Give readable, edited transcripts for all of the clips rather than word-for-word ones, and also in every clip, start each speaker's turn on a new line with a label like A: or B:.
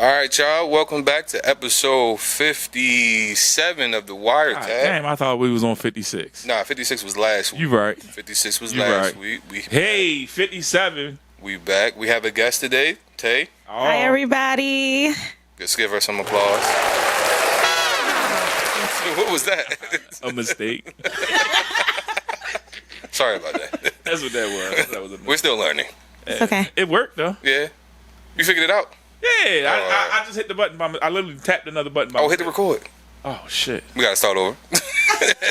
A: All right, y'all. Welcome back to episode 57 of the Wiretap.
B: Damn, I thought we was on 56.
A: Nah, 56 was last week.
B: You right.
A: 56 was
B: You
A: last
B: right.
A: week.
B: Hey, 57.
A: We back. We have a guest today, Tay.
B: Oh.
C: Hi, everybody.
A: Let's give her some applause. What was that?
B: A mistake.
A: Sorry about that.
B: That's what that was.
A: We're still learning.
C: It's okay.
B: It worked, though.
A: Yeah. You figured it out?
B: Yeah, I just hit the button. I literally tapped another button.
A: Oh, hit the record.
B: Oh, shit.
A: We got to start over.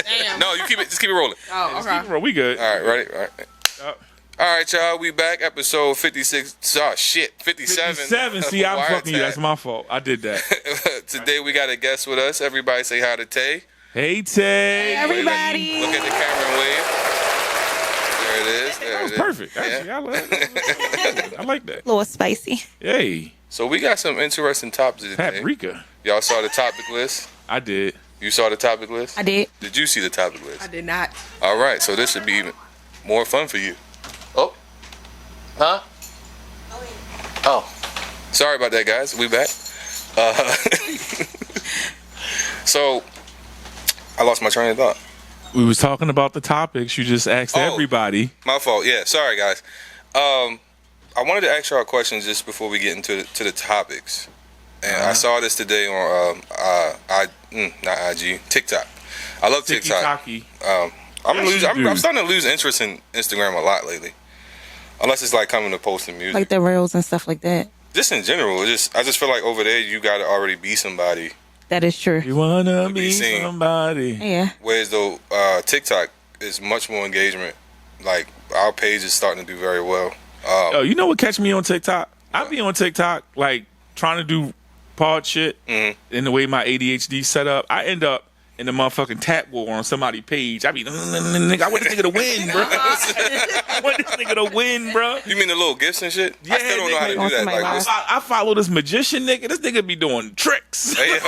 D: Damn.
A: No, you keep it. Just keep it rolling.
D: Oh, okay.
B: We good.
A: All right, ready? All right. All right, y'all. We back. Episode 56. Oh, shit. 57.
B: 57. See, I'm fucking you. That's my fault. I did that.
A: Today, we got a guest with us. Everybody say hi to Tay.
B: Hey, Tay.
C: Hey, everybody.
A: Look at the camera and wave. There it is. There
B: That was
A: it is.
B: perfect. Actually, I like that.
C: A little spicy.
B: Hey,
A: So we got some interesting topics today.
B: paprika.
A: Y'all saw the topic list?
B: I did.
A: You saw the topic list?
C: I did.
A: Did you see the topic list?
D: I did not.
A: All right, so this should be even more fun for you. Oh. Huh? Oh. Sorry about that, guys. We back. So, I lost my train of thought.
B: We was talking about the topics. You just asked everybody.
A: My fault. Yeah, sorry, guys. I wanted to ask y'all questions just before we get into the topics. And I saw this today on not IG, TikTok. I love TikTok.
B: Tiki-taki.
A: I'm starting to lose interest in Instagram a lot lately. Unless it's like coming to posting music.
C: Like the reels and stuff like that.
A: Just in general, I just feel like over there you gotta already be somebody.
C: That is true.
B: You wanna
A: be
B: be
A: seen.
B: somebody?
C: Yeah.
A: Whereas though TikTok is much more engagement. Like our page is starting to do very well.
B: Oh, you know what catch me on TikTok? I be on TikTok like trying to do pod shit, in the way my ADHD set up. I end up in the motherfucking tap war on somebody's page. I be, nigga, I want this nigga to win, bro. I want this nigga to win, bro.
A: You mean the little gifts and shit?
B: Yeah,
A: I still don't know how to
C: nigga.
A: do that.
C: Somebody
A: Like,
C: live.
B: I follow this magician nigga. This nigga be doing tricks.
A: hey, yo.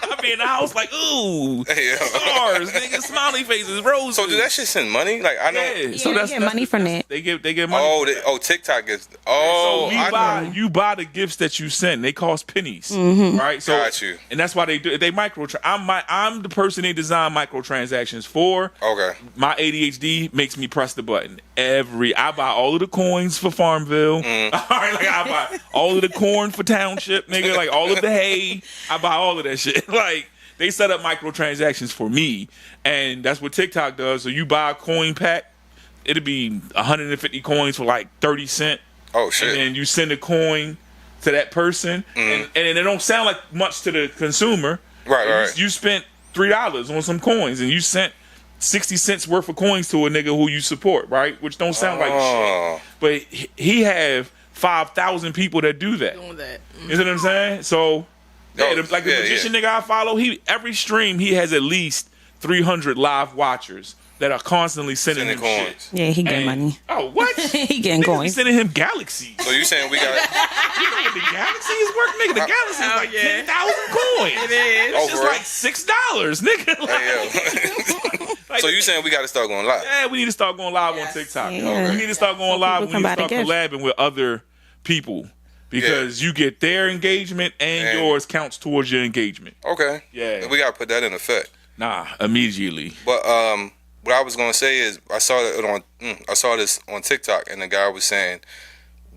B: I be in the house like, ooh,
A: Hey, yo.
B: stars, nigga, smiley faces, roses.
A: So do that shit send money? Like I don't.
B: Yeah,
C: So they get money from that.
B: They get money.
A: TikTok is. Oh,
B: So you buy the gifts that you send. They cost pennies, right? So,
A: Got you.
B: and that's why they do. They I'm the person they design microtransactions for.
A: Okay.
B: My ADHD makes me press the button I buy all of the coins for Farmville. All right, like I buy all of the corn for Township, nigga. Like all of the hay, I buy all of that shit. Like they set up microtransactions for me, and that's what TikTok does. So you buy a coin pack, it'll be 150 coins for like 30 cents.
A: Oh shit.
B: And then you send a coin to that person, and it don't sound like much to the consumer.
A: Right.
B: You spent $3 on some coins, and you sent 60 cents worth of coins to a nigga who you support, right? Which don't sound like shit. But he have 5,000 people that do that.
D: Doing that.
B: You know what I'm saying? So, the magician nigga I follow, every stream he has at least 300 live watchers that are constantly sending him
A: coins.
B: shit.
C: Yeah, he getting money.
B: Oh, what?
C: He getting
B: Niggas be
C: coins.
B: sending him galaxies.
A: So you saying we got?
B: You know what the galaxies work, nigga? The galaxies is like
D: yeah.
B: 10,000 coins.
D: It is.
A: Oh,
B: It's just
A: for real?
B: like $6, nigga. Like,
A: Hey, yo.
B: like,
A: So you saying we got to start going live?
B: yeah, we need to start going live on TikTok.
C: Yeah.
B: We need to start going
C: So
B: live.
C: people
B: We
C: can
B: need to
C: buy the
B: start
C: gift.
B: collabing with other people because you get their engagement and yours counts towards your engagement.
A: Okay.
B: Yeah.
A: We got to put that in effect.
B: Nah, immediately.
A: But what I was gonna say is I saw this on TikTok, and the guy was saying,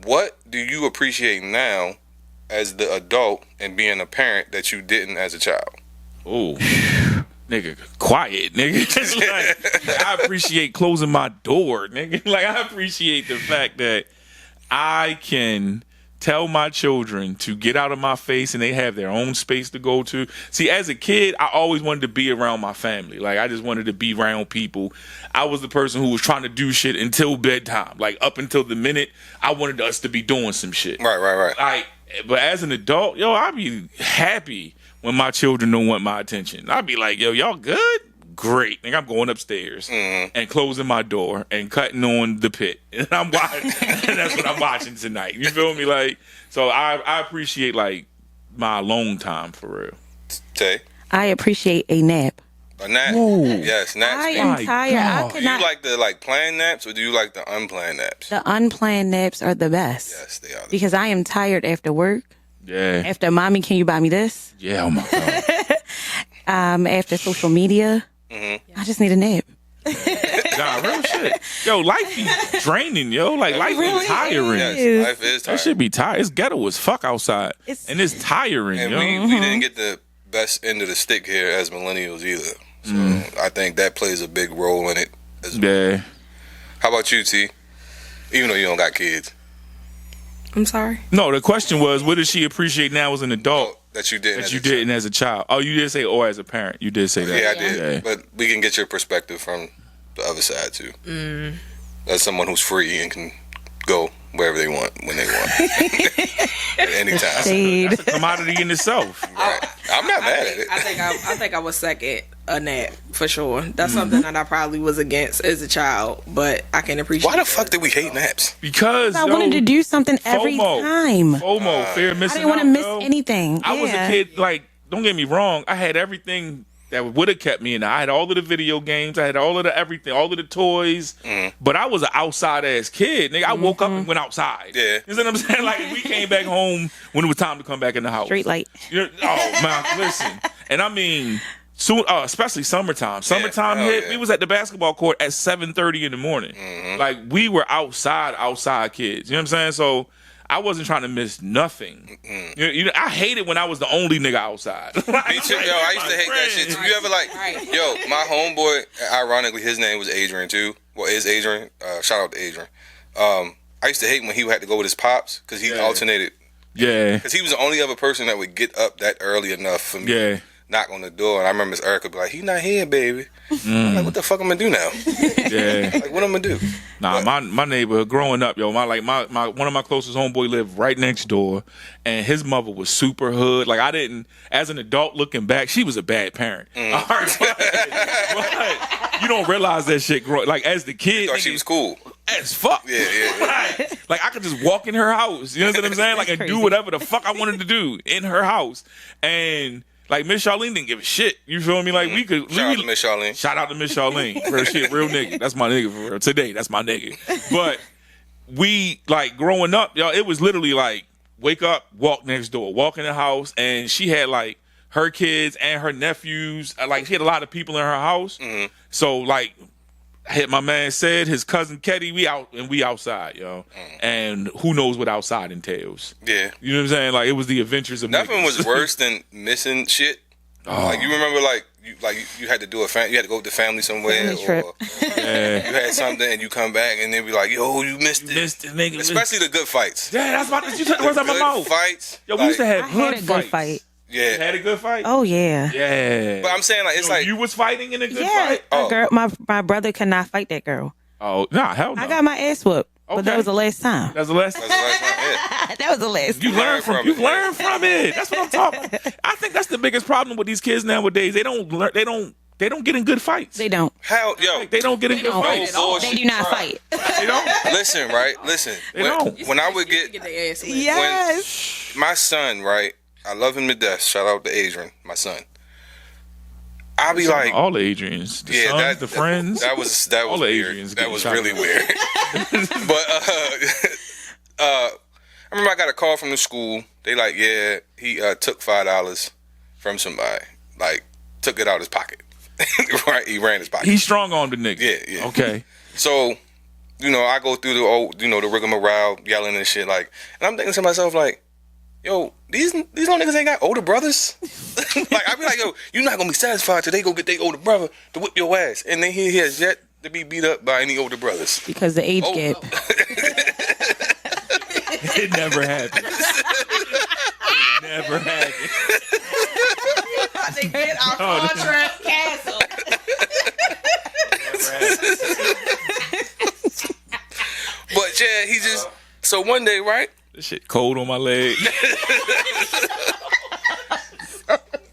A: "What do you appreciate now as the adult and being a parent that you didn't as a child?"
B: Oh, nigga, quiet, nigga. Just like, I appreciate closing my door, nigga. Like, I appreciate the fact that I can tell my children to get out of my face and they have their own space to go to. See, as a kid, I always wanted to be around my family. Like, I just wanted to be around people. I was the person who was trying to do shit until bedtime. Like, up until the minute I wanted us to be doing some shit.
A: Right.
B: Like, but as an adult, yo, I'd be happy when my children don't want my attention. I'd be like, yo, y'all good? Great. Like, I'm going upstairs and closing my door and cutting on the pit. And I'm watching. And that's what I'm watching tonight. You feel me? Like, so I appreciate, like, my alone time for real.
A: Tay.
C: I appreciate a nap.
A: A nap?
B: Whoa.
A: Yes, naps.
C: I
A: Do
C: am tired. I
B: God.
C: could
A: you
C: not.
A: like the planned naps or do you like the unplanned naps?
C: The unplanned naps are the best.
A: Yes, they are.
C: Because I am tired after work.
B: Yeah.
C: After mommy, can you buy me this?
B: Yeah. Oh my God.
C: After social media, I just need a nap.
B: Nah, real shit. Yo, life be draining, yo. Like, life
C: really
B: be tiring.
A: Yes, life is tired.
B: That shit be tired. It's ghetto as fuck outside. And it's tiring,
A: And
B: yo.
A: we didn't get the best end of the stick here as millennials either. So I think that plays a big role in it as well.
B: Yeah.
A: How about you, T? Even though you don't got kids.
D: I'm sorry.
B: No, the question was, what does she appreciate now as an adult
A: That you didn't.
B: that you didn't as a child? Oh, you did say, or as a parent. You did say that.
A: Yeah, I did.
B: Yeah.
A: But we can get your perspective from the other side too. As someone who's free and can go wherever they want when they want at any time.
C: Shade.
B: That's a commodity in itself.
A: Right. I'm not mad at it.
D: I think I was second a nap for sure. That's something that I probably was against as a child, but I can appreciate.
A: Why the fuck did we hate naps?
B: Because
C: I wanted to do something every time.
B: FOMO, fear of
C: I
B: missing
C: didn't want to
B: out,
C: miss
B: yo.
C: anything.
B: I was a kid, like, don't get me wrong, I had everything that would have kept me in there. I had all of the video games, I had all of the everything, all of the toys, but I was an outside ass kid. Nigga, I woke up and went outside.
A: Yeah.
B: You know what I'm saying? Like, we came back home when it was time to come back in the house.
C: Street light.
B: You know, oh, man, listen. And I mean, soon, especially summertime. Summertime hit, we was at the basketball court at 7:30 in the morning. Like, we were outside kids. You know what I'm saying? So, I wasn't trying to miss nothing. You know, I hated when I was the only nigga outside.
A: Me too. Yo, I used to hate that shit too. You ever yo, my homeboy, ironically, his name was Adrian too. Well, is Adrian. Shout out to Adrian. I used to hate when he had to go with his pops because he alternated.
B: Yeah.
A: Because he was the only other person that would get up that early enough for me to knock on the door. And I remember Miss Erica be like, "He not here, baby." I'm like, what the fuck I'm gonna do now?
B: Yeah.
A: Like, what I'm gonna do?
B: Nah, my neighborhood growing up, yo, my one of my closest homeboy lived right next door, and his mother was super hood. Like, I didn't, as an adult looking back, she was a bad parent. All right, but you don't realize that shit. Like, as the kid,
A: Thought she was cool.
B: as fuck.
A: Yeah.
B: Like, I could just walk in her house. You know what I'm saying? Like, and do whatever the fuck I wanted to do in her house. And like, Miss Charlene didn't give a shit. You feel me? Like, we could.
A: Shout out to Miss Charlene.
B: Shout out to Miss Charlene. Real shit, real nigga. That's my nigga for real. Today, that's my nigga. But we, like, growing up, y'all, it was literally like, wake up, walk next door, walk in the house, and she had, like, her kids and her nephews. Like, she had a lot of people in her house. So, like, my man said, his cousin Ketty, we outside, yo. And who knows what outside entails.
A: Yeah.
B: You know what I'm saying? Like, it was the adventures of
A: Nothing
B: niggas.
A: was worse than missing shit. Like, you remember, you had to do you had to go with the family somewhere,
C: Family trip.
A: or you had something and you come back and they be like, "Yo, you missed it."
B: Missed it, nigga.
A: Especially the good fights.
B: Yeah, that's what you took the words out of my
A: Good
B: mouth.
A: fights.
B: Yo, we used to have
C: I had a
B: hood
C: good
B: fights.
C: fight.
B: You
A: Yeah.
B: had a good fight?
C: Oh yeah.
B: Yeah.
A: But I'm saying, like, it's
B: So
A: like
B: you was fighting in a good
C: Yeah,
B: fight?
C: a girl. My brother could not fight that girl.
B: Oh, nah, hell no.
C: I got my ass whooped, but
B: Okay.
C: that was the last time.
B: That's the last
A: that's the last time. Yeah.
C: That was the last
B: You
C: time.
B: learn from
A: it.
B: learn from it. That's what I'm talking. I think that's the biggest problem with these kids nowadays. They don't learn. They don't get in good fights.
C: They don't.
A: How, yo,
B: They don't get in good
C: don't.
B: fights.
C: They do not fight.
B: They don't.
A: listen, right? Listen.
B: They don't.
A: When I would get
D: their ass.
C: Yes.
A: my son, right? I love him to death. Shout out to Adrian, my son. I'll be like,
B: All the Adrians, the sons, the friends.
A: That was
B: all the
A: weird.
B: Adrians
A: That
B: get
A: was
B: shot
A: really
B: at.
A: weird. But I remember I got a call from the school. They like, yeah, he took $5 from somebody. Like, took it out his pocket. Right? He ran his pocket.
B: He's strong on the nigga.
A: Yeah.
B: Okay.
A: So, I go through the rigmarole, yelling and shit, like, and I'm thinking to myself, like, yo, these little niggas ain't got older brothers. Like, I be like, yo, you're not gonna be satisfied till they go get their older brother to whip your ass, and then he has yet to be beat up by any older brothers.
C: Because the age gap.
B: It never happened. It never happened.
D: They get our contract canceled.
A: But yeah, he just so one day, right?
B: This shit cold on my leg.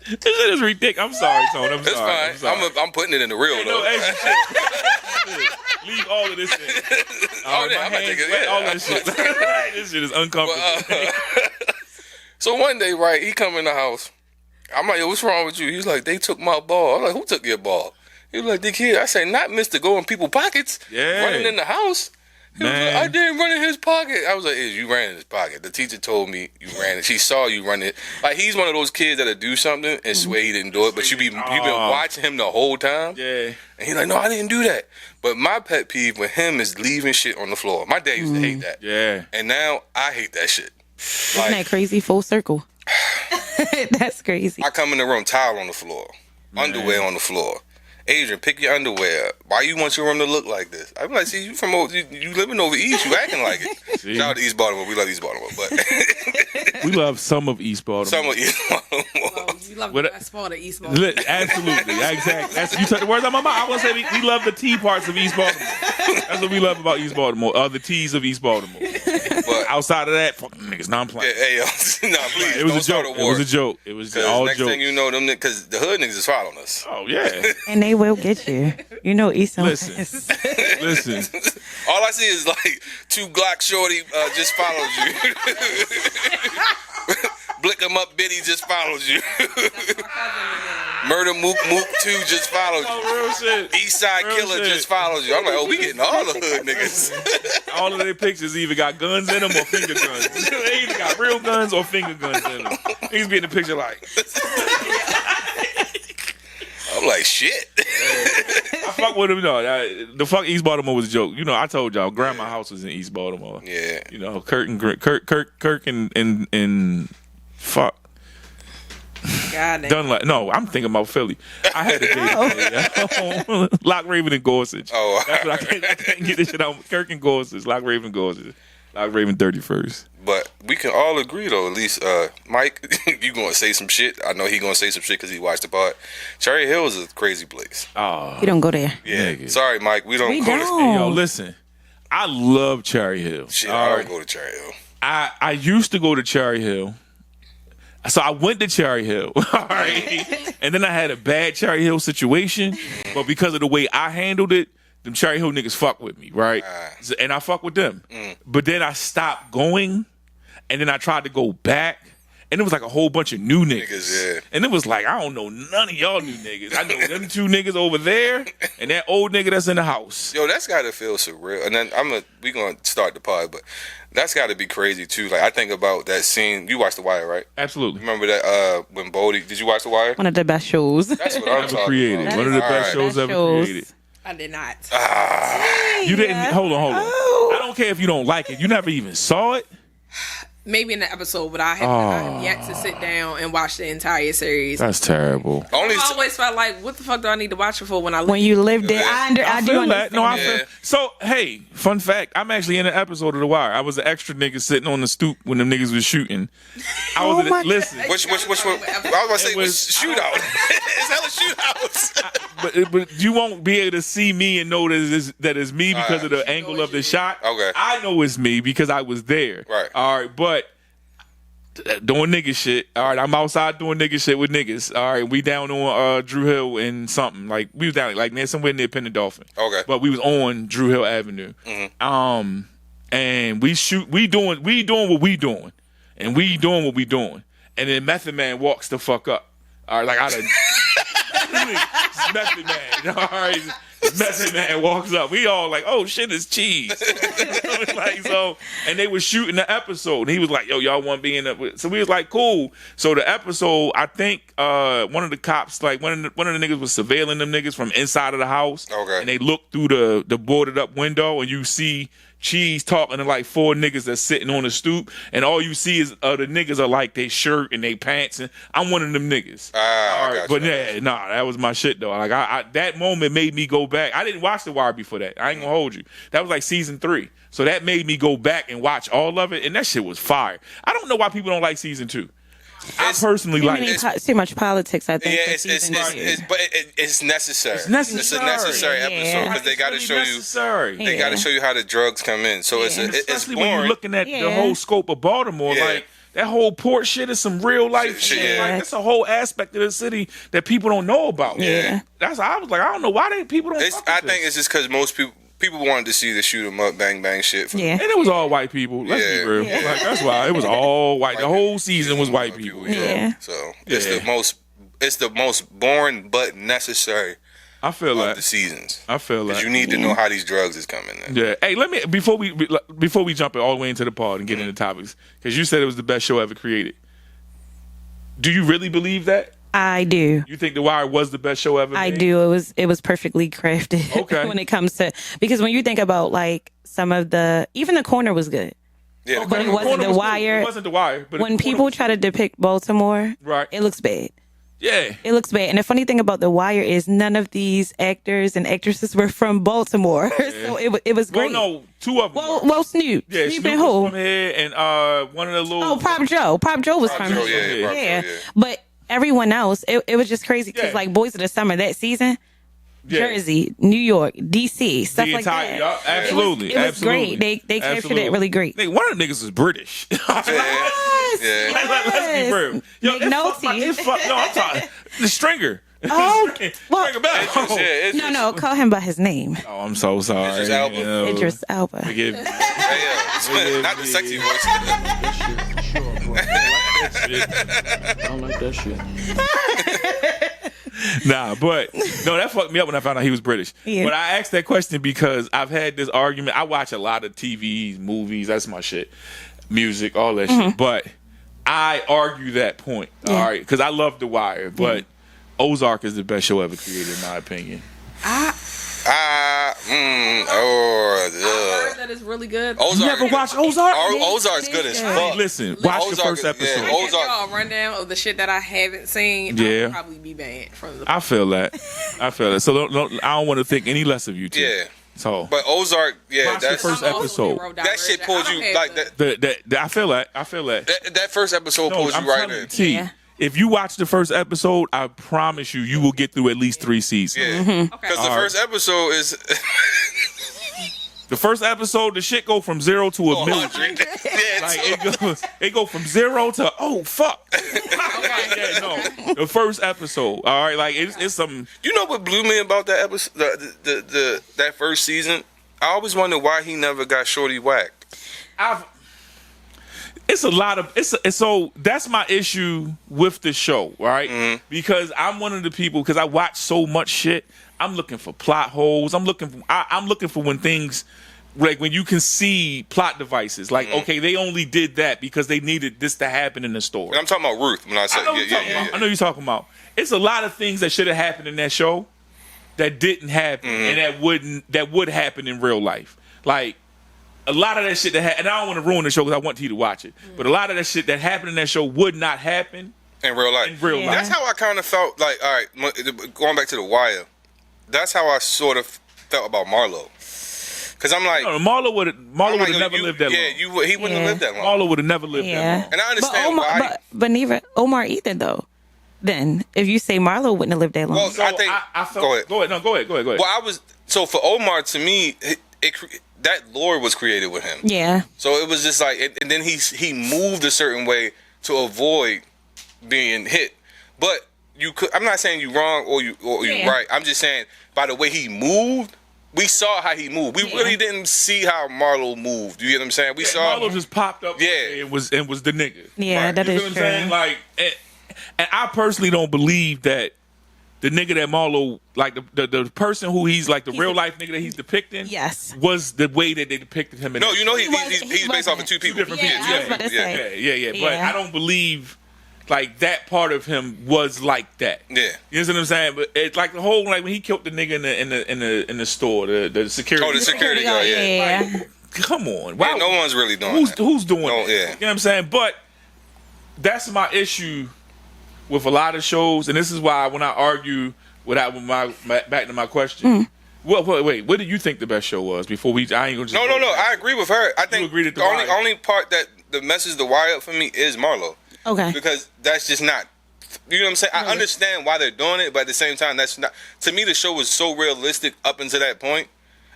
B: This shit is ridiculous. I'm sorry, Tone. I'm
A: It's
B: sorry.
A: fine.
B: I'm sorry.
A: I'm putting it in the real
B: Ain't no
A: though.
B: extra shit. Leave all of this in. All,
A: yeah,
B: my
A: I'm about to
B: hands
A: take it,
B: wet,
A: yeah.
B: all that shit. This shit is uncomfortable.
A: So one day, right, he come in the house I'm like, yo, what's wrong with you? He's like, they took my ball. I'm like, who took your ball? He was like, the kid. I say, not Mr. Go in people's pockets.
B: Yeah.
A: Running in the house. He was
B: Man.
A: like, I didn't run in his pocket. I was like, you ran in his pocket. The teacher told me you ran it. She saw you run it. Like, he's one of those kids that'll do something and swear he didn't do it, but you've been watching him the whole time.
B: Yeah.
A: And he's like, no, I didn't do that. But my pet peeve with him is leaving shit on the floor. My dad used to hate that.
B: Yeah.
A: And now I hate that shit.
C: Isn't that crazy? Full circle. That's crazy.
A: I come in the room, towel on the floor, underwear on the floor. Adrian, pick your underwear up. Why you want your room to look like this? I'm like, see, you from you living over East, you acting like it.
B: See?
A: Shout out to East Baltimore. We love East Baltimore, but
B: We love some of East Baltimore.
A: some of East Baltimore.
D: Oh, you love the best part of East
B: Absolutely, exactly. That's you took the words out of my mouth. I want to say we love the tea parts of East Baltimore. That's what we love about East Baltimore. The teas of East Baltimore.
A: But
B: Outside of that, fuck them niggas. Nah, I'm playing.
A: hey, yo, nah, please,
B: It was
A: don't
B: a
A: start
B: joke.
A: a
B: It
A: war.
B: was a joke. It was
A: 'Cause
B: all
A: next
B: jokes.
A: thing you know, them because the hood niggas is following us.
B: Oh yeah.
C: And they will get you. You know, East and
B: Listen.
C: West.
B: Listen.
A: All I see is like 2 Glock shorty just follows you. Blick 'em up, Biddy just follows you. Murder Mook 2 just follows you.
B: Oh, real shit.
A: East Side
B: Real
A: Killer
B: shit.
A: just follows you. I'm like, oh, we getting all the hood niggas.
B: All of their pictures either got guns in them or finger guns. They either got real guns or finger guns in them. He's being the picture like.
A: I'm like, shit.
B: I fuck with him. No, the fuck East Baltimore was a joke. You know, I told y'all, grandma's house was in East Baltimore.
A: Yeah.
B: You know, Kirk and fuck.
D: God damn.
B: Dunlap. No, I'm thinking about Philly. I had a day. Lock Raven and Gorsuch.
A: Oh,
B: That's what I can't get this shit out. Kirk and Gorsuch. Lock Raven, Gorsuch. Lock Raven 31st.
A: But we can all agree, though, at least, Mike, you going to say some shit. I know he going to say some shit because he watched the part. Cherry Hill is a crazy place.
B: Oh,
C: You don't go there.
A: Yeah.
B: Nigga.
A: Sorry, Mike. We don't
C: We
A: go
C: don't.
B: hey, yo, listen. I love Cherry Hill.
A: to shit.
B: All
A: I
B: right.
A: don't go to Cherry Hill.
B: I used to go to Cherry Hill. So I went to Cherry Hill, all right? And then I had a bad Cherry Hill situation, but because of the way I handled it, them Cherry Hill niggas fuck with me, right? And I fuck with them. But then I stopped going, and then I tried to go back, and it was like a whole bunch of new niggas.
A: Niggas, yeah.
B: And it was like, I don't know none of y'all new niggas. I know them 2 niggas over there, and that old nigga that's in the house.
A: Yo, that's got to feel surreal. And then we going to start the pod, but that's got to be crazy, too. Like, I think about that scene. You watched The Wire, right?
B: Absolutely.
A: Remember that when Bodie, did you watch The Wire?
C: One of the best shows.
A: That's what I'm
B: Ever
A: talking
B: created.
A: about.
B: One of the
A: All
B: best
A: right.
B: shows ever
C: Shows.
B: created.
D: I did not.
B: You didn't. Hold on. I don't care if you don't like it. You never even saw it.
D: Maybe in the episode, but I have yet to sit down and watch the entire series.
B: That's terrible.
A: Only
D: I always felt like, what the fuck do I need to watch it for when I
C: When you live there, I do
B: feel
C: understand.
B: that. No, I
A: Yeah.
B: feel. So, hey, fun fact. I'm actually in an episode of The Wire. I was an extra nigga sitting on the stoop when them niggas was shooting. I was
C: Oh my
B: listen.
A: Which one? I was about to say,
B: It was-
A: shootout. It's hella shootouts.
B: But you won't be able to see me and know that it's me because of the angle of the shot.
A: Okay.
B: I know it's me because I was there.
A: Right.
B: All right, but doing nigga shit. All right, I'm outside doing nigga shit with niggas. All right, we down on Drew Hill and something. Like we was down like near somewhere near Penn and Dolphin.
A: Okay.
B: But we was on Drew Hill Avenue. And we doing what we doing. And we doing what we doing. And then Method Man walks the fuck up. All right, like I done Method Man. All right. Method Man walks up. We all like, oh shit, it's cheese. Like so, and they were shooting the episode. And he was like, yo, y'all want to be in the? So we was like, cool. So the episode, I think one of the cops, like one of the niggas was surveilling them niggas from inside of the house.
A: Okay.
B: And they look through the boarded up window, and you see Cheese talking to like 4 niggas that's sitting on the stoop, and all you see is the niggas are like they shirt and they pants, and I'm one of them niggas.
A: I
B: All right,
A: got
B: but
A: you.
B: yeah, nah, that was my shit though. Like I that moment made me go back. I didn't watch The Wire before that. I ain't gonna hold you. That was like season 3, so that made me go back and watch all of it, and that shit was fire. I don't know why people don't like season 2. I personally like it.
C: Too much politics, I think.
A: Yeah,
C: for
A: it's
C: season two.
A: but it's necessary.
B: It's necessary.
A: It's a necessary episode because they got to
B: It's
A: show
B: really
A: you.
B: necessary.
A: They got to show you how the drugs come in. So it's
B: Especially when
A: boring.
B: you're looking at the
C: Yeah.
B: whole scope of Baltimore,
A: Yeah.
B: like that whole port shit is some real life
A: Shit,
B: shit.
A: yeah.
B: Like that's a whole aspect of the city that people don't know about.
C: Yeah.
B: That's I was like, I don't know why people don't.
A: I think it's just because most people, people wanted to see the shoot 'em up, bang bang shit.
C: Yeah.
B: And it was all white people. Let's
A: Yeah.
B: be real.
C: Yeah.
B: Like, that's why it was all white. The whole season was white people.
C: Yeah.
A: So it's
B: Yeah.
A: the most boring but necessary
B: I feel
A: of
B: that.
A: the seasons.
B: I feel
A: Because
B: that.
A: you need to know how these drugs is coming in.
B: Yeah. Hey, let me before we jump all the way into the pod and get into topics, because you said it was the best show ever created. Do you really believe that?
C: I do.
B: You think The Wire was the best show ever?
C: I
B: made?
C: do. It was perfectly crafted.
B: Okay.
C: When it comes to, because when you think about like some of even The Corner was good.
A: Yeah,
C: But it wasn't The Wire.
B: It wasn't The Wire. But
C: When people try to depict Baltimore,
B: Right.
C: it looks bad.
B: Yeah.
C: It looks bad. And the funny thing about The Wire is none of these actors and actresses were from Baltimore. So it was
B: Well,
C: great.
B: no, two of them.
C: Well, Snoop.
B: yeah,
C: Snoop
B: Snoop
C: and
B: was
C: who?
B: from here, and one of the little.
C: Oh, Prop Joe. Prop Joe was
A: Prop
C: from
A: Joe,
C: here.
A: yeah, Prop Joe, yeah.
C: But everyone else, it was just crazy because
B: Yeah.
C: like Boys of the Summer that season,
B: Yeah.
C: Jersey, New York, DC, stuff
B: The
C: like
B: entire,
C: that.
B: yeah, absolutely,
C: It was
B: absolutely.
C: great. They captured
B: Absolutely.
C: it really great.
B: Nigga, one of the niggas is British.
A: Yeah. Yeah.
B: Let's be real. Yo,
C: McNulty.
B: no, I'm talking the Stringer.
C: Oh, well,
B: Stringer Bell.
A: Yeah, it's
C: no, call him by his name.
B: Oh, I'm so sorry.
A: Idris Elba.
B: Yo,
C: Idris Elba.
B: Forgive me.
A: yeah. Not the sexy voice.
E: I don't like that shit.
B: Nah, but no, that fucked me up when I found out he was British.
C: Yeah.
B: But I asked that question because I've had this argument. I watch a lot of TV, movies, that's my shit, music, all that shit. But I argue that point, all right, because I love The Wire, but Ozark is the best show ever created, in my opinion.
D: I heard that it's really good.
A: Ozark.
B: You ever watch Ozark?
A: Ozark's good as
C: Hey,
A: fuck.
B: Listen, watch the
A: Ozark
B: first
A: is- yeah,
B: episode.
D: If
A: Ozark.
D: y'all a rundown of the shit that I haven't seen,
B: Yeah.
D: I'll probably be banned from the.
B: I feel that. So I don't want to think any less of you two.
A: Yeah.
B: So
A: But Ozark, yeah,
B: Watch the
A: that's
B: first
D: I'm also
B: episode.
A: that shit pulls you like that.
B: I feel that. I feel that.
A: That first episode
B: No,
A: pulls
B: I'm
A: you right
B: telling you,
A: in.
B: T,
C: Yeah.
B: if you watch the first episode, I promise you will get through at least 3 seasons.
A: Yeah,
D: Okay.
A: because the
B: All right.
A: first episode is
B: The first episode, the shit go from 0 to a million.
A: 100. Yeah,
B: Like it go from 0 to oh fuck. Yeah, no. The first episode, all right, like it's some.
A: you know what blew me about that episode, that first season? I always wondered why he never got Shorty whacked.
B: It's a lot of so that's my issue with the show, right? Because I'm one of the people because I watch so much shit. I'm looking for plot holes. I'm looking for when things like when you can see plot devices. Like okay, they only did that because they needed this to happen in the story.
A: And I'm talking about Ruth when I said
B: I know what you're talking about. I know you're talking about. It's a lot of things that should have happened in that show that didn't happen and that would happen in real life. Like a lot of that shit and I don't want to ruin the show because I want you to watch it. But a lot of that shit that happened in that show would not happen
A: In real life.
B: in real
C: Yeah.
B: life.
A: That's how I kind of felt like, all right, going back to The Wire, that's how I sort of felt about Marlo. Because I'm like,
B: No, Marlo would have
A: like,
B: never lived that long.
A: he wouldn't
C: Yeah.
A: have lived that long.
B: Marlo would have never lived that
C: Yeah.
B: long.
A: And I understand
C: Omar,
A: why.
C: but neither Omar either though. Then if you say Marlo wouldn't have lived that long.
A: Well,
B: So
A: I think.
B: I felt,
A: go ahead.
B: Go ahead. No, go ahead.
A: Well, so for Omar, to me, that lore was created with him.
C: yeah.
A: So it was just like, and then he moved a certain way to avoid being hit. But you could. I'm not saying you wrong or you
C: Yeah.
A: right. I'm just saying by the way he moved, we saw how he moved. We really didn't see how Marlo moved. You get what I'm saying? We saw.
B: Marlo just popped up.
A: Yeah.
B: and was the nigga.
C: Yeah, that
B: you
C: is
B: feel what I'm
C: true.
B: saying? Like, and I personally don't believe that the nigga that Marlo, like the person who he's like the real life nigga that he's depicting,
C: Yes.
B: was the way that they depicted him. In
A: No,
B: that
A: you know
C: He
A: he's based off of two people.
B: different
C: Yeah,
B: people.
C: I was about to say.
B: Yeah. But
C: Yeah.
B: I don't believe like that part of him was like that.
A: Yeah.
B: You know what I'm saying? But it's like the whole like when he killed the nigga in the store, the security.
A: Oh, the security guard. Yeah.
C: Yeah.
B: Come on,
A: Yeah,
B: wow.
A: no one's really doing that.
B: Who's doing
A: No,
B: that?
A: yeah.
B: You know what I'm saying? But that's my issue with a lot of shows, and this is why when I argue back to my question. Well, wait. What do you think the best show was before we? I ain't gonna just
A: No. I agree with her. I think
B: agree that
A: the
B: The Wire-
A: only part that the messes the wire up for me is Marlo.
C: Okay.
A: Because that's just not. You know what I'm saying? I understand why they're doing it, but at the same time, that's not. To me, the show was so realistic up until that point,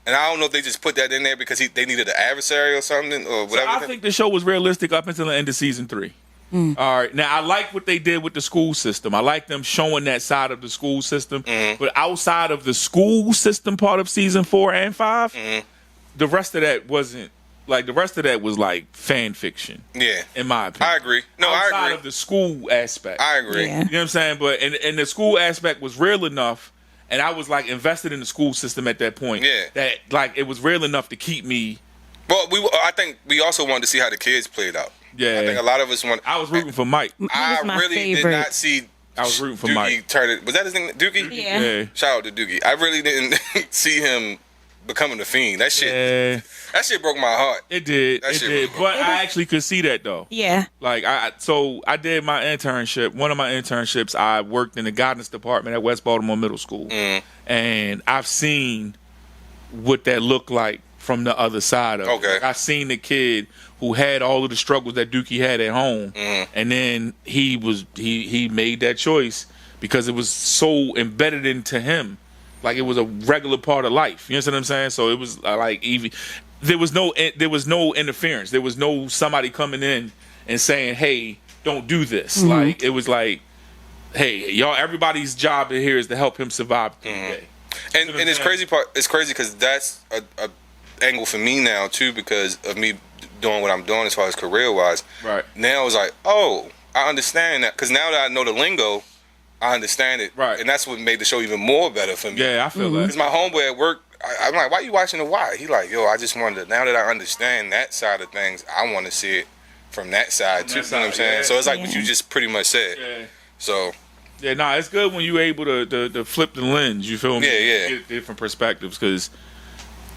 A: and I don't know if they just put that in there because they needed an adversary or something or
B: So
A: whatever.
B: I think the show was realistic up until the end of season 3. All right. Now, I like what they did with the school system. I like them showing that side of the school system. But outside of the school system part of season 4 and 5, the rest of that wasn't. Like, the rest of that was like fan fiction.
A: Yeah.
B: In my opinion.
A: I agree. No, I
B: outside
A: agree.
B: of the school aspect.
A: I agree.
C: Yeah.
B: You know what I'm saying? But and the school aspect was real enough, and I was like invested in the school system at that point.
A: Yeah.
B: That like it was real enough to keep me.
A: Well, I think we also wanted to see how the kids played out.
B: Yeah.
A: I think a lot of us want.
B: I was rooting for Mike.
A: I
C: was my
A: really
C: favorite.
A: did not see.
B: I was rooting for
A: Dookie
B: Mike.
A: turn it. Was that his name? Dookie?
C: Yeah.
B: Yeah.
A: Shout out to Dookie. I really didn't see him becoming a fiend. That shit.
B: Yeah.
A: That shit broke my heart.
B: It did.
A: That
B: It
A: shit
B: did.
A: was-
B: But I actually could see that though.
C: Yeah.
B: Like I did my internship. One of my internships, I worked in the guidance department at West Baltimore Middle School, and I've seen what that looked like from the other side of it.
A: Okay.
B: Like, I seen the kid who had all of the struggles that Dookie had at home, and then he made that choice because it was so embedded into him, like it was a regular part of life. You know what I'm saying? So it was like even. There was no interference. There was no somebody coming in and saying, "Hey, don't do this." Like it was like, "Hey, y'all, everybody's job in here is to help him survive through the day."
A: And it's crazy because that's a angle for me now too, because of me doing what I'm doing as far as career wise.
B: Right.
A: Now it's like, oh, I understand that, because now that I know the lingo, I understand it.
B: Right.
A: And that's what made the show even more better for me.
B: Yeah, I feel that.
A: Because my homeboy at work, I'm like, why you watching The Wire? He like, yo, I just wanted to, now that I understand that side of things, I want to see it from that side too.
B: that
A: You know what I'm
B: side,
A: saying?
B: yeah.
A: So it's like what you just pretty much said.
B: Yeah.
A: So
B: Yeah, nah, it's good when you're able to flip the lens. You feel me?
A: Yeah.
B: Get different perspectives because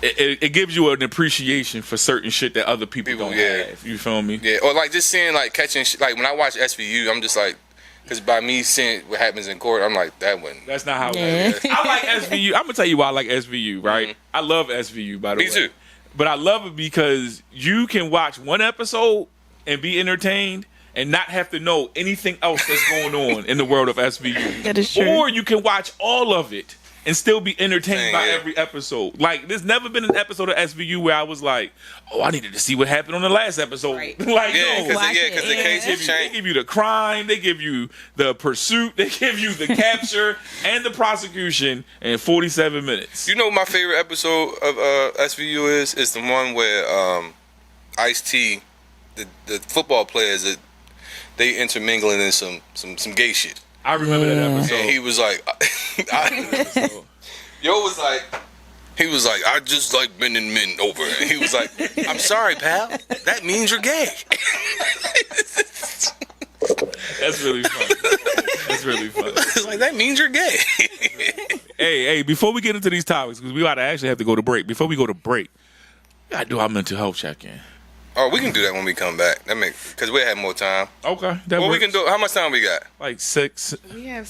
B: it gives you an appreciation for certain shit that other people don't
A: yeah.
B: have. You feel me?
A: yeah, or like just seeing like catching like when I watch SVU, I'm just like, because by me seeing what happens in court, I'm like, that wouldn't.
B: That's not how it
C: Yeah.
B: is. I like SVU. I'm gonna tell you why I like SVU. Right? I love SVU. By the way,
A: Me too.
B: But I love it because you can watch one episode and be entertained and not have to know anything else that's going on in the world of SVU.
C: That is true.
B: Or you can watch all of it and still be entertained
A: Dang,
B: by
A: yeah.
B: every episode. Like, there's never been an episode of SVU where I was like, oh, I needed to see what happened on the last episode.
D: Right.
B: Like,
A: Yeah,
B: no.
A: because
C: Watch it,
A: the
C: yeah.
A: case
B: They
A: has
B: give, you, they
A: changed.
B: give you the crime, they give you the pursuit, they give you the capture and the prosecution in 47 minutes.
A: You know what my favorite episode of SVU is? It's the one where Ice-T, the football players, they intermingling in some gay shit.
B: I remember that episode.
A: And he was like, he was like, I just like bending men over. And he was like, I'm sorry, pal. That means you're gay.
B: That's really funny. That's really funny.
A: It's like, that means you're gay.
B: Hey, before we get into these topics, because we gotta actually have to go to break. Before we go to break, we gotta do our mental health check-in.
A: Oh, we can do that when we come back. That because we have more time.
B: Okay, that
A: Well, we
B: works.
A: can do. How much time we got?
B: Like 6.
D: We have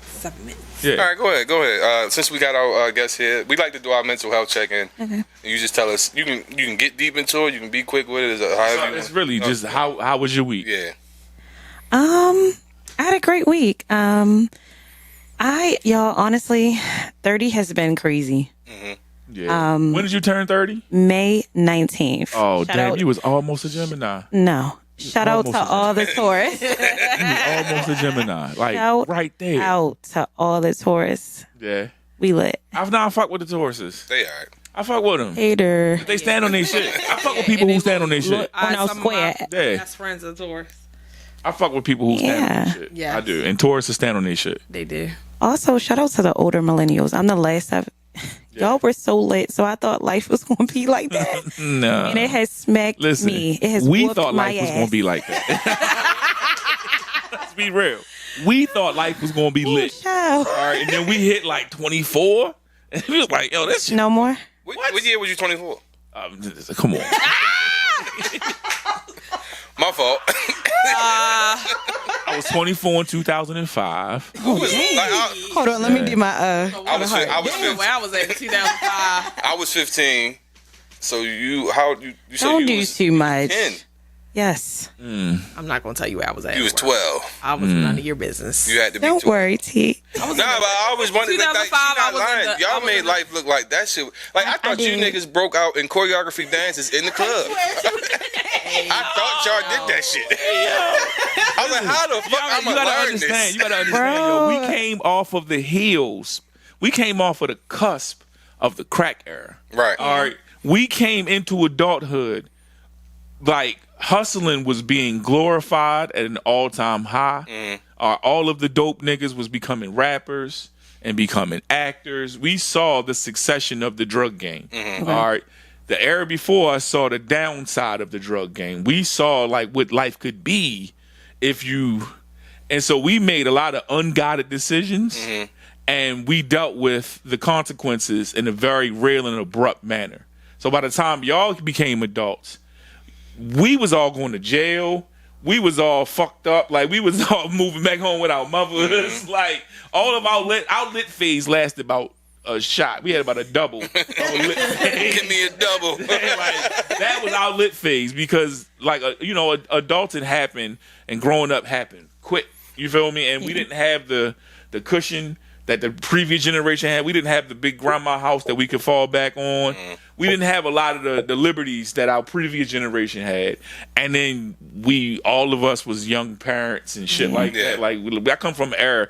D: 7 minutes.
B: Yeah.
A: All right, go ahead. Since we got our guests here, we like to do our mental health check-in. And you just tell us. You can get deep into it. You can be quick with it. However you
B: It's
A: want.
B: really just how was your week?
A: Yeah.
C: I had a great week. Y'all, honestly, 30 has been crazy.
B: Yeah. When did you turn 30?
C: May 19th.
B: Oh,
C: Shout
B: damn,
C: out-
B: you was almost a Gemini.
C: No. Shout out to
B: almost a
C: all the Taurus.
B: You was almost a Gemini. Like,
C: Shout
B: right there.
C: out to all the Taurus.
B: Yeah.
C: We lit.
B: I've not fuck with the Tauruses.
A: They all right.
B: I fuck with them.
C: Hater.
B: They stand on their shit. I fuck with people who stand on their shit.
C: On our
D: Some of
C: square.
D: my
B: Yeah.
D: best friends are Taurus.
B: I fuck with people who stand on
C: Yeah.
B: their shit.
D: Yes.
B: I do. And Tauruses stand on their shit.
D: They do.
C: Also, shout out to the older millennials. I'm the last of. Y'all were so lit, so I thought life was going to be like that.
B: No.
C: And it has smacked
B: Listen,
C: me. It has
B: we
C: whooped
B: thought
C: my
B: life was
C: ass.
B: going to be like that. Let's be real. We thought life was going to be lit.
C: Child.
B: All right, and then we hit like 24, and we was like, yo, this shit.
C: No more?
A: What year was you 24?
B: Come on.
A: My fault.
B: I was 24 in 2005.
C: Hold on, let me do my
A: I was
D: Where I was at in 2005.
A: I was 15. So you said
C: Don't
A: you
C: do
A: was
C: too much.
A: 10.
C: Yes.
D: I'm not going to tell you where I was at.
A: You was 12.
D: I was none of your business.
A: You had to be
C: Don't
A: 12.
C: worry, T.
A: Nah, but I always wondered like that. She
D: 2005, I
A: not
D: was in
A: lying.
D: the- I
A: Y'all
D: was
A: made
D: in the-
A: life look like that shit. Like I thought you
C: did.
A: niggas broke out in choreography dances in the club. I thought y'all did that shit. I was like, how the fuck I'm
B: you
A: gonna
B: gotta
A: learn
B: understand.
A: this?
B: You gotta understand. Yo, we came off of the heels. We came off of the cusp of the crack era.
A: Right.
B: All right. We came into adulthood like hustling was being glorified at an all-time high. All of the dope niggas was becoming rappers and becoming actors. We saw the succession of the drug game. All right. The era before us saw the downside of the drug game. We saw like what life could be if you, and so we made a lot of unguided decisions, and we dealt with the consequences in a very real and abrupt manner. So by the time y'all became adults, we was all going to jail. We was all fucked up. Like, we was all moving back home with our mothers. Like, all of our lit phase lasted about a shot. We had about a double.
A: Give me a double.
B: Like, that was our lit phase because, like, adulting happened and growing up happened quick. You feel me? And we didn't have the cushion that the previous generation had. We didn't have the big grandma house that we could fall back on. We didn't have a lot of the liberties that our previous generation had. And then all of us was young parents and shit like that. Like, I come from an era,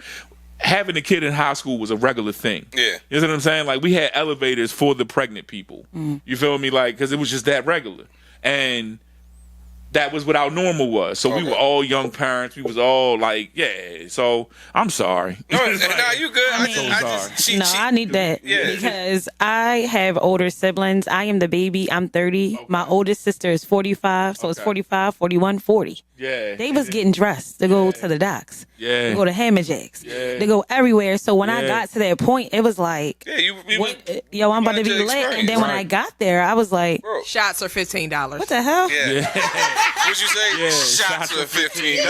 B: having a kid in high school was a regular thing.
A: Yeah.
B: You know what I'm saying? Like, we had elevators for the pregnant people. You feel me? Like, because it was just that regular. And that was what our normal was. So we were all young parents. We was all like, yeah. So I'm sorry.
A: No, you good.
C: I need that because I have older siblings. I am the baby. I'm 30. Okay. My oldest sister is 45. So it's 45, 41, 40.
B: Yeah.
C: They was getting dressed to go to the docks.
B: Yeah.
C: To go to Hammer Jacks. Yeah. To go everywhere. So when I got to that point, it was like, I'm about to be late. And then when I got there, I was like,
A: bro,
D: shots are $15.
C: What the hell?
A: Yeah. What'd you say?
B: Yeah,
A: shots are $15.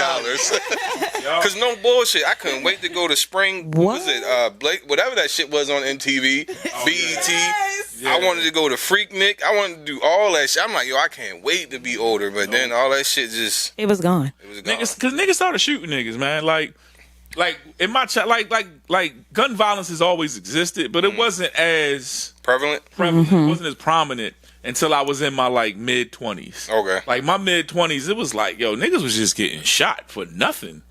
A: Because no bullshit. I couldn't wait to go to Spring. What was it? Blake, whatever that shit was on MTV, BET. Yes. I wanted to go to Freaknik. I wanted to do all that shit. I'm like, I can't wait to be older. But then all that shit just...
C: It was gone.
B: Because niggas started shooting niggas, man. Like in my like gun violence has always existed, but it wasn't as
A: prevalent.
B: It wasn't as prominent until I was in my like mid 20s.
A: Okay.
B: Like my mid 20s, it was like, niggas was just getting shot for nothing.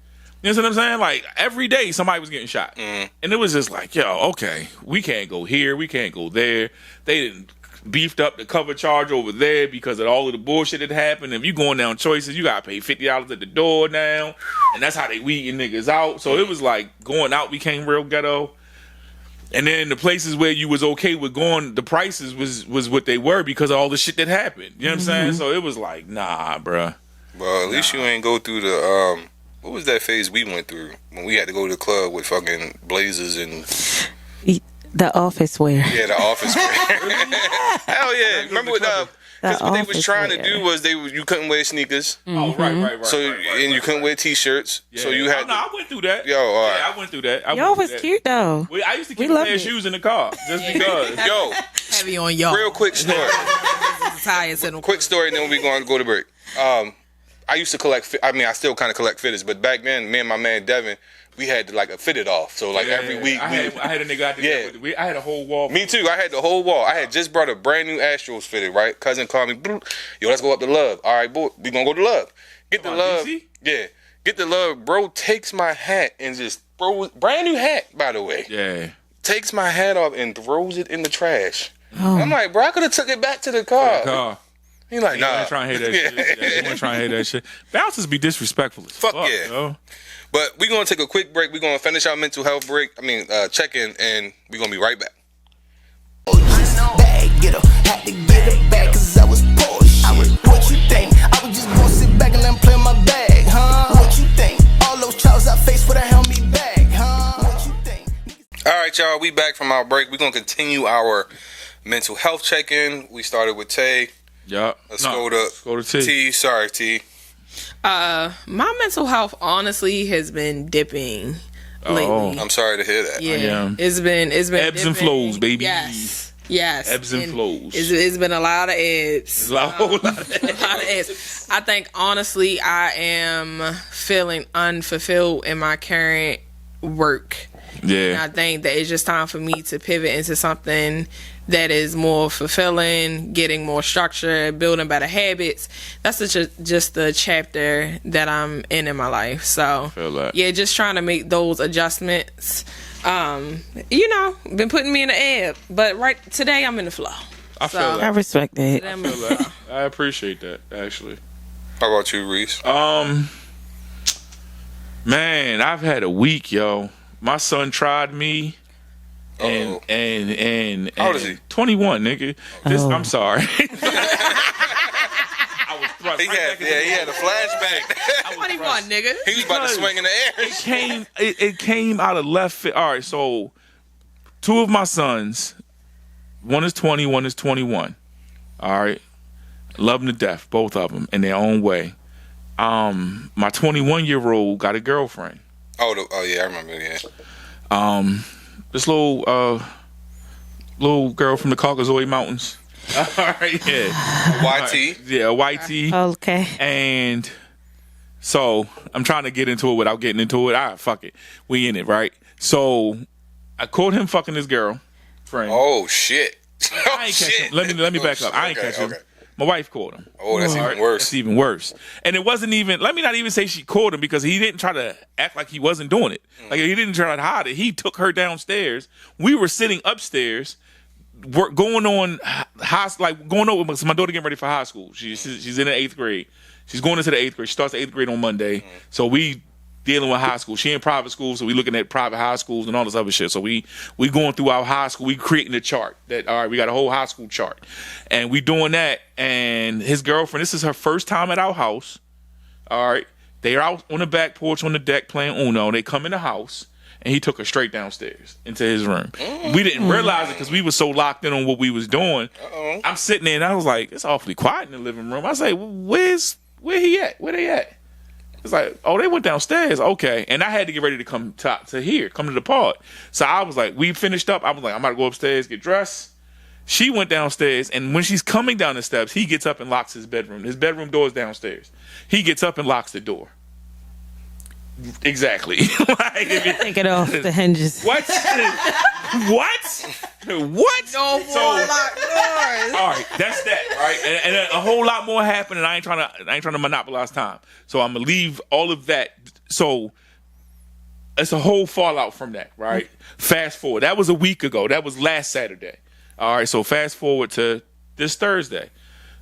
B: You know what I'm saying? Like every day somebody was getting shot. And it was just like, okay, we can't go here, we can't go there. They didn't beefed up the cover charge over there because of all of the bullshit that happened. If you going down Choices, you gotta pay $50 at the door now. And that's how they weeding niggas out. So it was like going out became real ghetto. And then the places where you was okay with going, the prices was what they were because of all the shit that happened. You know what I'm saying? So it was like, nah, bruh.
A: Well, at least you ain't go through the what was that phase we went through when we had to go to the club with fucking blazers and
C: the office wear.
A: Yeah, the office wear. Hell yeah! Remember what because what they was trying to do was you couldn't wear sneakers.
B: Oh right.
A: So and you couldn't wear t-shirts.
B: Yeah.
A: So you had.
B: I went through that.
A: Yo, all right.
B: Yeah, I went through that.
C: Y'all was cute though.
B: I used to keep a pair of shoes in the car just because.
A: Yo,
D: heavy on y'all.
A: Real quick story. Quick story, and then we going to go to break. I used to collect. I still kind of collect fitteds, but back then, me and my man Devin, we had like a fitted off. So like every week, I
B: had a nigga out there. Yeah, I had a whole wall.
A: Me too. I had the whole wall. I had just brought a brand new Astros fitted. Right, cousin called me. Yo, let's go up to Love. All right, boy, we gonna go to Love. Get the Love. DC? Yeah, get the Love. Bro takes my hat and just throws brand new hat. By the way,
B: yeah,
A: takes my hat off and throws it in the trash. Oh. I'm like, bro, I could have took it back to the car. He like, nah.
B: You trying to hear that shit. Yeah, you trying to hear that shit. Bouncers be disrespectful as fuck.
A: Yeah.
B: Yo.
A: But we're going to take a quick break. We're going to finish our mental health break. Check-in, and we're going to be right back.
F: Bag getter, had to get it back cause I was Porsche. What you think? I was just gonna sit back and let him play my bag, huh? What you think? All those trials I faced would have held me back, huh? What you think?
A: All right, y'all. We back from our break. We're going to continue our mental health check-in. We started with Tay.
B: Yeah.
A: Let's go to T. Sorry, T.
D: My mental health honestly has been dipping lately.
A: I'm sorry to hear that.
D: Yeah. It's been
B: ebbs
D: dipping.
B: and flows, baby.
D: Yes.
B: Ebbs and flows.
D: It's been a lot of ebbs.
B: A whole lot of
D: ebbs. I think honestly I am feeling unfulfilled in my current work.
B: Yeah.
D: And I think that it's just time for me to pivot into something that is more fulfilling, getting more structure, building better habits. That's just the chapter that I'm in my life. So yeah, just trying to make those adjustments. Been putting me in the air, but right today I'm in the flow.
C: I respect that.
B: I appreciate that, actually.
A: How about you, Reese?
B: Man, I've had a week, yo. My son tried me. And
A: how old is he?
B: 21, nigga. I'm sorry. I was thrust.
A: He had a flashback.
D: 21, nigga.
A: He was about to swing in the air.
B: It came out of left field. All right, so 2 of my sons, one is 20, one is 21. All right, love them to death, both of them in their own way. My 21-year-old got a girlfriend.
A: Oh yeah, I remember. Yeah.
B: This little girl from the Caucasoid Mountains. All right, yeah.
A: YT.
B: Yeah, YT.
C: Okay.
B: And so I'm trying to get into it without getting into it. Fuck it. We in it, right? So I caught him fucking this girl friend.
A: Oh shit.
B: I ain't catch him. Let me back up. I ain't catch him. My wife caught him.
A: Oh, that's even worse.
B: That's even worse. And it wasn't even, let me not even say she caught him, because he didn't try to act like he wasn't doing it. Like, he didn't try to hide it. He took her downstairs. We were sitting upstairs, going over, because my daughter getting ready for high school. She's in the 8th grade. She's going into the 8th grade. She starts the 8th grade on Monday. So we dealing with high school. She in private school, so we looking at private high schools and all this other shit. So we going through our high school. We creating a chart that, all right, we got a whole high school chart, and we doing that. And his girlfriend, this is her first time at our house. All right, they are out on the back porch on the deck playing Uno. They come in the house, and he took her straight downstairs into his room. We didn't realize it because we were so locked in on what we was doing. I'm sitting there and I was like, it's awfully quiet in the living room. I was like, where he at? Where they at? It's like, oh, they went downstairs. Okay. And I had to get ready to come to the pod. So I was like, we finished up. I was like, I'm about to go upstairs, get dressed. She went downstairs, and when she's coming down the steps, he gets up and locks his bedroom. His bedroom door is downstairs. He gets up and locks the door. Exactly.
C: Take it off the hinges.
B: What? What?
D: No more locked doors.
B: All right, that's that, right? And a whole lot more happened, and I ain't trying to monopolize time. So I'm gonna leave all of that. So it's a whole fallout from that, right? Fast forward. That was a week ago. That was last Saturday. All right, so fast forward to this Thursday.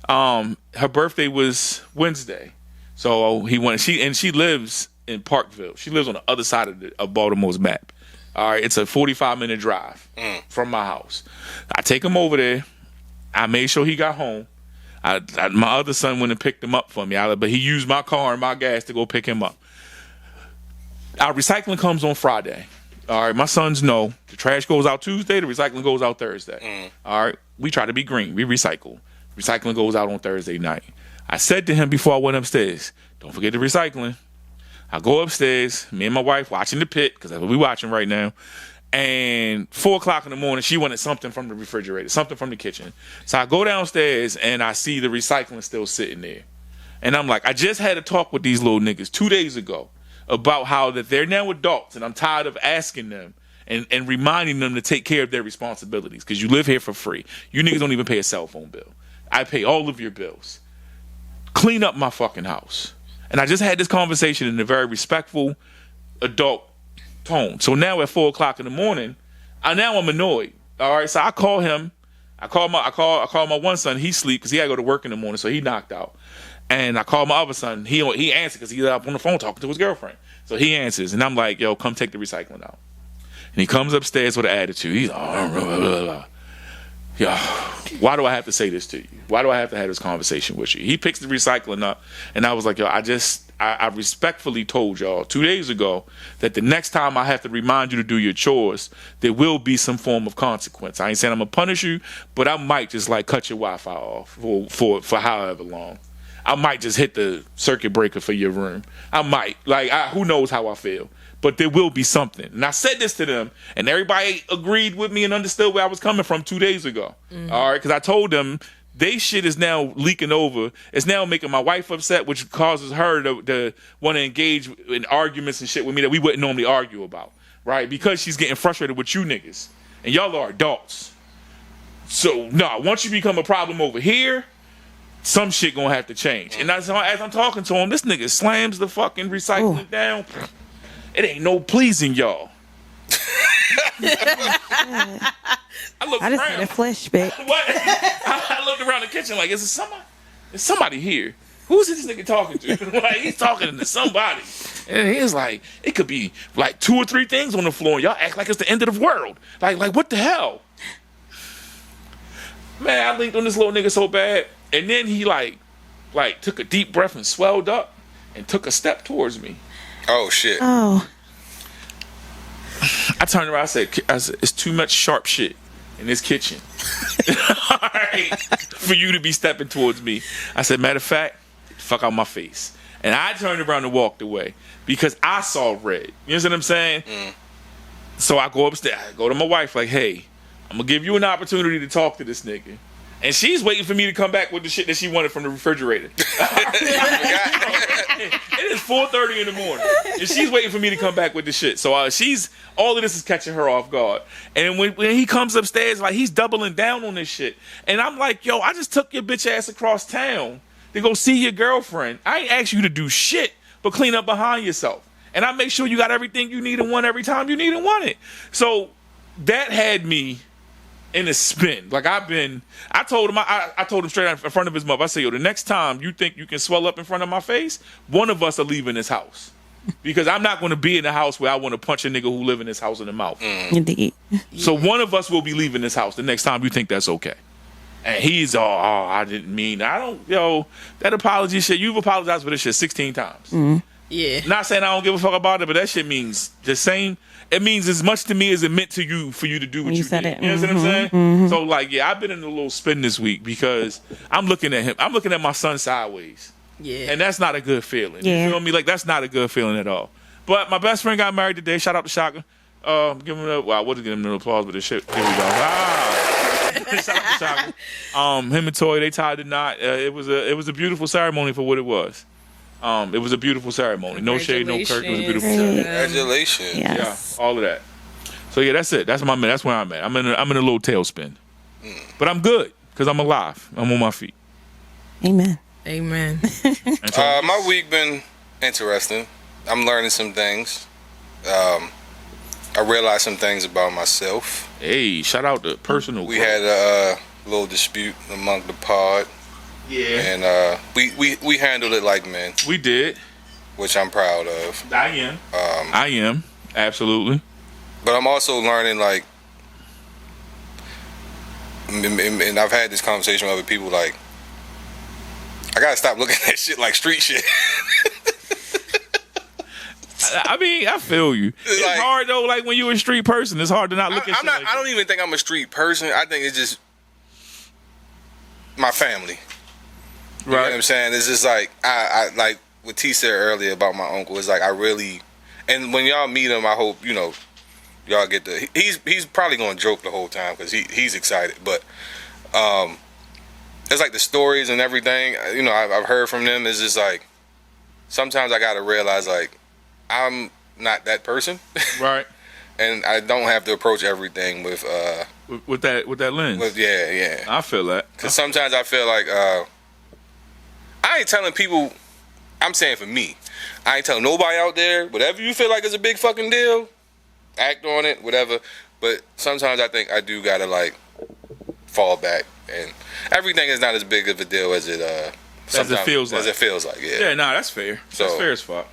B: Her birthday was Wednesday, so he went. She lives in Parkville. She lives on the other side of Baltimore's map. All right, it's a 45-minute drive from my house. I take him over there. I made sure he got home. My other son went and picked him up for me, but he used my car and my gas to go pick him up. Our recycling comes on Friday. All right, my sons know the trash goes out Tuesday, the recycling goes out Thursday. All right, we try to be green. We recycle. Recycling goes out on Thursday night. I said to him before I went upstairs, don't forget the recycling. I go upstairs, me and my wife watching the pit, because that's what we're watching right now. And 4 o'clock in the morning, she wanted something from the refrigerator, something from the kitchen. So I go downstairs, and I see the recycling still sitting there. And I'm like, I just had a talk with these little niggas 2 days ago about how that they're now adults, and I'm tired of asking them and reminding them to take care of their responsibilities, because you live here for free. You niggas don't even pay a cell phone bill. I pay all of your bills. Clean up my fucking house. And I just had this conversation in a very respectful, adult tone. So now at 4 o'clock in the morning, I'm annoyed. All right, so I call him. I call my one son. He sleep because he had to go to work in the morning, so he knocked out. And I call my other son. He answered because he's up on the phone talking to his girlfriend. So he answers, and I'm like, "Yo, come take the recycling out." And he comes upstairs with an attitude. He's blah, blah, blah, blah. Yo, why do I have to say this to you? Why do I have to have this conversation with you? He picks the recycling up, and I was like, yo, I respectfully told y'all 2 days ago that the next time I have to remind you to do your chores, there will be some form of consequence. I ain't saying I'm gonna punish you, but I might just like cut your Wi-Fi off for however long. I might just hit the circuit breaker for your room. I might. Who knows how I feel. But there will be something. And I said this to them, and everybody agreed with me and understood where I was coming from 2 days ago. All right, because I told them they shit is now leaking over. It's now making my wife upset, which causes her to want to engage in arguments and shit with me that we wouldn't normally argue about, right? Because she's getting frustrated with you niggas. And y'all are adults. So no, once you become a problem over here, some shit gonna have to change. And as I'm talking to him, this nigga slams the fucking recycling down. It ain't no pleasing y'all.
C: I just had a flashback.
B: What? I looked around the kitchen like, is somebody here? Who's this nigga talking to? Like, he's talking to somebody. And he's like, it could be like 2 or 3 things on the floor, and y'all act like it's the end of the world. Like what the hell? Man, I linked on this little nigga so bad. And then he like took a deep breath and swelled up and took a step towards me.
A: Oh shit.
C: Oh.
B: I turned around, I said, it's too much sharp shit in this kitchen. All right, for you to be stepping towards me. I said, matter of fact, fuck out my face. And I turned around and walked away because I saw red. You know what I'm saying? So I go upstairs, I go to my wife like, hey, I'm gonna give you an opportunity to talk to this nigga. And she's waiting for me to come back with the shit that she wanted from the refrigerator. It is 4:30 in the morning, and she's waiting for me to come back with the shit. So all of this is catching her off guard. And when he comes upstairs, like, he's doubling down on this shit. And I'm like, yo, I just took your bitch ass across town to go see your girlfriend. I ain't asked you to do shit but clean up behind yourself. And I make sure you got everything you need and want every time you need and want it. So that had me in a spin. Like, I told him, I told him straight out in front of his mother, I said, yo, the next time you think you can swell up in front of my face, one of us are leaving this house. Because I'm not going to be in the house where I want to punch a nigga who live in this house in the mouth.
C: Indeed.
B: So one of us will be leaving this house the next time you think that's okay. And he's I didn't mean, that apology shit, you've apologized for this shit 16 times.
D: Yeah.
B: Not saying I don't give a fuck about it, but that shit means the same. It means as much to me as it meant to you for you to do what you
C: said
B: did.
C: it.
B: You know what I'm saying?
C: Mm-hmm.
B: So, like, yeah, I've been in a little spin this week because I'm looking at him. I'm looking at my son sideways.
D: Yeah.
B: And that's not a good feeling.
C: Yeah.
B: You feel me? Like, that's not a good feeling at all. But my best friend got married today. Shout out to Shaka. Give him I wasn't giving him an applause, but this shit. Here we go. Shout out to Shaka. Him and Toy, they tied the knot. It was a beautiful ceremony for what it was. It was a beautiful ceremony. No shade, no kirk. It was a beautiful ceremony.
A: Congratulations.
C: Yes.
B: Yeah, all of that. So yeah, that's it. That's where I'm at. I'm in a little tailspin, but I'm good because I'm alive. I'm on my feet.
C: Amen.
D: Amen.
A: My week been interesting. I'm learning some things. I realized some things about myself.
B: Hey, shout out to personal.
A: We had a little dispute among the pod.
B: Yeah.
A: And we handled it like men.
B: We did.
A: Which I'm proud of.
B: I am. Absolutely.
A: But I'm also learning, like, and I've had this conversation with other people, like, I gotta stop looking at shit like street shit.
B: I mean, I feel you. It's like, hard though, like when you're a street person, it's hard to not look at shit.
A: I don't even think I'm a street person. I think it's just my family. You know what I'm saying? It's just like I like what T said earlier about my uncle. It's like I really, and when y'all meet him, I hope y'all get the. He's probably gonna joke the whole time because he's excited. But it's like the stories and everything. I've heard from them. It's just like sometimes I gotta realize like I'm not that person,
B: right?
A: And I don't have to approach everything with
B: that lens.
A: Yeah.
B: I feel that
A: because sometimes I feel like I ain't telling people. I'm saying for me, I ain't telling nobody out there. Whatever you feel like is a big fucking deal, act on it, whatever. But sometimes I think I do gotta like fall back, and everything is not as big of a deal as it feels like. Yeah,
B: nah, that's fair. So, that's fair as fuck.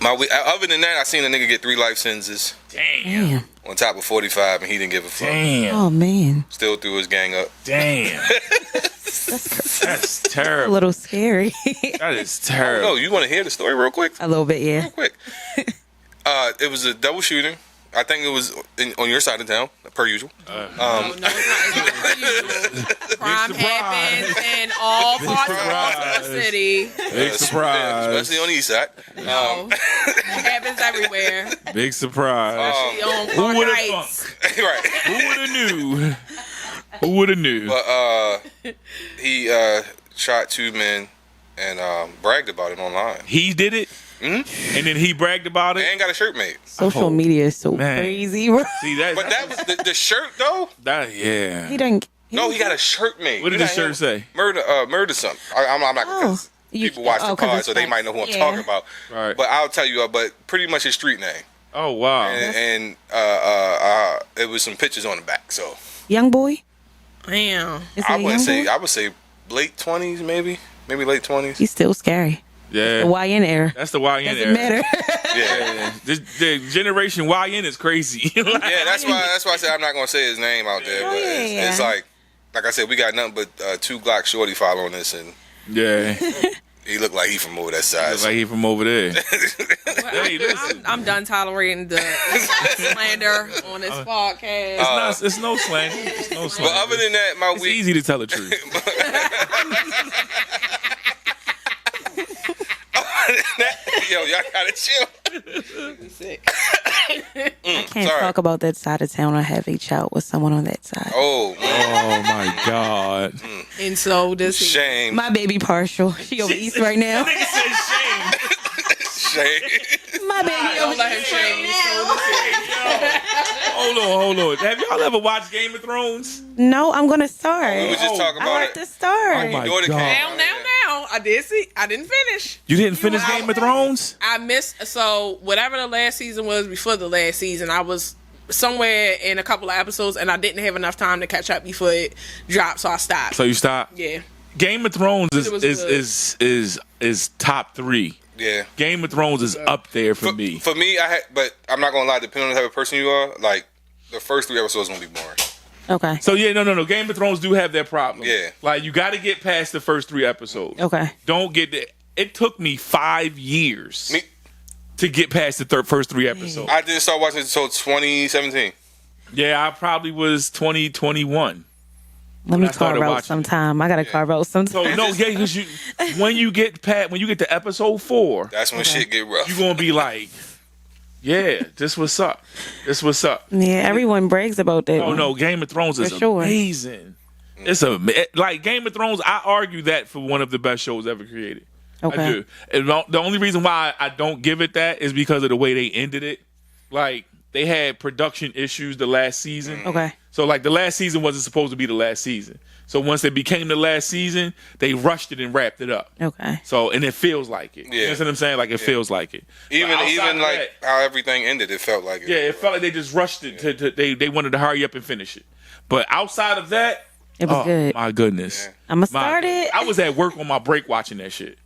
A: Other than that, I seen a nigga get 3 life sentences.
B: Damn.
A: On top of 45, and he didn't give a fuck.
B: Damn.
C: Oh man.
A: Still threw his gang up.
B: Damn. That's terrible.
C: A little scary.
B: That is terrible.
A: No, you want to hear the story real quick?
C: A little bit, yeah.
A: Real quick. It was a double shooting. I think it was on your side of town, per usual.
D: No, it's not. It's per usual. Crime happens in all parts of the city.
B: Big surprise.
A: Especially on the east side.
D: No. It happens everywhere.
B: Big surprise.
D: Who would have thunk?
A: Right.
B: Who would have knew?
A: But he shot 2 men and bragged about it online.
B: He did it?
A: Mm-hmm.
B: And then he bragged about it?
A: And got a shirt made.
C: Social media is so crazy, bro.
B: See, that,
A: but that was the shirt, though?
B: Yeah.
C: He didn't.
A: No, he got a shirt made.
B: What did the shirt say?
A: Murder something. I'm not because people watch the pod, so they might know who I'm talking about.
B: Right.
A: But I'll tell you, but pretty much his street name.
B: Oh wow.
A: And it was some pictures on the back. So
C: Young boy.
D: Damn.
A: I would say late 20s, maybe late 20s.
C: He's still scary.
B: Yeah.
C: The YN era.
B: That's the YN
C: Doesn't
B: era.
C: matter.
A: Yeah.
B: The generation YN is crazy.
A: Yeah, that's why I said I'm not gonna say his name out there. But it's like I said, we got nothing but 2 Glock shorty following this, and
B: Yeah.
A: he looked like he from over that side.
B: Like he from over there. Hey, listen.
D: I'm done tolerating the slander on this podcast.
B: It's no slander. It's no slander.
A: But other than that,
B: it's easy to tell the truth.
A: Yo, y'all gotta chill.
C: I can't talk about that side of town or have a child with someone on that side.
A: Oh
B: my God.
D: And so this
A: shame.
C: My baby partial. She over east right now.
B: Nigga said shame.
A: Shame.
C: My baby over east right now.
B: Hold on. Have y'all ever watched Game of Thrones?
C: No, I'm gonna start.
A: We were just talking
C: I
A: about
C: like
A: it.
C: to start.
B: Oh my
A: daughter
B: God.
A: came.
D: Now. I did see. I didn't finish.
B: You didn't finish Game of Thrones?
D: I missed. So whatever the last season was before the last season, I was somewhere in a couple of episodes, and I didn't have enough time to catch up before it dropped, so I stopped.
B: So you stopped?
D: Yeah.
B: Game of Thrones
D: was
B: is top 3.
A: Yeah.
B: Game of Thrones is up there for me.
A: For me, but I'm not gonna lie. Depending on the type of person you are, like the first 3 episodes gonna be boring.
C: Okay.
B: So yeah, no. Game of Thrones do have their problem.
A: Yeah.
B: Like you got to get past the first 3 episodes.
C: Okay.
B: Don't get it. It took me 5 years to get past the first 3 episodes.
A: I didn't start watching it until 2017.
B: Yeah, I probably was 2021.
C: Let me
B: I started
C: carve out
B: watching
C: sometime. I gotta carve out sometime.
B: So no, yeah, because when you get to episode 4,
A: That's when shit get rough.
B: you're gonna be like, yeah, this what's up. This what's up.
C: Yeah, everyone brags about that.
B: Oh no, Game of Thrones is
C: For sure.
B: amazing. It's like Game of Thrones. I argue that for one of the best shows ever created.
C: Okay.
B: I do. And the only reason why I don't give it that is because of the way they ended it. Like they had production issues the last season.
C: Okay.
B: So like the last season wasn't supposed to be the last season. So once it became the last season, they rushed it and wrapped it up.
C: Okay.
B: So and it feels like it.
A: Yeah.
B: You know what I'm saying? Like it feels like it.
A: Even
B: But outside of
A: like
B: that,
A: how everything ended, it felt like it.
B: yeah, it felt like they just rushed it. They wanted to hurry up and finish it. But outside of that,
C: It was good.
B: my goodness.
C: I'ma start it.
B: I was at work on my break watching that shit.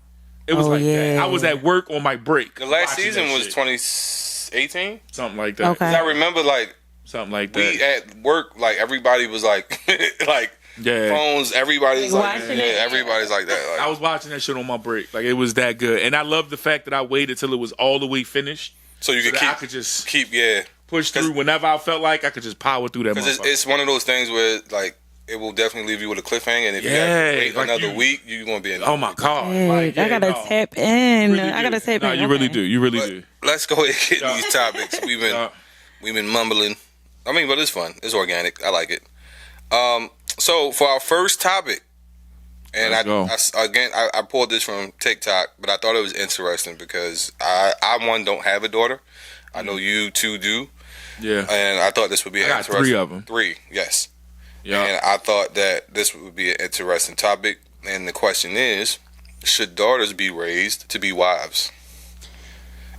B: It was
C: Oh,
B: like that.
C: yeah.
B: I was at work on my break.
A: The last
B: watching
A: season
B: that
A: was
B: shit.
A: 2018.
B: Something like that.
C: Okay.
A: I remember like
B: Something like
A: we
B: that.
A: at work, like everybody was like like
B: Yeah.
A: phones. Everybody's like
C: Watching it.
A: everybody's like that.
B: I
A: Like,
B: was watching that shit on my break. Like it was that good. And I love the fact that I waited till it was all the way finished.
A: so you
B: So
A: could
B: that I could just
A: keep
B: push through whenever I felt like I could just power through that
A: because
B: motherfucker.
A: it's one of those things where like it will definitely leave you with a cliffhanger, and if you
B: Yeah,
A: got to wait
B: like
A: another
B: you-
A: week, you're gonna be in.
B: Oh my God.
C: Heck,
B: Like, yeah,
C: I gotta
B: no.
C: tap in.
B: You really
C: I
B: do.
C: gotta tap
B: No,
C: in.
B: you really
C: Okay.
B: do. You really
A: But
B: do.
A: let's go ahead and get in these topics. We've been mumbling. I mean, but it's fun. It's organic. I like it. So for our first topic, and
B: Let's go.
A: I pulled this from TikTok, but I thought it was interesting because I one don't have a daughter. I know you two do,
B: Yeah.
A: and I thought this would be
B: I got
A: interesting.
B: 3 of them.
A: 3, yes.
B: Yeah.
A: And I thought that this would be an interesting topic. And the question is, should daughters be raised to be wives?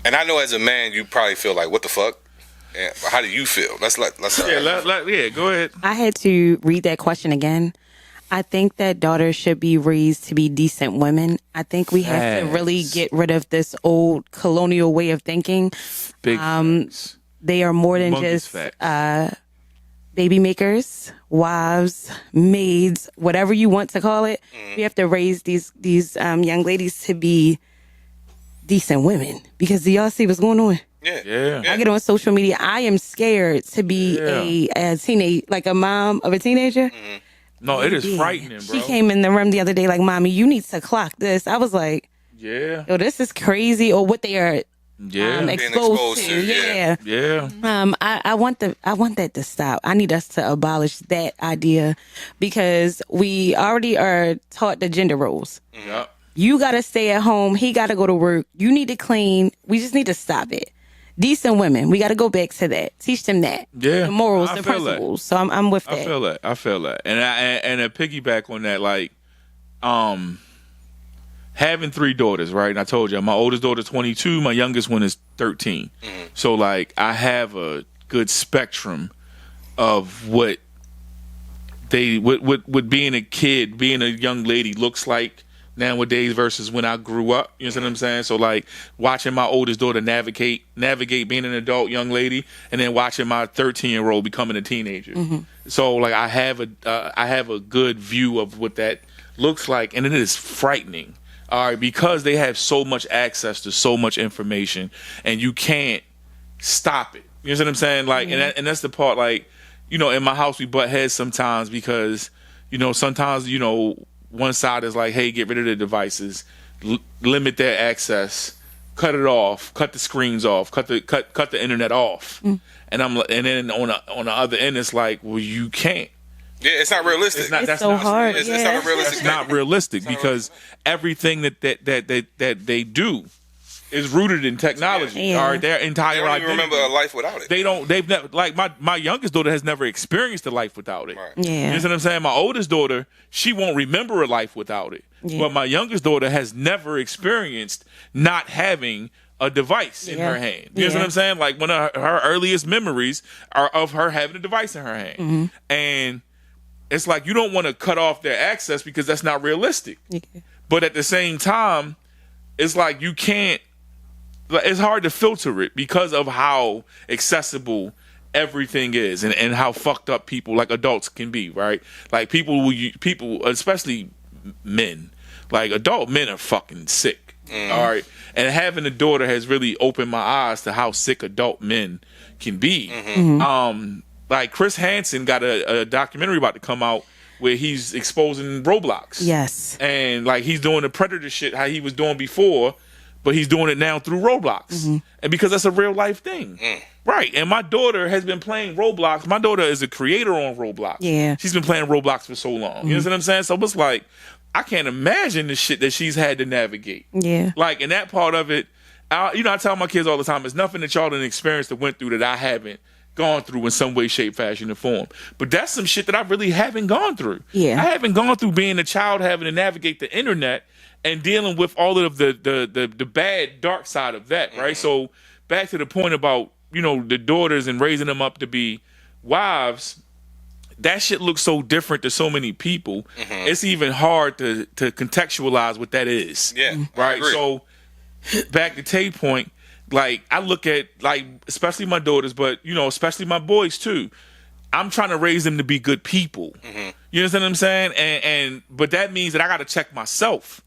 A: And I know as a man, you probably feel like, what the fuck? And how do you feel? Let's
B: Yeah, go ahead.
C: I had to read that question again. I think that daughters should be raised to be decent women. I think we have to really
B: Facts.
C: get rid of this old colonial way of thinking.
B: Big facts.
C: They are more than
B: Humongous
C: just
B: facts.
C: baby makers, wives, maids, whatever you want to call it. We have to raise these young ladies to be decent women. Because do y'all see what's going on?
B: Yeah.
C: I get on social media. I am scared to be a teenage, like a mom of a teenager.
B: No, it is
C: Yeah.
B: frightening, bro.
C: She came in the room the other day like, "Mommy, you need to clock this." I was like,
B: Yeah.
C: "Yo, this is crazy," or what they are
B: Yeah.
C: exposed to.
A: yeah.
C: Yeah.
B: Yeah.
C: I want that to stop. I need us to abolish that idea because we already are taught the gender roles.
B: Yeah.
C: You got to stay at home. He got to go to work. You need to clean. We just need to stop it. decent women. We got to go back to that. Teach them that.
B: Yeah,
C: the morals,
B: I
C: the
B: feel that.
C: principles. So I'm with that.
B: I feel that, and to piggyback on that, like, having 3 daughters, right? And I told you, my oldest daughter's 22, my youngest one is 13. So like, I have a good spectrum of what being a kid, being a young lady looks like nowadays versus when I grew up. You know what I'm saying? So like, watching my oldest daughter navigate being an adult young lady, and then watching my 13-year-old becoming a teenager. So like, I have a good view of what that looks like, and it is frightening. All right, because they have so much access to so much information, and you can't stop it. You know what I'm saying? Like, and that's the part. Like, you know, in my house we butt heads sometimes because, you know, sometimes, you know, one side is like, hey, get rid of the devices, limit their access, cut it off, cut the screens off, cut the internet off, and then on the other end it's like, well, you can't.
A: Yeah, it's not realistic.
C: It's so hard.
A: It's not a realistic.
B: It's not realistic because everything that they do is rooted in technology.
C: Yeah.
B: All right, their entire
A: They don't
B: identity.
A: even remember a life without it.
B: They've never, like, my youngest daughter has never experienced a life without it.
A: Right.
C: Yeah.
B: You know what I'm saying? My oldest daughter, she won't remember a life without it.
C: Yeah.
B: But my youngest daughter has never experienced not having a device in her hand. You know what I'm saying? Like, one of her earliest memories are of her having a device in her hand. And it's like, you don't want to cut off their access because that's not realistic. But at the same time, it's like, you can't, it's hard to filter it because of how accessible everything is and how fucked up people, like adults, can be, right? Like, people, especially men, like adult men are fucking sick. All right. And having a daughter has really opened my eyes to how sick adult men can be. Like, Chris Hansen got a documentary about to come out where he's exposing Roblox.
C: Yes.
B: And like, he's doing the predator shit how he was doing before, but he's doing it now through Roblox. And because that's a real life thing. Right. And my daughter has been playing Roblox. My daughter is a creator on Roblox.
C: Yeah.
B: She's been playing Roblox for so long. You know what I'm saying? So it's like, I can't imagine the shit that she's had to navigate.
C: Yeah.
B: Like, in that part of it, I tell my kids all the time, there's nothing that y'all done experienced or went through that I haven't gone through in some way, shape, fashion, or form. But that's some shit that I really haven't gone through.
C: Yeah.
B: I haven't gone through being a child, having to navigate the internet and dealing with all of the bad, dark side of that, right? So back to the point about, you know, the daughters and raising them up to be wives, that shit looks so different to so many people. It's even hard to contextualize what that is.
A: Yeah,
B: right. So back to Tay point, like, I look at, like, especially my daughters, but, you know, especially my boys too. I'm trying to raise them to be good people. You understand what I'm saying? But that means that I got to check myself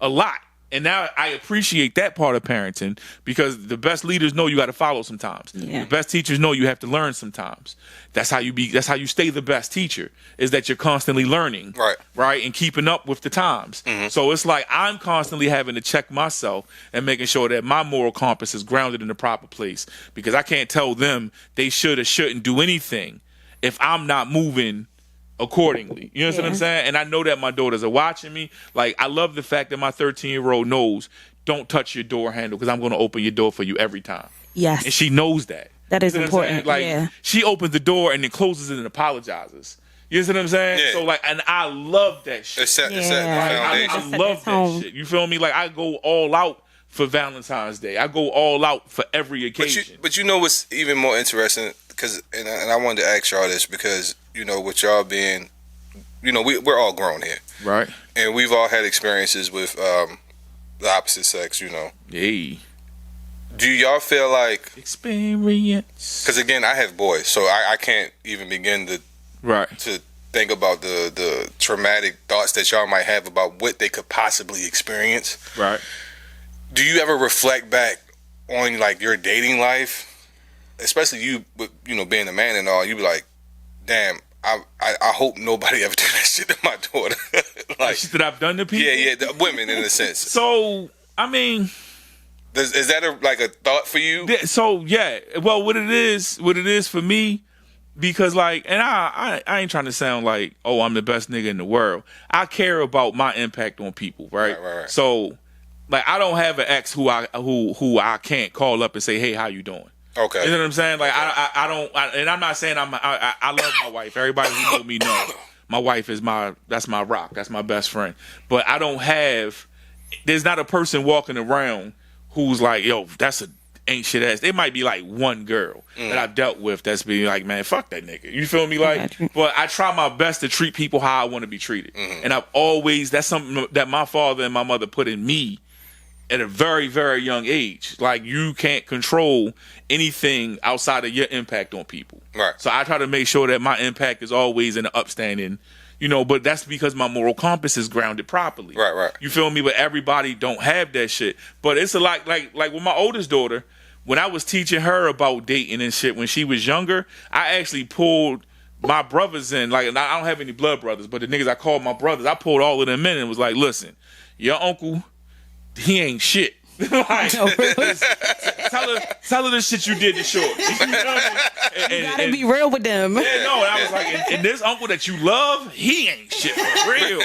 B: a lot. And now I appreciate that part of parenting, because the best leaders know you got to follow sometimes. The best teachers know you have to learn sometimes. That's how you stay the best teacher, is that you're constantly learning. Right. And keeping up with the times. So it's like, I'm constantly having to check myself and making sure that my moral compass is grounded in the proper place, because I can't tell them they should or shouldn't do anything if I'm not moving accordingly. You know what I'm saying? And I know that my daughters are watching me. Like, I love the fact that my 13-year-old knows, don't touch your door handle, because I'm going to open your door for you every time.
C: Yes.
B: And she knows that.
C: That is
B: you know
C: important.
B: Like, she opens the door and then closes it and apologizes. You know what I'm saying?
A: Yeah.
B: So, like, and I love that shit.
A: It's set the
B: I
A: foundation.
B: love that shit. You feel me? Like, I go all out for Valentine's Day. I go all out for every occasion.
A: But you know what's even more interesting? And I wanted to ask y'all this because, you know, with y'all being, you know, we're all grown here.
B: Right.
A: And we've all had experiences with the opposite sex, you know.
B: Hey.
A: Do y'all feel like...
B: Experience.
A: Because, again, I have boys, so I can't even begin to think about the traumatic thoughts that y'all might have about what they could possibly experience.
B: Right.
A: Do you ever reflect back on, like, your dating life? Especially you, with, you know, being a man and all, you be like, damn, I hope nobody ever do that shit to my daughter. Like,
B: shit that I've done to people?
A: Yeah, the women in a sense.
B: So, I mean...
A: Is that a thought for you?
B: So, yeah. Well, what it is for me, because, like, and I ain't trying to sound like, oh, I'm the best nigga in the world. I care about my impact on people, right?
A: Right.
B: So... Like I don't have an ex who I can't call up and say, hey, how you doing?
A: Okay.
B: You know what I'm saying? Like I don't, and I'm not saying I love my wife. Everybody who know me know my wife is that's my rock. That's my best friend. But I don't have. There's not a person walking around who's like, yo, that's a ain't shit ass. There might be like one girl that I've dealt with that's being like, man, fuck that nigga. You feel me? Like, but I try my best to treat people how I want to be treated. And I've always, that's something that my father and my mother put in me at a very, very young age. Like, you can't control anything outside of your impact on people.
A: Right.
B: So I try to make sure that my impact is always in the upstanding, you know, but that's because my moral compass is grounded properly.
A: Right.
B: You feel me? But everybody don't have that shit. But it's a lot like with my oldest daughter, when I was teaching her about dating and shit when she was younger, I actually pulled my brothers in. Like, I don't have any blood brothers, but the niggas I called my brothers, I pulled all of them in and was like, listen, your uncle, he ain't shit. Like, tell her the shit you did to short. You
C: gotta be real with them.
B: Yeah, no, and I was like, and this uncle that you love, he ain't shit for real.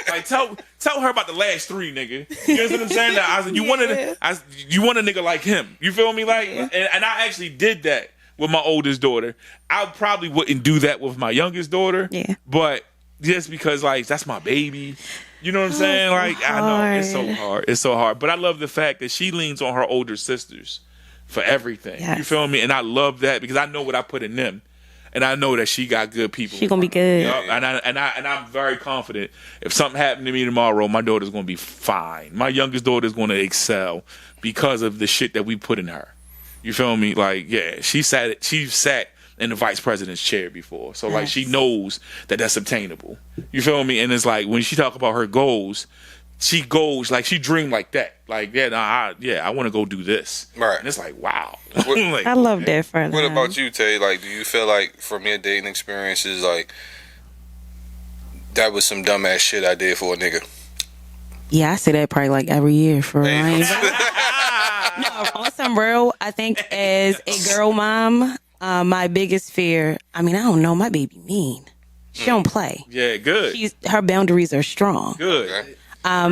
B: Like, tell her about the last 3, nigga. You know what I'm saying? I said, you want a nigga like him. You feel me? Like, and I actually did that with my oldest daughter. I probably wouldn't do that with my youngest daughter.
C: Yeah.
B: But just because, like, that's my baby. You know what I'm saying? Like, I know it's so hard. It's so hard. But I love the fact that she leans on her older sisters for everything.
C: Yes.
B: You feel me? And I love that because I know what I put in them. And I know that she got good people.
C: She gonna be good.
B: Yep. And I'm very confident. If something happened to me tomorrow, my daughter's gonna be fine. My youngest daughter's gonna excel because of the shit that we put in her. You feel me? Like, yeah, she sat in the vice president's chair before. So, like, she knows that that's obtainable. You feel me? And it's like, when she talk about her goals, she goes, like, she dreamed like that. Like, I want to go do this.
A: Right.
B: And it's like, wow.
A: What,
C: I love that for them.
A: What about you, Tay? Like, do you feel like from your dating experiences, like, that was some dumbass shit I did for a nigga?
C: Yeah, I say that probably like every year for real.
A: Hey.
C: No, on some real, I think as a girl mom, my biggest fear, I don't know, my baby mean. She don't play.
B: Yeah, good.
C: Her boundaries are strong.
B: Good.
A: Okay.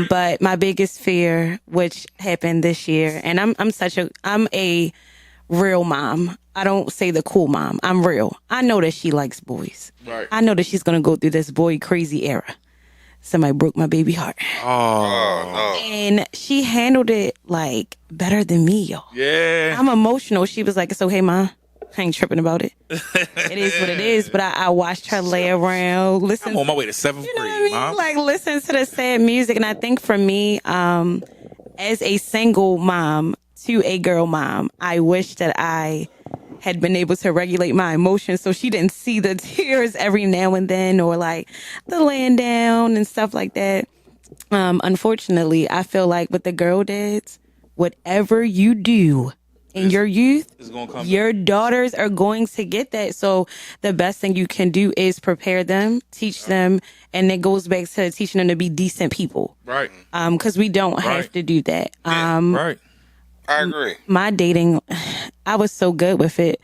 C: But my biggest fear, which happened this year, and I'm a real mom. I don't say the cool mom. I'm real. I know that she likes boys.
B: Right.
C: I know that she's gonna go through this boy crazy era. Somebody broke my baby heart.
A: Oh, no.
C: And she handled it like better than me, y'all.
B: Yeah.
C: I'm emotional. She was like, "It's okay, Ma. I ain't tripping about it. It is what it is." But I watched her lay around, listen.
B: I'm on my way to 7th
C: You know
B: grade,
C: what I mean?
B: Mom.
C: Like, listen to the sad music. And I think for me, as a single mom to a girl mom, I wish that I had been able to regulate my emotions so she didn't see the tears every now and then, or like the laying down and stuff like that. Unfortunately, I feel like with the girl dads, whatever you do in your youth, your daughters are going to get that. So the best thing you can do is prepare them, teach them, and it goes back to teaching them to be decent people.
B: Right.
C: Because we don't have to do that.
B: Right.
A: I agree.
C: My dating, I was so good with it.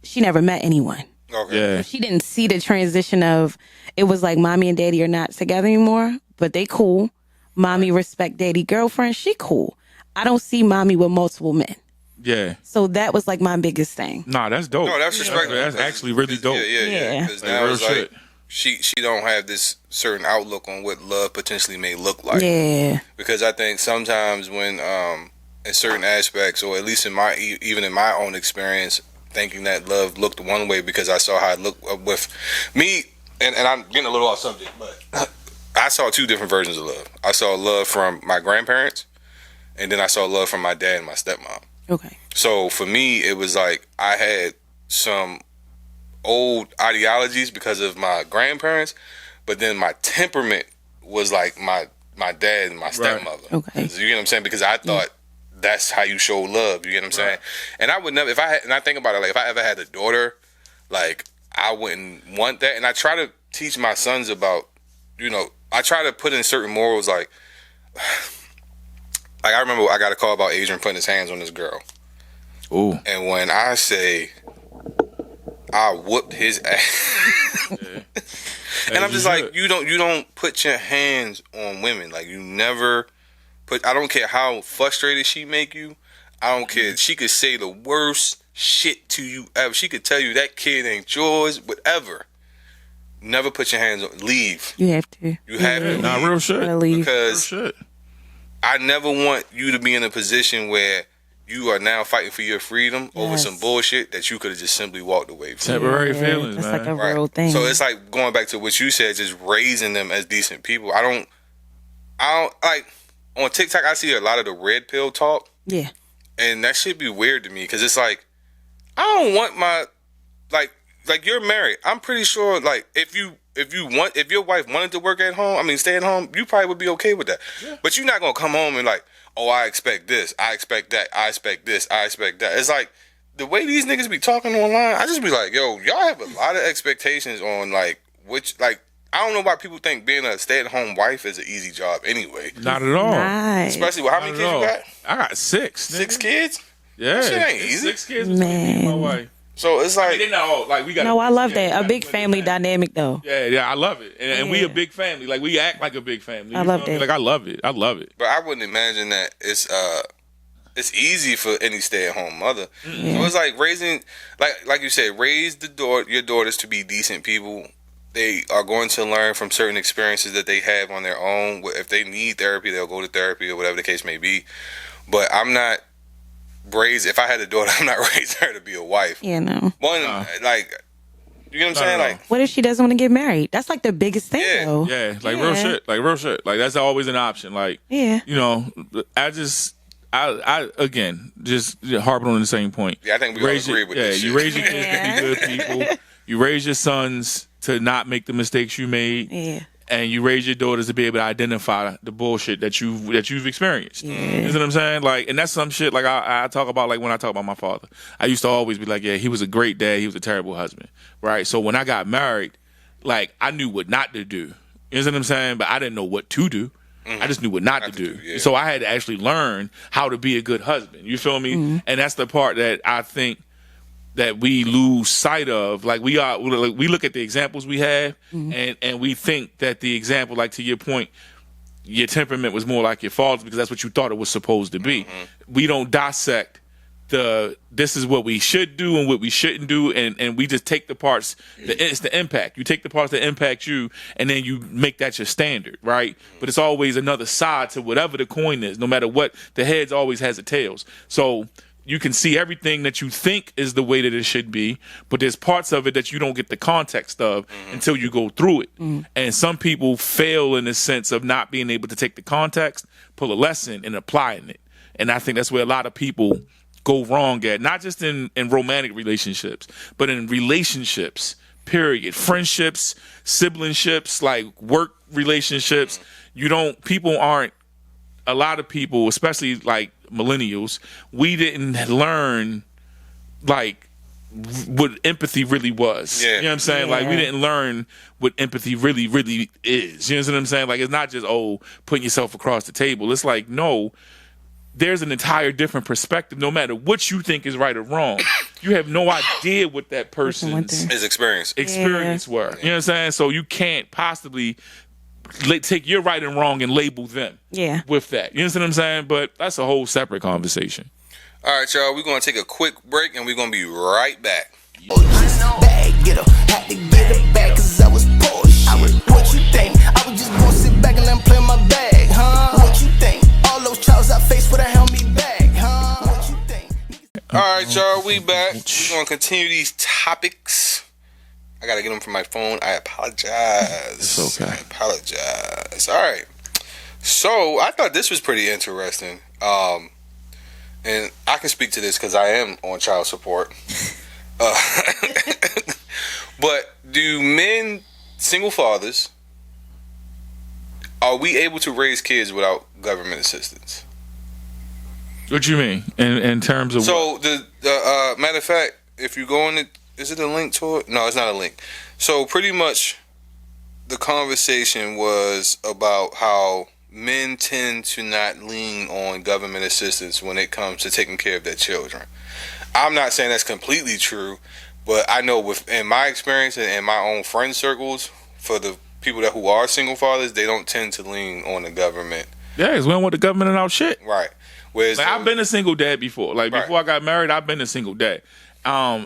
C: She never met anyone.
A: Okay.
B: Yeah.
C: She didn't see the transition of, it was like mommy and daddy are not together anymore, but they cool. Mommy respect daddy girlfriend. She cool. I don't see mommy with multiple men.
B: Yeah.
C: So that was like my biggest thing.
B: Nah, that's dope.
A: No, that's respectful.
B: That's actually really dope.
C: Yeah.
A: Because now
B: real
A: it's like,
B: shit.
A: she don't have this certain outlook on what love potentially may look like.
C: Yeah.
A: Because I think sometimes when in certain aspects, or at least in even in my own experience, thinking that love looked one way because I saw how it looked with me, and I'm getting a little off subject, but I saw 2 different versions of love. I saw love from my grandparents, and then I saw love from my dad and my stepmom.
C: Okay.
A: So for me, it was like I had some old ideologies because of my grandparents, but then my temperament was like my dad and my stepmother.
C: Okay.
A: You get what I'm saying? Because I thought that's how you show love. You get what I'm saying? And I would never, and I think about it, like if I ever had a daughter, like I wouldn't want that. And I try to teach my sons about, I try to put in certain morals, like I remember I got a call about Adrian putting his hands on this girl.
B: Ooh.
A: And when I say I whooped his ass, and I'm just like, you don't put your hands on women. Like, you never I don't care how frustrated she make you. I don't care. She could say the worst shit to you ever. She could tell you that kid ain't yours, whatever. Never put your hands on. Leave.
C: You have to.
A: You have to.
B: Nah, real shit.
C: Leave.
A: Because
B: Real shit.
A: I never want you to be in a position where you are now fighting for your freedom over some bullshit that you could have just simply walked away from.
B: Temporary feelings,
C: That's
B: man.
C: like a real thing.
A: So it's like going back to what you said, just raising them as decent people. I don't like on TikTok. I see a lot of the red pill talk,
C: yeah.
A: and that should be weird to me because it's like I don't want my like you're married. I'm pretty sure like if your wife wanted to work at home, I mean stay at home, you probably would be okay with that. Yeah. But you're not gonna come home and like, oh, I expect this, I expect that, I expect this, I expect that. It's like the way these niggas be talking online, I just be like, yo, y'all have a lot of expectations on like which like I don't know why people think being a stay-at-home wife is an easy job anyway.
B: Not at all.
C: Nice.
A: Especially with how many kids you got?
B: I got 6.
A: 6 kids?
B: Yeah.
A: That shit ain't easy.
B: 6 kids between me and my wife.
A: So it's like,
B: They not all like we got.
C: No, I love that. A big family dynamic, though.
B: Yeah, I love it, and we a big family. Like we act like a big family.
C: I love
B: that.
C: that.
B: Like I love it.
A: but I wouldn't imagine that it's easy for any stay-at-home mother.
C: Yeah.
A: So it's like raising, like you said, raise your daughters to be decent people. They are going to learn from certain experiences that they have on their own. If they need therapy, they'll go to therapy or whatever the case may be. But I'm not if I had a daughter, I'm not raising her to be a wife.
C: Yeah, no.
A: One, like, you know what I'm saying?
B: no.
A: Like,
C: What if she doesn't want to get married? That's like the biggest thing,
A: Yeah.
C: though.
B: Yeah, like real shit. Like real shit. Like that's always an option. Like
C: Yeah.
B: you know, I again just harping on the same point.
A: Yeah, I think we all agree with this
B: you
A: shit.
B: raise your kids to be good people. You raise your sons to not make the mistakes you made.
C: Yeah.
B: And you raise your daughters to be able to identify the bullshit that you've experienced.
C: Yeah.
B: You know what I'm saying? Like, and that's some shit like I talk about, like when I talk about my father. I used to always be like, yeah, he was a great dad, he was a terrible husband. Right? So when I got married, like I knew what not to do. You know what I'm saying? But I didn't know what to do. I just knew what not to do.
A: Yeah.
B: So I had to actually learn how to be a good husband. You feel me? And that's the part that I think that we lose sight of. Like we look at the examples we have and we think that the example, like to your point, your temperament was more like your father's because that's what you thought it was supposed to be. We don't dissect this is what we should do and what we shouldn't do, and we just take the parts. It's the impact. You take the parts that impact you, and then you make that your standard, right? But it's always another side to whatever the coin is. No matter what, the heads always has the tails. So you can see everything that you think is the way that it should be, but there's parts of it that you don't get the context of until you go through it. And some people fail in the sense of not being able to take the context, pull a lesson, and applying it. And I think that's where a lot of people go wrong at, not just in romantic relationships, but in relationships, period. Friendships, siblingships, like work relationships. A lot of people, especially like millennials, we didn't learn like what empathy really was.
A: Yeah.
B: You know what I'm saying?
C: Yeah.
B: Like we didn't learn what empathy really is. You know what I'm saying? Like it's not just, putting yourself across the table. It's like, no, there's an entire different perspective. No matter what you think is right or wrong, you have no idea what that person's
A: His experience.
B: were. You know what I'm saying? So you can't possibly take your right and wrong and label them with that. You know what I'm saying? But that's a whole separate conversation.
A: All right, y'all. We're going to take a quick break, and we're going to be right back.
F: Bag getter, had to get it back 'cause I was Porsche. What you think? I was just gonna sit back and let him play my bag, huh? What you think? All those trials I faced would have held me back, huh? What you think?
A: All right, y'all. We back. We're going to continue these topics. I got to get them from my phone. I apologize.
B: It's okay.
A: I apologize. All right. So I thought this was pretty interesting. And I can speak to this because I am on child support. But do men, single fathers, are we able to raise kids without government assistance?
B: What you mean in terms of
A: So the matter of fact, if you go on it, is it a link to it? No, it's not a link. So pretty much, the conversation was about how men tend to not lean on government assistance when it comes to taking care of their children. I'm not saying that's completely true, but I know in my experience and in my own friend circles, for the people who are single fathers, they don't tend to lean on the government.
B: Yeah, because we don't want the government in our shit.
A: Right. Whereas
B: Like, I've been a single dad before. Like, before I got married, I've been a single dad. I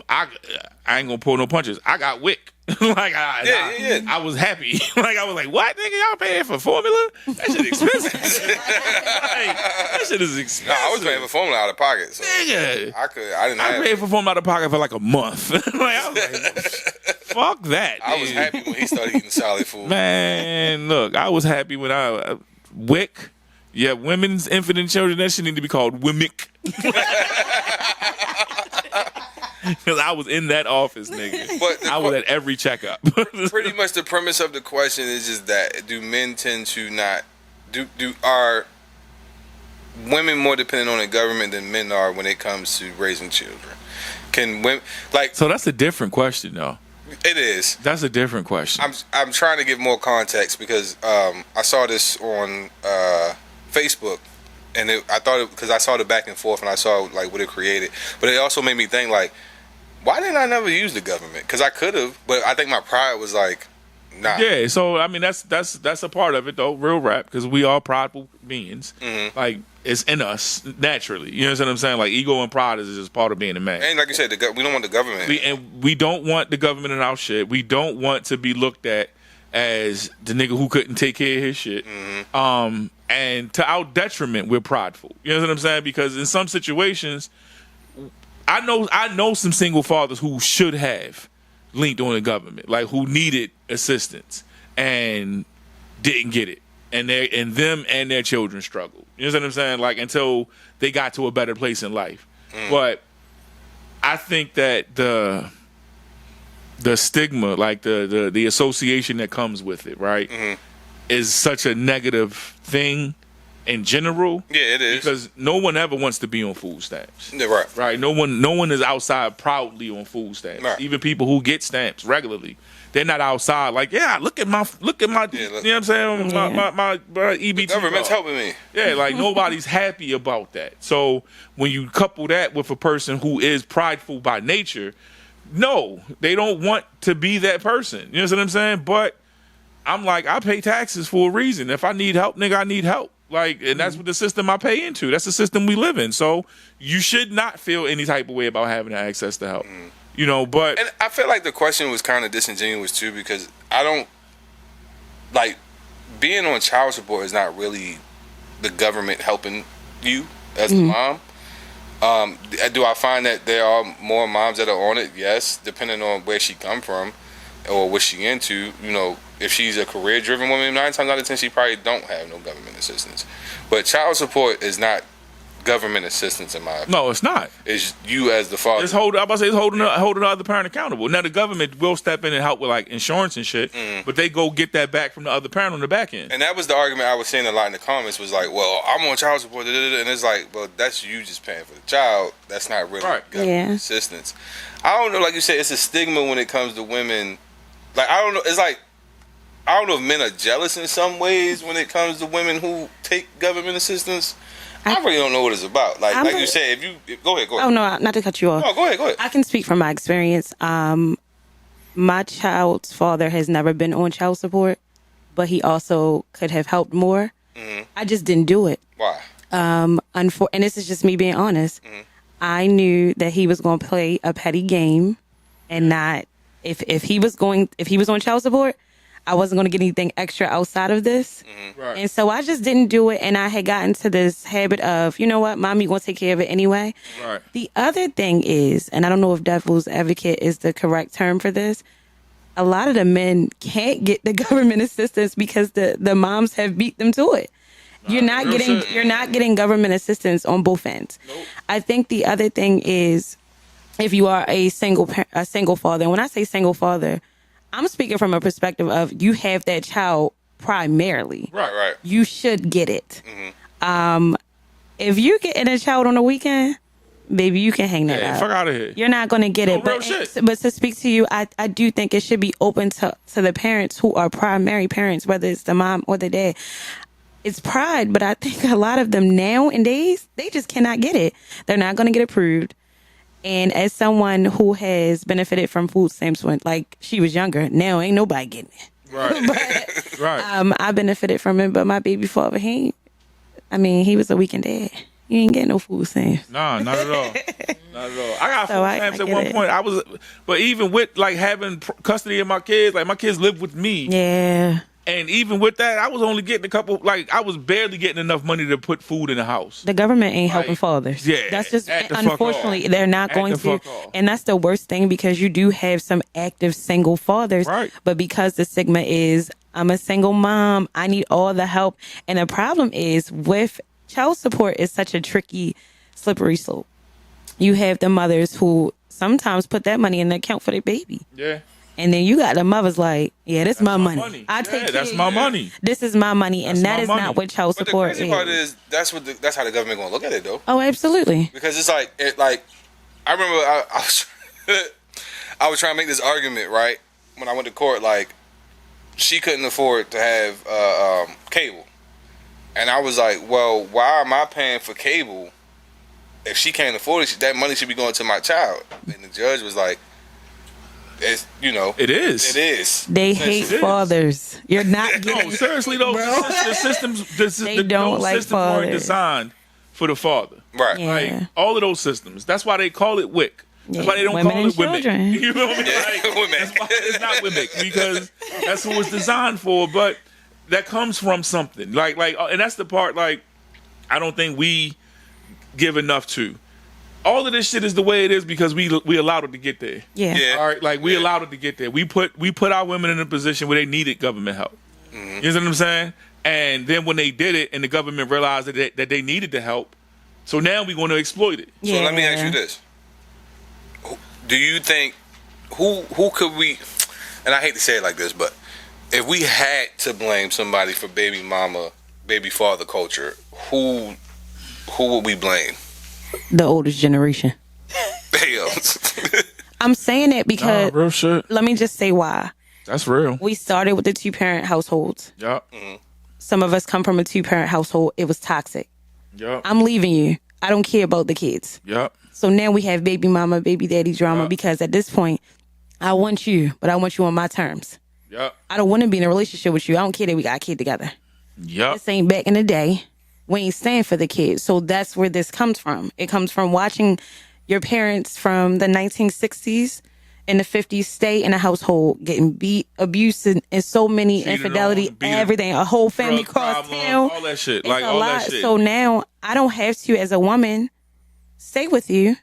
B: ain't gonna pull no punches. I got WIC. I was happy. Like, I was like, what, nigga? Y'all paying for formula? That shit expensive. That shit is expensive.
A: No, I was paying for formula out of pocket. So
B: Nigga.
A: I
B: paid for formula out of pocket for like a month. Like, I was like, fuck that.
A: I was happy when he started eating solid food.
B: Man, look, I was happy when WIC. Yeah, women's infant children, that shit need to be called WIMIC. Because I was in that office, nigga. But I was at every checkup.
A: Pretty much the premise of the question is just that: do men tend to not are women more dependent on the government than men are when it comes to raising children? Can women
B: So that's a different question, though.
A: It is.
B: That's a different question.
A: I'm trying to give more context because I saw this on Facebook. And I thought because I saw the back and forth and I saw like what it created, but it also made me think like, why didn't I never use the government? Because I could have, but I think my pride was like, nah.
B: Yeah, so I mean that's a part of it though, real rap, because we are prideful beings.
A: Mm-hmm.
B: Like it's in us naturally. You know what I'm saying? Like ego and pride is just part of being a man.
A: And like you said, we don't want the government.
B: We don't want the government in our shit. We don't want to be looked at as the nigga who couldn't take care of his shit. Mm-hmm. And to our detriment, we're prideful. You know what I'm saying? Because in some situations, I know some single fathers who should have leaned on the government, like who needed assistance and didn't get it, and them and their children struggled. You know what I'm saying? Like until they got to a better place in life. But I think that the stigma, like the association that comes with it, right? Mm-hmm. Is such a negative thing in general.
A: Yeah, it is.
B: Because no one ever wants to be on food stamps.
A: Yeah, right.
B: Right. No one is outside proudly on food stamps. Right. Even people who get stamps regularly, they're not outside like, yeah, look at my you know what I'm saying? My EBT.
A: The government's helping me.
B: Yeah, like nobody's happy about that. So when you couple that with a person who is prideful by nature, no, they don't want to be that person. You know what I'm saying? But I'm like, I pay taxes for a reason. If I need help, nigga, I need help. Like, and that's what the system I pay into. That's the system we live in. So you should not feel any type of way about having access to help. You know, but
A: and I feel like the question was kind of disingenuous too, because I don't like being on child support is not really the government helping you as a mom. Do I find that there are more moms that are on it? Yes, depending on where she come from or what she into. You know, if she's a career-driven woman, 9 times out of 10, she probably don't have no government assistance. But child support is not government assistance, in my opinion.
B: No, it's not.
A: It's you as the father.
B: It's holding the other parent accountable. Now the government will step in and help with like insurance and shit, but they go get that back from the other parent on the back end.
A: And that was the argument I was seeing a lot in the comments was like, well, I'm on child support, and it's like, well, that's you just paying for the child. That's not really government assistance. I don't know, like you said, it's a stigma when it comes to women. Like, I don't know, it's like, I don't know if men are jealous in some ways when it comes to women who take government assistance. I really don't know what it's about. Like you said, go ahead.
C: Oh no, not to cut you off.
A: No, go ahead.
C: I can speak from my experience. My child's father has never been on child support, but he also could have helped more. I just didn't do it.
A: Why?
C: And this is just me being honest. I knew that he was going to play a petty game, and not if he was on child support, I wasn't going to get anything extra outside of this. Right. And so I just didn't do it. And I had gotten to this habit of, you know what, mommy going to take care of it anyway.
B: Right.
C: The other thing is, and I don't know if devil's advocate is the correct term for this, a lot of the men can't get the government assistance because the moms have beat them to it. You're not getting government assistance on both ends. Nope. I think the other thing is, if you are a single father, and when I say single father, I'm speaking from a perspective of you have that child primarily.
A: Right.
C: You should get it. If you're getting a child on the weekend, baby, you can hang that up.
B: Fuck out of here.
C: You're not going to get it. But to speak to you, I do think it should be open to the parents who are primary parents, whether it's the mom or the dad. It's pride, but I think a lot of them nowadays, they just cannot get it. They're not going to get approved. And as someone who has benefited from food stamps when, like, she was younger, now ain't nobody getting it.
B: Right.
C: But, I benefited from it, but my baby father, he I mean, he was a weekend dad. You ain't getting no food stamps.
B: Nah, not at all. Not at all. I got
C: So
B: food
C: I
B: stamps at
C: get
B: one
C: it.
B: point. But even with like having custody of my kids, like my kids live with me.
C: Yeah.
B: And even with that, I was only getting I was barely getting enough money to put food in the house.
C: The government ain't helping
B: Like,
C: fathers.
B: yeah,
C: That's just,
B: act the fuck
C: unfortunately,
B: off.
C: they're not
B: Act
C: going
B: the
C: to.
B: fuck off.
C: And that's the worst thing because you do have some active single fathers.
B: Right.
C: But because the stigma is, I'm a single mom, I need all the help. And the problem is with child support is such a tricky, slippery slope. You have the mothers who sometimes put that money in the account for their baby.
B: Yeah.
C: And then you got the mothers like, yeah, this is my
B: my
C: money.
B: money.
C: I
B: Yeah,
C: take
B: that's
C: care
B: my
C: of you.
B: money.
C: This is my money. And
B: That's
C: that
B: my
C: is
B: money.
C: not what child
A: But the
C: support
A: crazy
C: is.
A: part is that's how the government gonna look at it though.
C: Oh, absolutely.
A: Because it's like I remember I was trying to make this argument right when I went to court. Like she couldn't afford to have cable, and I was like, well, why am I paying for cable if she can't afford it? That money should be going to my child. And the judge was like, it's
B: It is.
A: it is.
C: They hate
B: is.
C: fathers. You're not
B: No,
C: getting.
B: seriously though, the systems,
C: They don't
B: those
C: like
B: systems weren't
C: fathers.
B: designed for the father.
A: Right.
C: Yeah.
B: Like all of those systems. That's why they call it WIC. That's
C: Yeah.
B: why they don't
C: Women
B: call
C: and
B: it women.
C: children.
B: You know what I mean? Like,
A: Women.
B: that's why it's not women because that's who it's designed for. But that comes from something. Like, and that's the part. Like, I don't think we give enough to. All of this shit is the way it is because we allowed it to get there.
C: Yeah.
A: Yeah.
B: All right, like we allowed it to get there. We put our women in a position where they needed government help.
A: Mm-hmm.
B: You know what I'm saying? And then when they did it, and the government realized that they needed the help, so now we're going to exploit it.
A: So let me ask you this: do you think who could we? And I hate to say it like this, but if we had to blame somebody for baby mama, baby father culture, who would we blame?
C: The oldest generation.
A: Damn.
C: I'm saying it because
B: real shit.
C: let me just say why.
B: That's real.
C: We started with the 2-parent households.
B: Yup.
C: Some of us come from a 2-parent household. It was toxic.
B: Yup.
C: I'm leaving you. I don't care about the kids.
B: Yup.
C: So now we have baby mama, baby daddy drama because at this point, I want you, but I want you on my terms.
B: Yup.
C: I don't want to be in a relationship with you. I don't care that we got a kid together.
B: Yup.
C: This ain't back in the day. We ain't staying for the kids. So that's where this comes from. It comes from watching your parents from the 1960s and the 50s stay in a household, getting beat, abuse, and so many
B: Cheated
C: infidelity,
B: on, beat
C: everything, a whole family
B: Drug
C: cross
B: problem,
C: town.
B: all that shit.
C: It's
B: Like
C: a
B: all
C: lot.
B: that shit.
C: So now I don't have to, as a woman, stay with you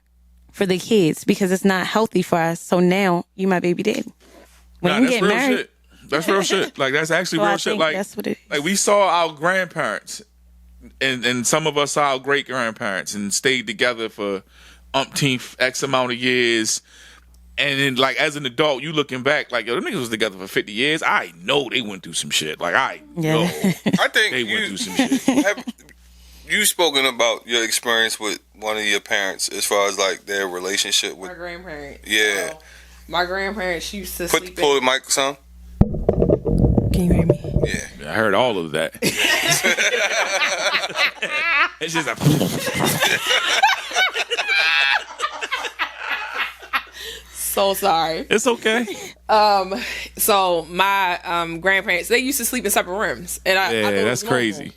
C: for the kids because it's not healthy for us. So now you my baby daddy. When
B: Nah,
C: you
B: that's
C: get
B: real
C: married,
B: shit. That's real shit. Like that's actually
C: So I
B: real shit.
C: think
B: Like
C: that's what it is.
B: Like we saw our grandparents, and some of us saw our great grandparents, and stayed together for umpteenth X amount of years. And then, like as an adult, you looking back, like yo, them niggas was together for 50 years. I know they went through some shit. Like I know
A: I think
B: they went through some shit.
A: have you spoken about your experience with one of your parents as far as like their relationship with?
D: My grandparents.
A: Yeah.
D: My grandparents used to sleep
A: Pull
D: in.
A: the mic, son.
C: Can you hear me?
A: Yeah.
B: I heard all of that. It's just a.
D: So sorry.
B: It's okay.
D: So my grandparents, they used to sleep in separate rooms, and I thought
B: Yeah,
D: it
B: that's
D: was normal.
B: crazy.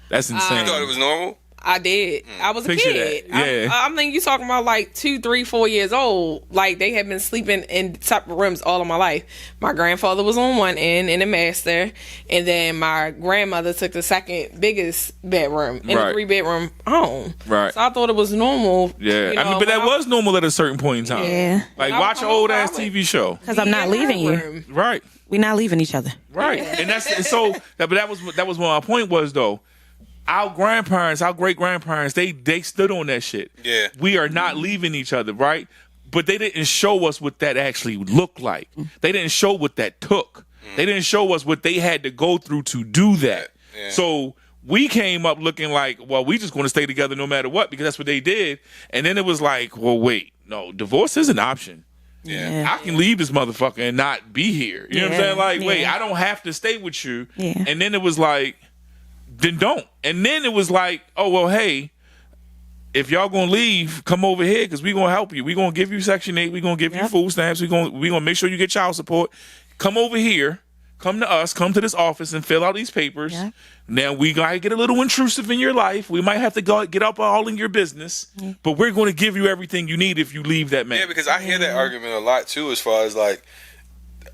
B: That's insane.
A: You thought it was normal?
D: I did. I was a
B: Picture
D: kid.
B: that. Yeah.
D: I'm thinking you talking about like 2, 3, 4 years old. Like they had been sleeping in separate rooms all of my life. My grandfather was on one end in the master, and then my grandmother took the second biggest bedroom in
B: Right.
D: a 3-bedroom home.
B: Right.
D: So I thought it was normal.
B: Yeah,
D: you
B: I
D: know,
B: mean, but that
D: when
B: was normal at a certain point in time.
C: Yeah.
B: Like
D: I
B: watch
D: was
B: an old ass
D: probably-
B: TV show.
C: Because I'm not leaving you.
D: room.
B: Right.
C: We're not leaving each other.
B: Right. And that's and so that was what my point was though. Our grandparents, our great grandparents, they stood on that shit.
A: Yeah.
B: We are not leaving each other, right? But they didn't show us what that actually looked like. They didn't show what that took. They didn't show us what they had to go through to do that.
A: Yeah.
B: So we came up looking like, well, we just going to stay together no matter what because that's what they did. And then it was like, well, wait, no, divorce is an option.
A: Yeah.
B: I can leave this motherfucker and not be here. You know what I'm
C: Yeah,
B: saying? Like, wait,
C: yeah.
B: I don't have to stay with you.
C: Yeah.
B: And then it was like, then don't. And then it was like, oh, well, hey, if y'all gonna leave, come over here because we gonna help you. We gonna give you Section 8. We gonna give you
C: Yep.
B: food stamps. We gonna make sure you get child support. Come over here come to us, come to this office and fill out these papers.
C: Yeah.
B: Now we gotta get a little intrusive in your life. We might have to go get up all in your business, but we're going to give you everything you need if you leave that man.
A: Yeah, because I hear that argument a lot too, as far as like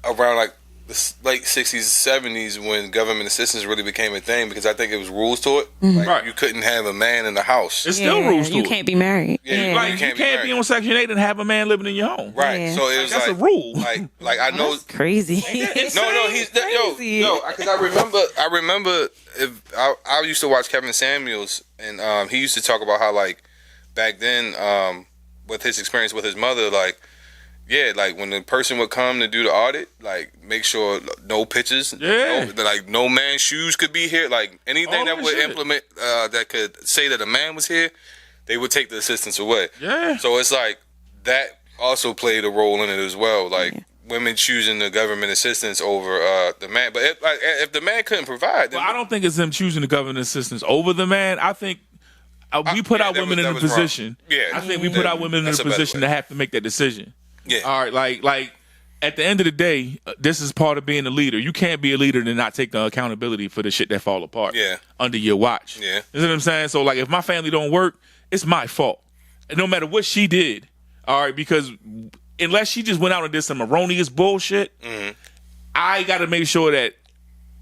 A: around like the late 60s, 70s when government assistance really became a thing, because I think it was rules to it. Like,
B: Right.
A: you couldn't have a man in the house.
B: It's still rules to
C: You
B: it.
C: can't be married.
A: Yeah,
C: Yeah.
B: Like, you
A: can't
B: can't
A: be
B: be on Section 8 and have a man living in your home.
A: Right.
C: Yeah.
A: So it was
B: That's
A: like
B: a rule.
A: Like I know.
C: That's crazy.
A: No, he's
C: Crazy.
A: because I remember if I used to watch Kevin Samuels, and he used to talk about how like back then, with his experience with his mother, like. Yeah, like when the person would come to do the audit, like make sure no pictures,
B: Yeah.
A: no man's shoes could be here, like anything
B: All
A: that
B: that
A: would
B: shit.
A: implement that could say that a man was here, they would take the assistance away.
B: Yeah.
A: So it's like that also played a role in it as well, like women choosing the government assistance over the man. But if the man couldn't provide, then
B: Well, I don't think it's them choosing the government assistance over the man. I think we put our women in a position.
A: Yeah.
B: I think we put our women in a
A: That's a better
B: position
A: way.
B: to have to make that decision.
A: Yeah.
B: All right. Like at the end of the day, this is part of being a leader. You can't be a leader and not take the accountability for the shit that fall apart.
A: Yeah.
B: Under your watch.
A: Yeah.
B: You know what I'm saying? So like, if my family don't work, it's my fault. And no matter what she did. All right. Because unless she just went out and did some erroneous bullshit, I got to make sure that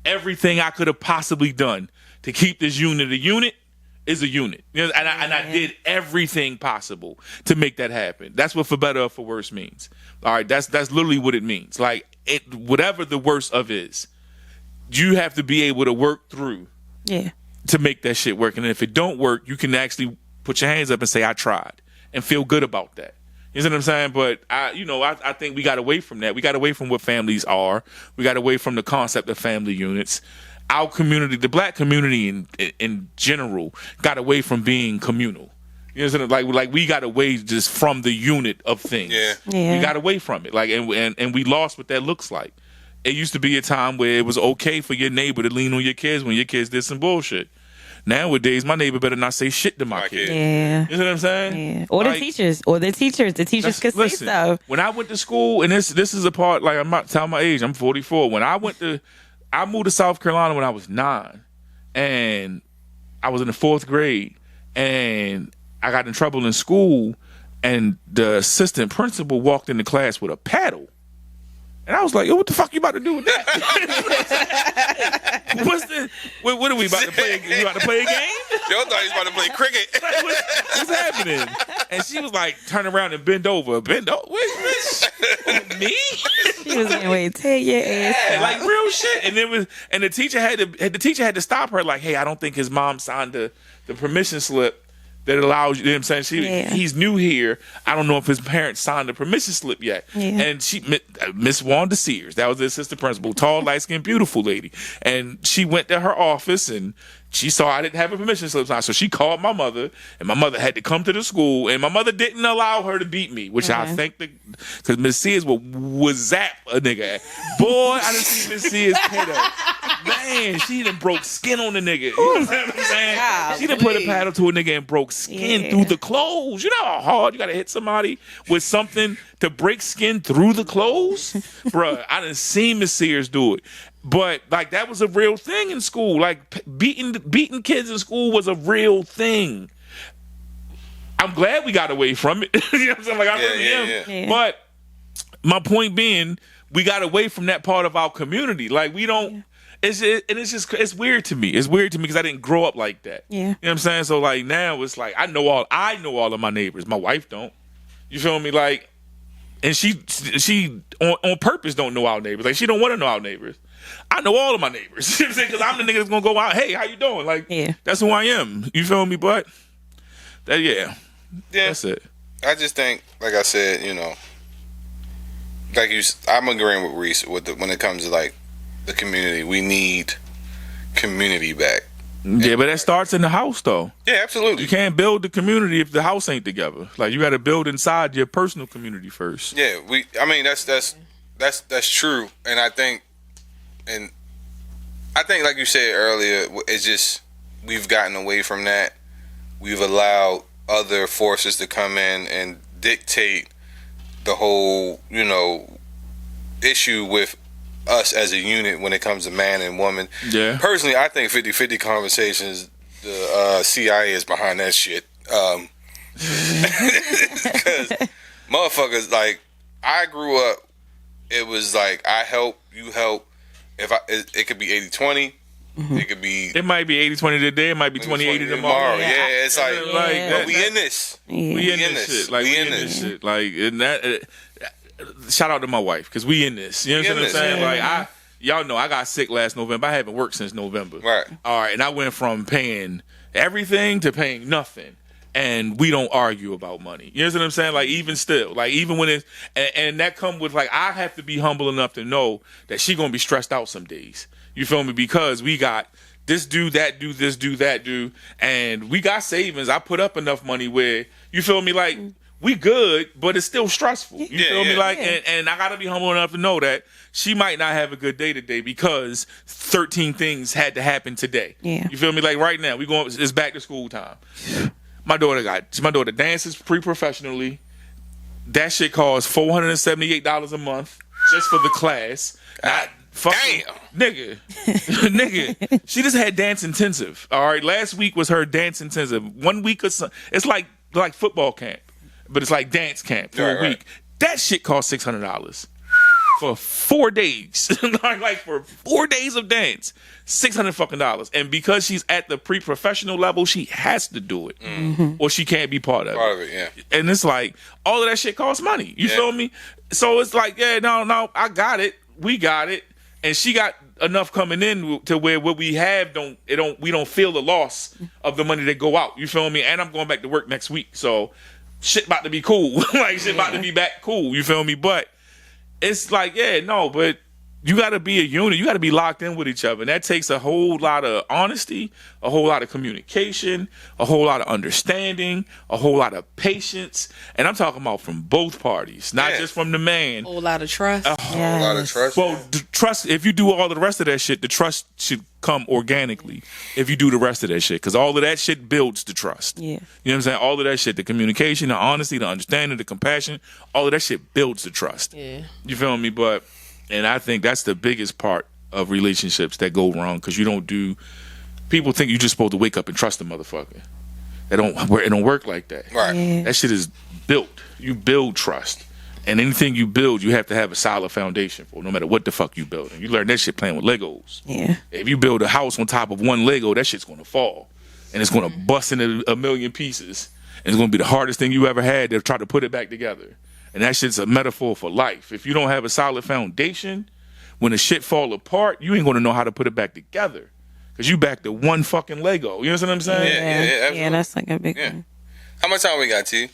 B: everything I could have possibly done to keep this unit a unit is a unit. You know, and I did everything possible to make that happen. That's what for better or for worse means. All right, that's literally what it means. Like whatever the worst of is, you have to be able to work through to make that shit work. And if it don't work, you can actually put your hands up and say, I tried, and feel good about that. You know what I'm saying? But I think we got away from that. We got away from what families are. We got away from the concept of family units. Our community, the black community in general, got away from being communal. You know what I'm saying? Like we got away just from the unit of things.
A: Yeah.
B: We got away from it. Like and we lost what that looks like. It used to be a time where it was okay for your neighbor to lean on your kids when your kids did some bullshit. Nowadays, my neighbor better not say shit to my kid.
C: Yeah.
B: You know what I'm saying?
C: Yeah. Or
B: Like,
C: the teachers. The teachers could say
B: listen,
C: so.
B: when I went to school, and this is a part, like I'm not telling my age, I'm 44. When I moved to South Carolina when I was 9, and I was in the 4th grade, and I got in trouble in school, and the assistant principal walked into class with a paddle. And I was like, yo, what the fuck you about to do with that? What are we about to play? You about to play a game?
A: Yo, thought he was about to play cricket.
B: What's happening? And she was like, turn around and bend over. Wait, bitch. Me?
C: She was like, wait, take your ass out.
B: Like real shit. And the teacher had to stop her, like, hey, I don't think his mom signed the permission slip that allows you know what I'm saying? He's new here. I don't know if his parents signed the permission slip yet.
C: Yeah.
B: And Miss Wanda Sears, that was the assistant principal, tall, light-skinned, beautiful lady. And she went to her office and she saw I didn't have a permission slip signed. So she called my mother, and my mother had to come to the school, and my mother didn't allow her to beat me, which I think because Miss Sears would zap a nigga. Boy, I didn't see Miss Sears hit her. Man, she done broke skin on the nigga. You know what I'm saying? She done put a paddle to a nigga and broke skin through the clothes. You know how hard you gotta hit somebody with something to break skin through the clothes? Bruh, I done seen Miss Sears do it. But like that was a real thing in school. Like beating kids in school was a real thing. I'm glad we got away from it. You know what I'm saying? Like I really am.
C: Yeah.
B: But my point being, we got away from that part of our community. Like we don't. It's weird to me. It's weird to me because I didn't grow up like that.
C: Yeah.
B: You know what I'm saying? So like now it's like I know all of my neighbors. My wife don't. You feel me? Like, and she on purpose don't know our neighbors. Like she don't want to know our neighbors. I know all of my neighbors. You know what I'm saying? Because I'm the nigga that's gonna go out. Hey, how you doing? Like, that's who I am. You feel me? But that's it.
A: I just think, like I said, I'm agreeing with Reese when it comes to like the community. We need community back.
B: Yeah, but that starts in the house, though.
A: Yeah, absolutely.
B: You can't build the community if the house ain't together. Like you got to build inside your personal community first.
A: Yeah, that's true, and I think like you said earlier, it's just we've gotten away from that. We've allowed other forces to come in and dictate the whole, issue with us as a unit when it comes to man and woman.
B: Yeah.
A: Personally, I think 50-50 conversations, the CIA is behind that shit. Because motherfuckers, like, I grew up, it was like, I help, you help. It could be 80-20. It could be.
B: It might be 80-20 today. It might be 20-80 tomorrow.
A: Yeah, it's like,
B: but
A: we in this.
B: We in this shit. Like, we in this shit. Like, and that. Shout out to my wife, because we in this. You know what I'm saying? Like, y'all know I got sick last November. I haven't worked since November.
A: Right.
B: All right, and I went from paying everything to paying nothing. And we don't argue about money. You know what I'm saying? Like, even still, like, even when it's, and that come with, like, I have to be humble enough to know that she gonna be stressed out some days. You feel me? Because we got this do, that do, this do, that do, and we got savings. I put up enough money where, you feel me? Like, we good, but it's still stressful. You feel me? Like, and I gotta be humble enough to know that she might not have a good day today because 13 things had to happen today.
C: Yeah.
B: You feel me? Like, right now, it's back to school time. My daughter dances pre-professionally. That shit costs $478 a month just for the class.
A: Damn.
B: Nigga. Nigga. She just had dance intensive. All right. Last week was her dance intensive. 1 week of it's like football camp, but it's like dance camp for a week. Right. That shit costs $600 for 4 days. like for 4 days of dance. $600 fucking dollars. And because she's at the pre-professional level, she has to do it. Or she can't be part of it.
A: Yeah.
B: And it's like, all of that shit costs money. You feel me? So it's like, no, I got it. We got it. And she got enough coming in to where what we have we don't feel the loss of the money that go out. You feel me? And I'm going back to work next week. So shit about to be cool. Like, shit about to be back cool. You feel me? But it's like, but you got to be a unit. You got to be locked in with each other. And that takes a whole lot of honesty, a whole lot of communication, a whole lot of understanding, a whole lot of patience. And I'm talking about from both parties, not just from the man.
D: A whole lot of trust.
A: A whole lot of trust.
B: Well, the trust, if you do all of the rest of that shit, the trust should come organically if you do the rest of that shit. Because all of that shit builds the trust.
C: Yeah.
B: You know what I'm saying? All of that shit, the communication, the honesty, the understanding, the compassion, all of that shit builds the trust.
D: Yeah.
B: You feel me? And I think that's the biggest part of relationships that go wrong, because people think you're just supposed to wake up and trust a motherfucker. It don't work like that.
A: Right.
C: Yeah.
B: That shit is built. You build trust. And anything you build, you have to have a solid foundation for, no matter what the fuck you build. And you learn that shit playing with Legos.
C: Yeah.
B: If you build a house on top of one Lego, that shit's going to fall. And it's going to bust into a million pieces. And it's going to be the hardest thing you ever had to try to put it back together. And that shit's a metaphor for life. If you don't have a solid foundation, when the shit fall apart, you ain't going to know how to put it back together. Because you back to one fucking Lego. You know what I'm saying?
A: Yeah,
C: that's like a big one.
A: How much time we got, T?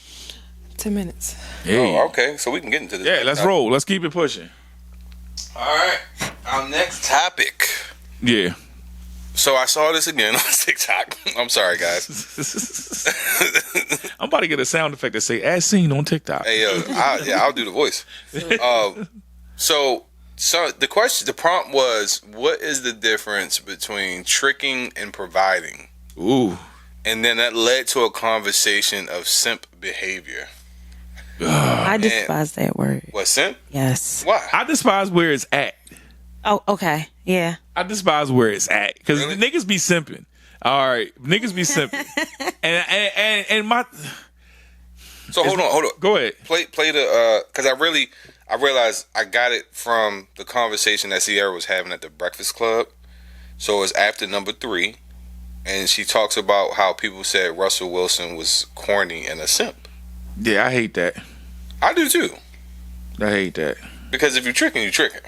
D: 10 minutes.
B: Hey.
A: Oh, okay. So we can get into this.
B: Yeah, let's roll. Let's keep it pushing.
A: All right. Our next topic.
B: Yeah.
A: So I saw this again on TikTok. I'm sorry, guys.
B: I'm about to get a sound effect that say "as seen" on TikTok.
A: Hey, I'll do the voice. So the prompt was, what is the difference between tricking and providing?
B: Ooh.
A: And then that led to a conversation of simp behavior.
C: I despise that word.
A: What, simp?
C: Yes.
A: Why?
B: I despise where it's at.
C: Oh, okay. Yeah.
B: I despise where it's at, because
A: Really?
B: niggas be simping. All right, niggas be simping, and my.
A: So hold on.
B: Go ahead.
A: Play the because I realized I got it from the conversation that Sierra was having at the Breakfast Club. So it's after number 3, and she talks about how people said Russell Wilson was corny and a simp.
B: Yeah, I hate that.
A: I do too.
B: I hate that.
A: Because if you're tricking, you're tricking.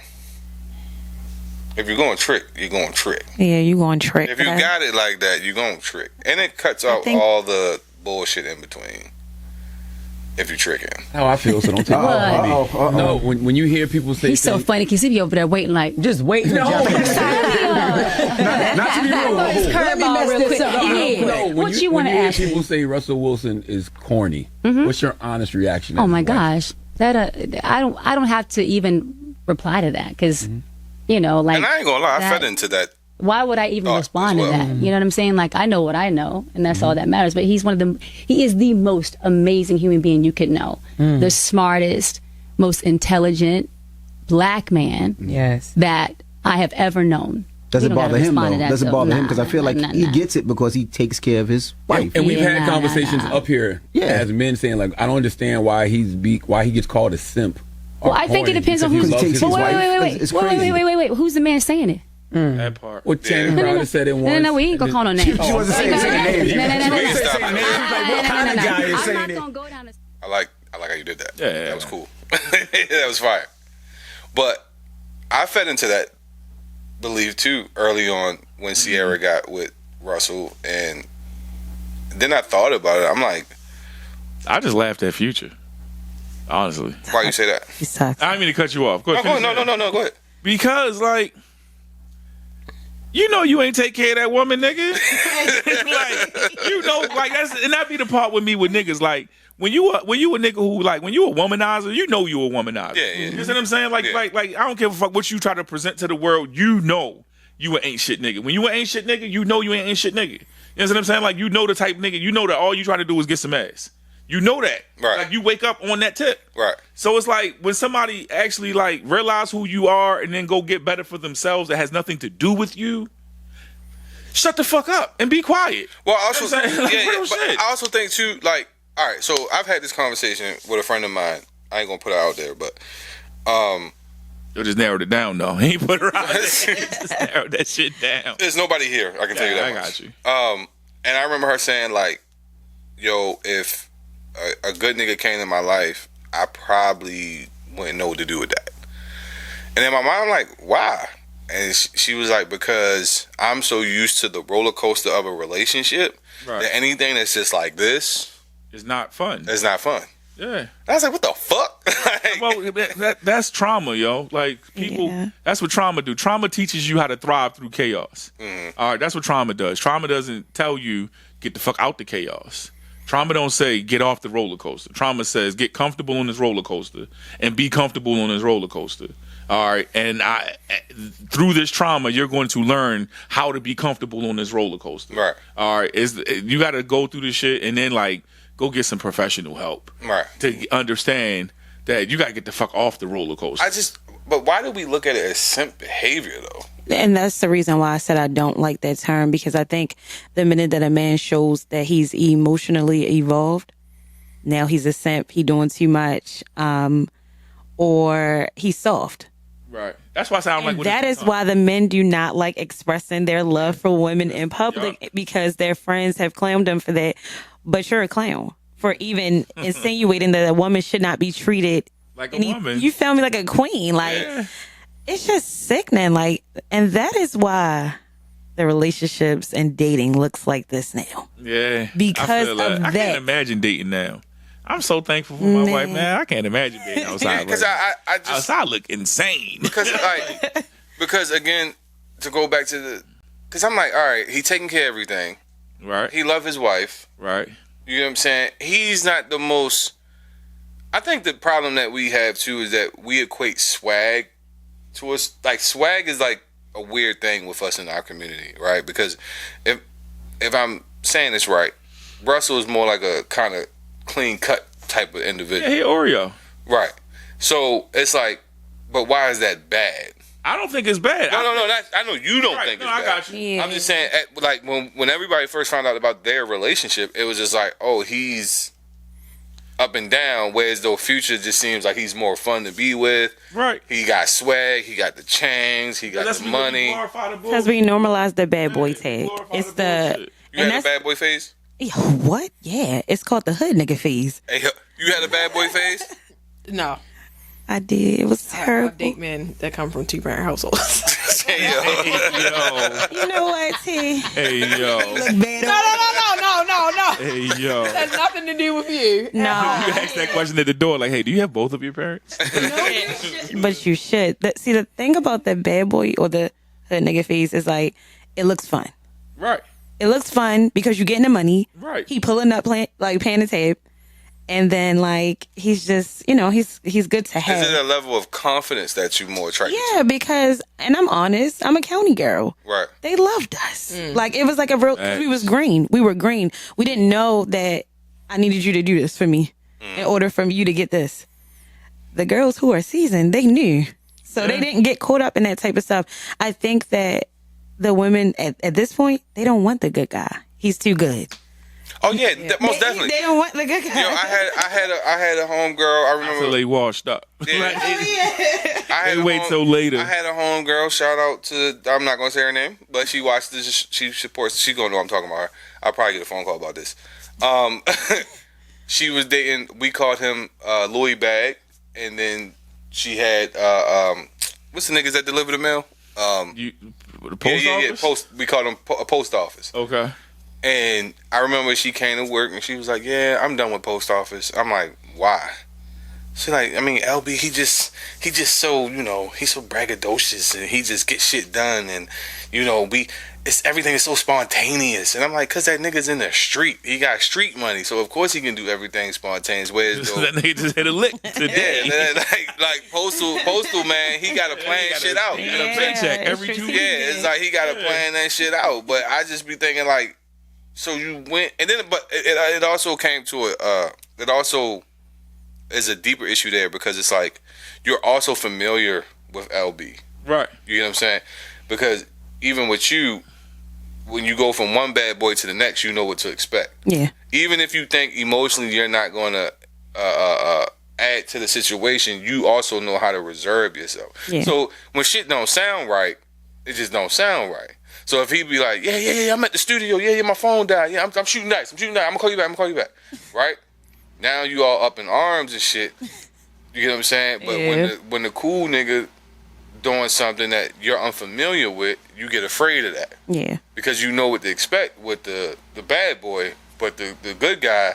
A: If you're going trick, you're going trick.
C: Yeah, you going trick.
A: If you got it like that, you're going trick. And it cuts out all the bullshit in between. If you're tricking.
E: How I feel, so don't take it from me. No, when you hear people say
G: he's so funny because he be over there waiting like,
E: just waiting. No. Not to be rude.
G: Let me mess this up.
E: No,
G: what you want to ask
E: people
G: me?
E: say Russell Wilson is corny, what's your honest reaction?
G: Oh my gosh, that I don't have to even reply to that, because you know, like,
A: and I ain't gonna lie, I fed into that.
G: Why would I even respond to that? You know what I'm saying? Like, I know what I know, and that's all that matters. But he is the most amazing human being you could know. The smartest, most intelligent black man
C: Yes.
G: that I have ever known.
H: Doesn't bother him though. Doesn't bother him because I feel like he
G: nah.
H: gets it because he takes care of his wife.
E: And we've had conversations up here as men saying like, I don't understand why why he gets called a simp.
G: Well, I think it depends on who's. Wait.
H: It's crazy.
G: Wait. Who's the man saying it?
B: That part.
E: Well, Channing Crowder said it once.
G: No, we ain't gonna call no names.
H: She wasn't saying names.
G: No.
H: What kind of guy is
G: I'm
H: saying
G: not
H: it?
G: gonna go down this.
A: I like how you did that.
B: Yeah,
A: that was cool. That was fire. But I fed into that belief too early on when Sierra got with Russell, and then I thought about it. I'm like,
B: I just laughed at Future. Honestly.
A: Why you say that?
C: He sucks.
B: I didn't mean to cut you off. Go ahead,
A: No, go ahead.
B: Because, like, you ain't take care of that woman, nigga. Like, that be the part with me with niggas. Like, when you a nigga who, like, when you a womanizer, you know you a womanizer.
A: Yeah.
B: You know what I'm saying? Like, I don't give a fuck what you try to present to the world. You know you an ain't shit nigga. When you an ain't shit nigga, you know you ain't shit nigga. You know what I'm saying? Like, you know the type nigga. You know that all you try to do is get some ass. You know that.
A: Right.
B: Like, you wake up on that tip.
A: Right.
B: So it's like when somebody actually, like, realize who you are and then go get better for themselves that has nothing to do with you, shut the fuck up and be quiet.
A: Well, I also,
B: You know what I'm saying? Like, real
A: but
B: shit.
A: I also think too, like, all right, so I've had this conversation with a friend of mine. I ain't gonna put her out there, but
B: You just narrowed it down, though. He ain't put her out there. Just narrowed that shit down.
A: there's nobody here. I can tell you that.
B: I
A: much.
B: got you.
A: And I remember her saying, like, yo, if a good nigga came in my life, I probably wouldn't know what to do with that. And in my mind, I'm like, why? And she was like, because I'm so used to the roller coaster of a relationship that anything that's just like this
B: It's not fun.
A: is not fun.
B: Yeah.
A: And I was like, what the fuck?
B: Well, that's trauma, yo. Like, people, that's what trauma do. Trauma teaches you how to thrive through chaos. All right, that's what trauma does. Trauma doesn't tell you, get the fuck out the chaos. Trauma don't say, get off the roller coaster. Trauma says, get comfortable on this roller coaster and be comfortable on this roller coaster. All right, and through this trauma, you're going to learn how to be comfortable on this roller coaster.
A: Right.
B: All right, you got to go through this shit and then, like, go get some professional help.
A: Right.
B: To understand that you got to get the fuck off the roller coaster.
A: But why do we look at it as simp behavior, though?
C: And that's the reason why I said I don't like that term, because I think the minute that a man shows that he's emotionally evolved, now he's a simp, he doing too much, or he's soft.
B: Right. That's why I sound like
C: that is why the men do not like expressing their love for women in public, because their friends have clowned them for that. But you're a clown for even insinuating that a woman should not be treated
B: like a woman.
C: You feel me? Like a queen. Like, it's just sickening. Like, and that is why the relationships and dating looks like this now.
B: Yeah.
C: Because of that.
B: I can't imagine dating now. I'm so thankful for my wife, man. I can't imagine being outside.
A: Because I just
B: outside look insane.
A: Because again, to go back to because I'm like, all right, he taking care of everything.
B: Right.
A: He love his wife.
B: Right.
A: You know what I'm saying? He's not the most. I think the problem that we have too is that we equate swag to us. Like, swag is like a weird thing with us in our community, right? Because if I'm saying this right, Russell is more like a kind of clean cut type of individual.
B: Yeah, he Oreo.
A: Right. So it's like, but why is that bad?
B: I don't think it's bad.
A: No. I know you don't think it's bad.
B: I got you.
C: Yeah.
A: I'm just saying, like, when everybody first found out about their relationship, it was just like, oh, he's up and down, whereas though Future just seems like he's more fun to be with.
B: Right.
A: He got swag, he got the chains, he got the money.
C: Because we normalized the bad boy tag. It's the...
A: You had a bad boy phase?
C: What? Yeah. It's called the hood nigga phase.
A: Hey, you had a bad boy phase?
D: No.
C: I did. It was terrible.
D: I date men that come from two-parent households.
A: Hey, yo.
C: You know what, T?
B: Hey, yo.
C: Look bad
D: No.
B: Hey, yo.
D: It has nothing to do with you.
C: No.
B: You asked that question at the door, like, hey, do you have both of your parents?
C: But you should. See, the thing about the bad boy or the hood nigga phase is, like, it looks fun.
B: Right.
C: It looks fun because you're getting the money.
B: Right.
C: He pulling up, paying the tab. And then, like, he's just, he's good to have.
A: Is it a level of confidence that you more attracted to?
C: Yeah, because, and I'm honest, I'm a county girl.
A: Right.
C: They loved us. Like, it was like a real, we was green. We were green. We didn't know that I needed you to do this for me in order for you to get this. The girls who are seasoned, they knew. So they didn't get caught up in that type of stuff. I think that the women at this point, they don't want the good guy. He's too good.
A: Oh yeah, most definitely.
C: They don't want the good guy.
A: Yo, I had a homegirl. I remember
B: Until they washed up.
A: Yeah.
B: They wait till later.
A: I had a homegirl. Shout out to, I'm not gonna say her name, but she watched this. She supports. She gonna know I'm talking about her. I'll probably get a phone call about this. She was dating. We called him Louis Bag, and then she had what's the niggas that deliver the mail?
B: The post office?
A: We called him a post office.
B: Okay.
A: And I remember she came to work and she was like, "Yeah, I'm done with post office." I'm like, "Why?" She's like, "I mean, LB, he just so, he's so braggadocious and he just gets shit done, and everything is so spontaneous." And I'm like, "Cause that nigga's in the street. He got street money, so of course he can do everything spontaneous." Whereas
B: that nigga just hit a lick today.
A: Yeah, like postal man, he gotta plan shit out.
B: He got a paycheck every 2 weeks.
A: Yeah, it's like he gotta plan that shit out. But I just be thinking like, so you went, and then, but it also came to it also is a deeper issue there, because it's like you're also familiar with LB,
B: right?
A: You know what I'm saying? Because even with you, when you go from one bad boy to the next, you know what to expect.
C: Yeah.
A: Even if you think emotionally you're not going to add to the situation, you also know how to reserve yourself. Yeah. So when shit don't sound right, it just don't sound right. So if he be like, yeah, I'm at the studio, yeah, my phone died, yeah, I'm shooting dice, I'm gonna call you back, right? Now you all up in arms and shit. You know what I'm saying? But when the cool nigga doing something that you're unfamiliar with, you get afraid of that.
C: Yeah. Because
A: you know what to expect with the bad boy, but the good guy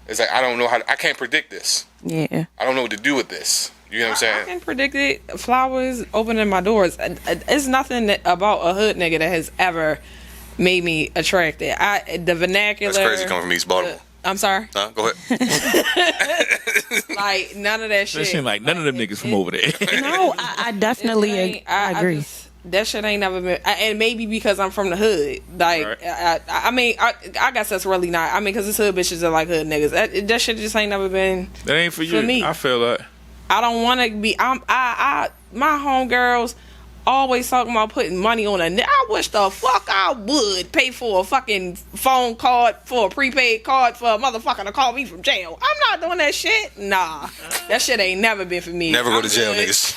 A: is like, I can't predict this.
C: Yeah.
A: I don't know what to do with this. You know what I'm saying?
D: I can predict it. Flowers opening my doors. It's nothing about a hood nigga that has ever made me attracted. The vernacular.
A: That's crazy coming from East Baltimore.
D: I'm sorry.
A: Go ahead.
D: Like none of that shit.
B: That shit like none of them niggas from over there.
C: No, I definitely agree.
D: That shit ain't never been, and maybe because I'm from the hood. Like, right. I guess that's really not. I mean, because it's hood bitches that like hood niggas. That shit just ain't never been.
B: That ain't for you.
D: Me.
B: I feel that.
D: I don't want to be. My homegirls always talking about putting money on a. I wish the fuck I would pay for a fucking phone card, for a prepaid card for a motherfucker to call me from jail. I'm not doing that shit. Nah, that shit ain't never been for me.
A: Never go to jail, niggas.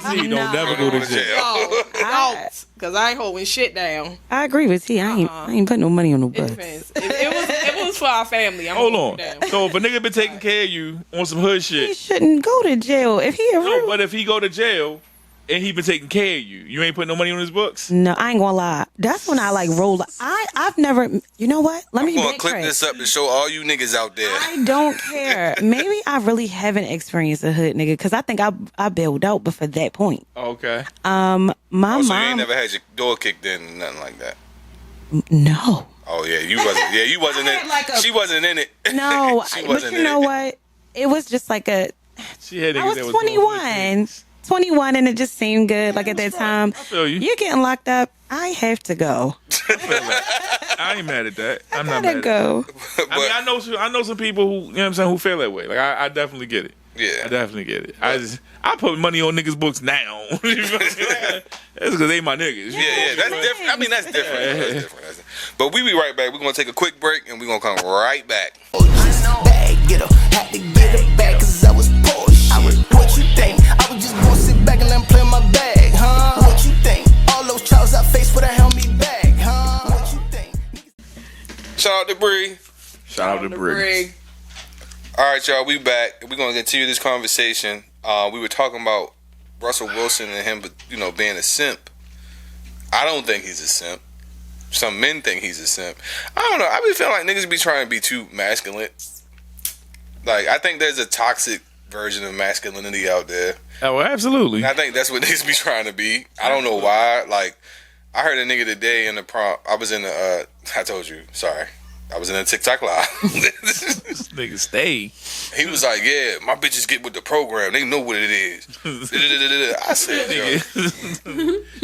B: Don't never go to jail.
D: Don't, because I ain't holding shit down.
C: I agree with T. I ain't putting no money on no bus.
D: It was for our family.
B: Hold on. So if a nigga been taking care of you on some hood shit,
C: he shouldn't go to jail. If he
B: but if he go to jail and he been taking care of you ain't putting no money on his books?
C: No, I ain't gonna lie. That's when I like roll. I've never. You know what?
A: I'm gonna clip this up to show all you niggas out there.
C: I don't care. Maybe I really haven't experienced a hood nigga, because I think I bailed out before that point.
B: Okay.
C: My mom.
A: So you ain't never had your door kicked in or nothing like that?
C: No.
A: Oh yeah, you wasn't. Yeah, you wasn't in. She wasn't in it.
C: No,
A: she wasn't.
C: But you know what? It was just like a.
B: I
C: was 21. 21, and it just seemed good. Like at that time,
B: I feel you.
C: You're getting locked up. I have to go.
B: I ain't mad at that. I'm not mad
C: go.
B: At that. I mean, I know some people who, you know what I'm saying, who feel that way. Like I definitely get it.
A: Yeah,
B: I definitely get it. I put money on niggas' books now. That's because they my niggas.
A: Yeah, that's different. I mean, that's different. That's different. But we be right back. We're gonna take a quick break and we're gonna come right back.
F: Bag getter, had to get it back 'cause I was Porsche. What you think? I was just gonna sit back and let him play my bag, huh? What you think? All those trials I faced would have held me back, huh? What you think?
A: Shout out to Bree.
B: Shout out to Bree.
A: All right, y'all, we back. We're gonna continue this conversation. We were talking about Russell Wilson and him, being a simp. I don't think he's a simp. Some men think he's a simp. I don't know. I be feeling like niggas be trying to be too masculine. Like, I think there's a toxic version of masculinity out there.
B: Oh, absolutely.
A: And I think that's what niggas be trying to be. I don't know why. Like, I heard a nigga today in the prompt. I was in the, I told you, sorry. I was in a TikTok live.
B: This nigga stay.
A: He was like, yeah, my bitches get with the program. They know what it is. I said, yo.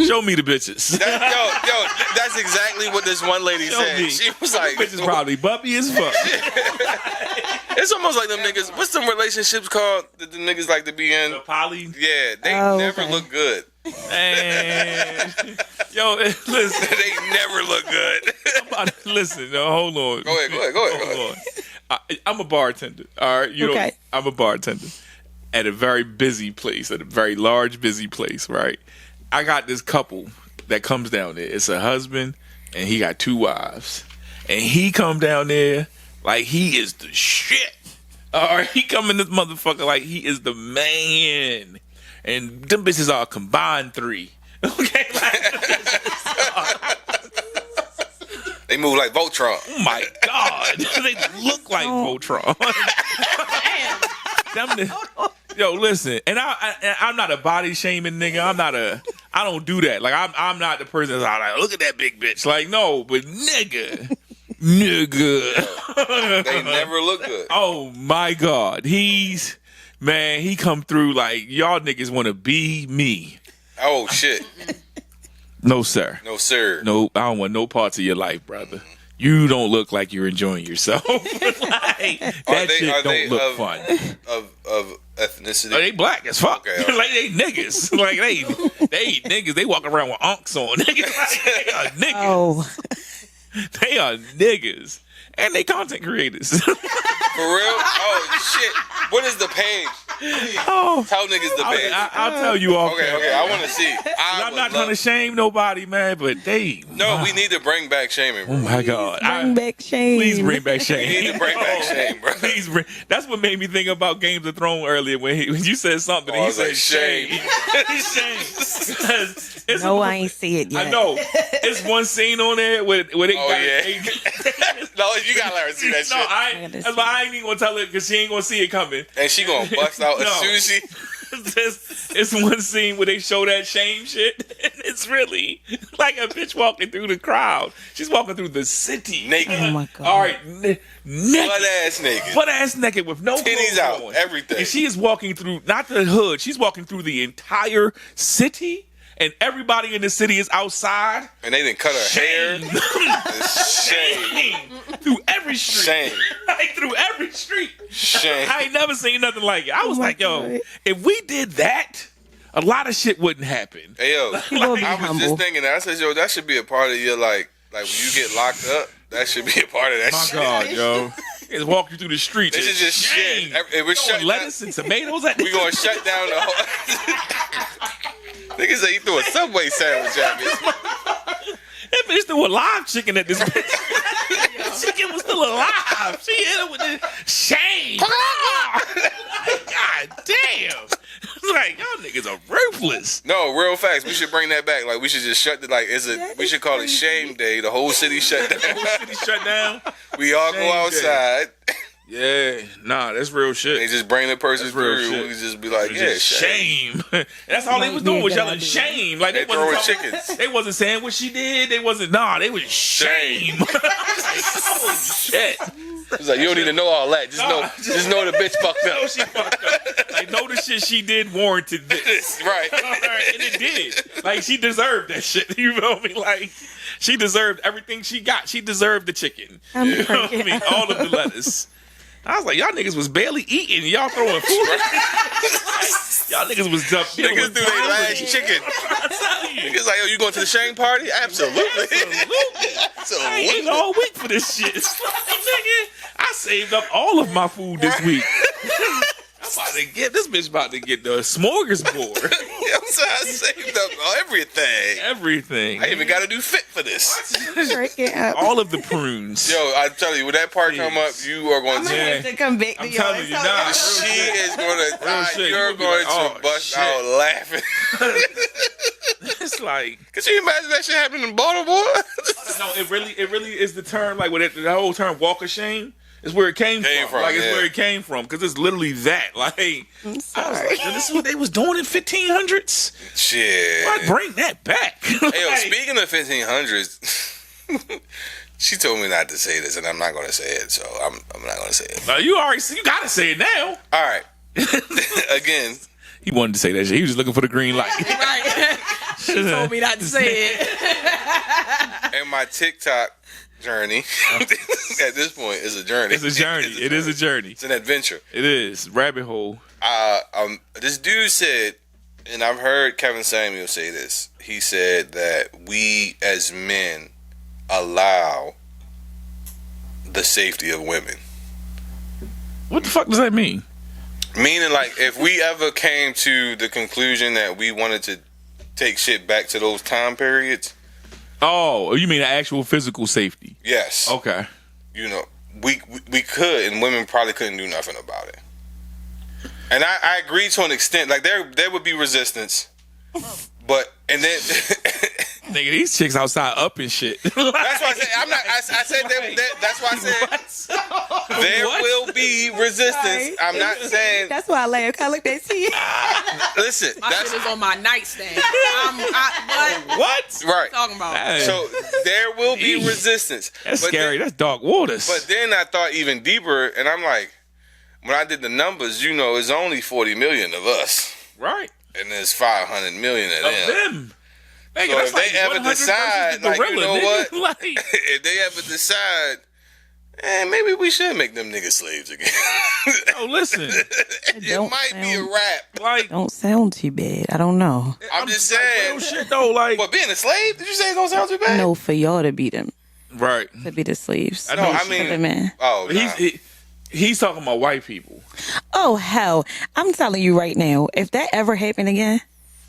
B: Show me the bitches.
A: That's exactly what this one lady said. She was like,
B: bitches probably bumpy as fuck.
A: It's almost like them niggas. What's them relationships called that the niggas like to be in?
B: The poly.
A: Yeah, they never look good.
B: Man. Yo, listen.
A: They never look good.
B: Listen, no, hold on.
A: Go ahead.
B: Hold on. I'm a bartender. All right, you know, I'm a bartender at a very busy place, at a very large busy place. Right. I got this couple that comes down there. It's a husband and he got 2 wives, and he come down there like he is the shit. All right, he come in this motherfucker like he is the man, and them bitches are combined 3. Okay,
A: they move like Voltron.
B: Oh my God, they look like Voltron. Yo, listen, and I'm not a body shaming nigga. I don't do that. Like I'm not the person that's like, look at that big bitch. Like, no, but nigga.
A: They never look good.
B: Oh my God, he come through like y'all niggas want to be me.
A: Oh shit.
B: No sir.
A: No sir.
B: No, I don't want no parts of your life, brother. You don't look like you're enjoying yourself. Like, that shit don't look fun.
A: Of ethnicity.
B: Oh, they black as fuck.
A: Okay.
B: Like they niggas. Like they niggas. They walk around with unks on. Niggas. Like, they are niggas.
C: Oh.
B: They are niggas. And they content creators.
A: For real? Oh shit. What is the page?
B: Oh,
A: tell niggas the page.
B: I'll tell you off.
A: Okay. I want to see.
B: I'm not trying to shame nobody, man, but they.
A: No, we need to bring back shaming, bro.
B: Oh my God.
C: Bring back shame.
B: Please bring back shame.
A: We need to bring back shame, bro.
B: Please bring. That's what made me think about Games of Thrones earlier when you said something. And he said
A: like, shame.
B: Shame.
C: No, I ain't see it yet.
B: I know. It's one scene on there where they
A: No, you gotta let her see that shit.
B: That's why I ain't even gonna tell her because she ain't gonna see it coming.
A: And she gonna bust out as soon as she.
B: It's one scene where they show that shame shit, and it's really like a bitch walking through the crowd. She's walking through the city
A: naked.
C: Oh my God!
B: All right, naked,
A: butt ass naked
B: with no
A: titties out,
B: on.
A: everything.
B: And she is walking through not the hood. She's walking through the entire city. And everybody in the city is outside.
A: And they didn't cut her hair.
B: Shame. Through every street.
A: Shame.
B: Like, through every street.
A: Shame.
B: I ain't never seen nothing like it. I was like, yo, if we did that, a lot of shit wouldn't happen.
A: Hey, yo, I was just thinking that. I said, yo, that should be a part of your, like when you get locked up, that should be a part of that shit.
B: My God, yo. It's walking through the streets.
A: This is just shit. It was shut
B: lettuce and tomatoes.
A: We gonna shut down the whole. Niggas say he threw a Subway sandwich at me.
B: That bitch threw a live chicken at this bitch. Chicken was still alive. She hit him with the shame. God damn. It's like, y'all niggas are ruthless.
A: No, real facts. We should bring that back. Like, we should just shut we should call it Shame Day. The whole city shut down.
B: The whole city shut down.
A: We all go outside.
B: Yeah, nah, that's real shit.
A: They just bring the person through. We just be like, yeah,
B: shame. That's all they was doing was yelling shame. Like
A: they throwing chickens.
B: They wasn't saying what she did. They wasn't. Nah, they was shame. Like, oh shit.
A: It's like you don't need to know all that. Just know the bitch fucked up.
B: Know she fucked up. Like know the shit she did warranted this.
A: Right.
B: And it did. Like she deserved that shit. You feel me? Like she deserved everything she got. She deserved the chicken. You know what I mean? All of the lettuce. I was like, y'all niggas was barely eating. Y'all throwing food. Y'all niggas was dumb.
A: Niggas threw their last chicken. Niggas like, yo, you going to the Shane party? Absolutely.
B: I ain't eating all week for this shit. Nigga, I saved up all of my food this week. This bitch about to get the smorgasbord.
A: I saved up everything.
B: Everything.
A: I even got to do fit for this.
B: All of the prunes.
A: Yo, I tell you, when that part come up, you are going
C: to come back to
B: I'm telling you now.
A: She is going to, you're going to bust out laughing.
B: It's like,
A: could you imagine that shit happening in Baltimore?
B: No, it really is the term, like, the whole term walk of shame. It's where it came from. Like, it's where it came from. Because it's literally that. Like, I was like, this is what they was doing in 1500s?
A: Shit.
B: Why bring that back?
A: Hey, yo, speaking of 1500s, she told me not to say this, and I'm not going to say it, so I'm not going to say it.
B: You got to say it now.
A: All right. Again.
B: He wanted to say that shit. He was just looking for the green light.
D: Right. She told me not to say it.
A: And my TikTok journey. At this point, it's a journey.
B: It's a journey. It is a journey.
A: It's an adventure.
B: It is. Rabbit hole.
A: This dude said, and I've heard Kevin Samuel say this. He said that we as men allow the safety of women.
B: What the fuck does that mean?
A: Meaning, like, if we ever came to the conclusion that we wanted to take shit back to those time periods.
B: Oh, you mean actual physical safety?
A: Yes.
B: Okay.
A: You know, we could, and women probably couldn't do nothing about it. And I agree to an extent. Like, there would be resistance. But, and then...
B: Nigga, these chicks outside up and shit.
A: That's why I said, I said that's why I said there will be resistance. I'm not saying...
C: That's why I laugh. I looked at you.
A: Listen.
D: My shit is on my nightstand.
B: What?
A: Right.
D: Talking about.
B: Hey.
A: So there will be resistance.
B: That's
A: But
B: scary. That's dark waters.
A: But then I thought even deeper, and I'm like, when I did the numbers, you know, it's only 40 million of us.
B: Right.
A: And there's 500 million of them.
B: Nigga,
A: So
B: that's
A: if
B: like
A: they ever
B: 100 versus
A: decide,
B: the
A: like, you
B: gorilla,
A: know
B: nigga.
A: what? If they ever decide, maybe we should make them niggas slaves again.
B: Oh, listen.
A: It might be a rap.
B: Like,
C: Don't sound too bad. I don't know.
A: I'm just saying.
B: real shit though, like.
A: What, being a slave? Did you say it don't sound too bad?
C: No, for y'all to be them,
B: Right.
C: to be the slaves.
A: No, I
C: For the
A: mean,
C: men.
A: oh, nah.
B: He's talking about white people.
C: Oh hell! I'm telling you right now, if that ever happened again,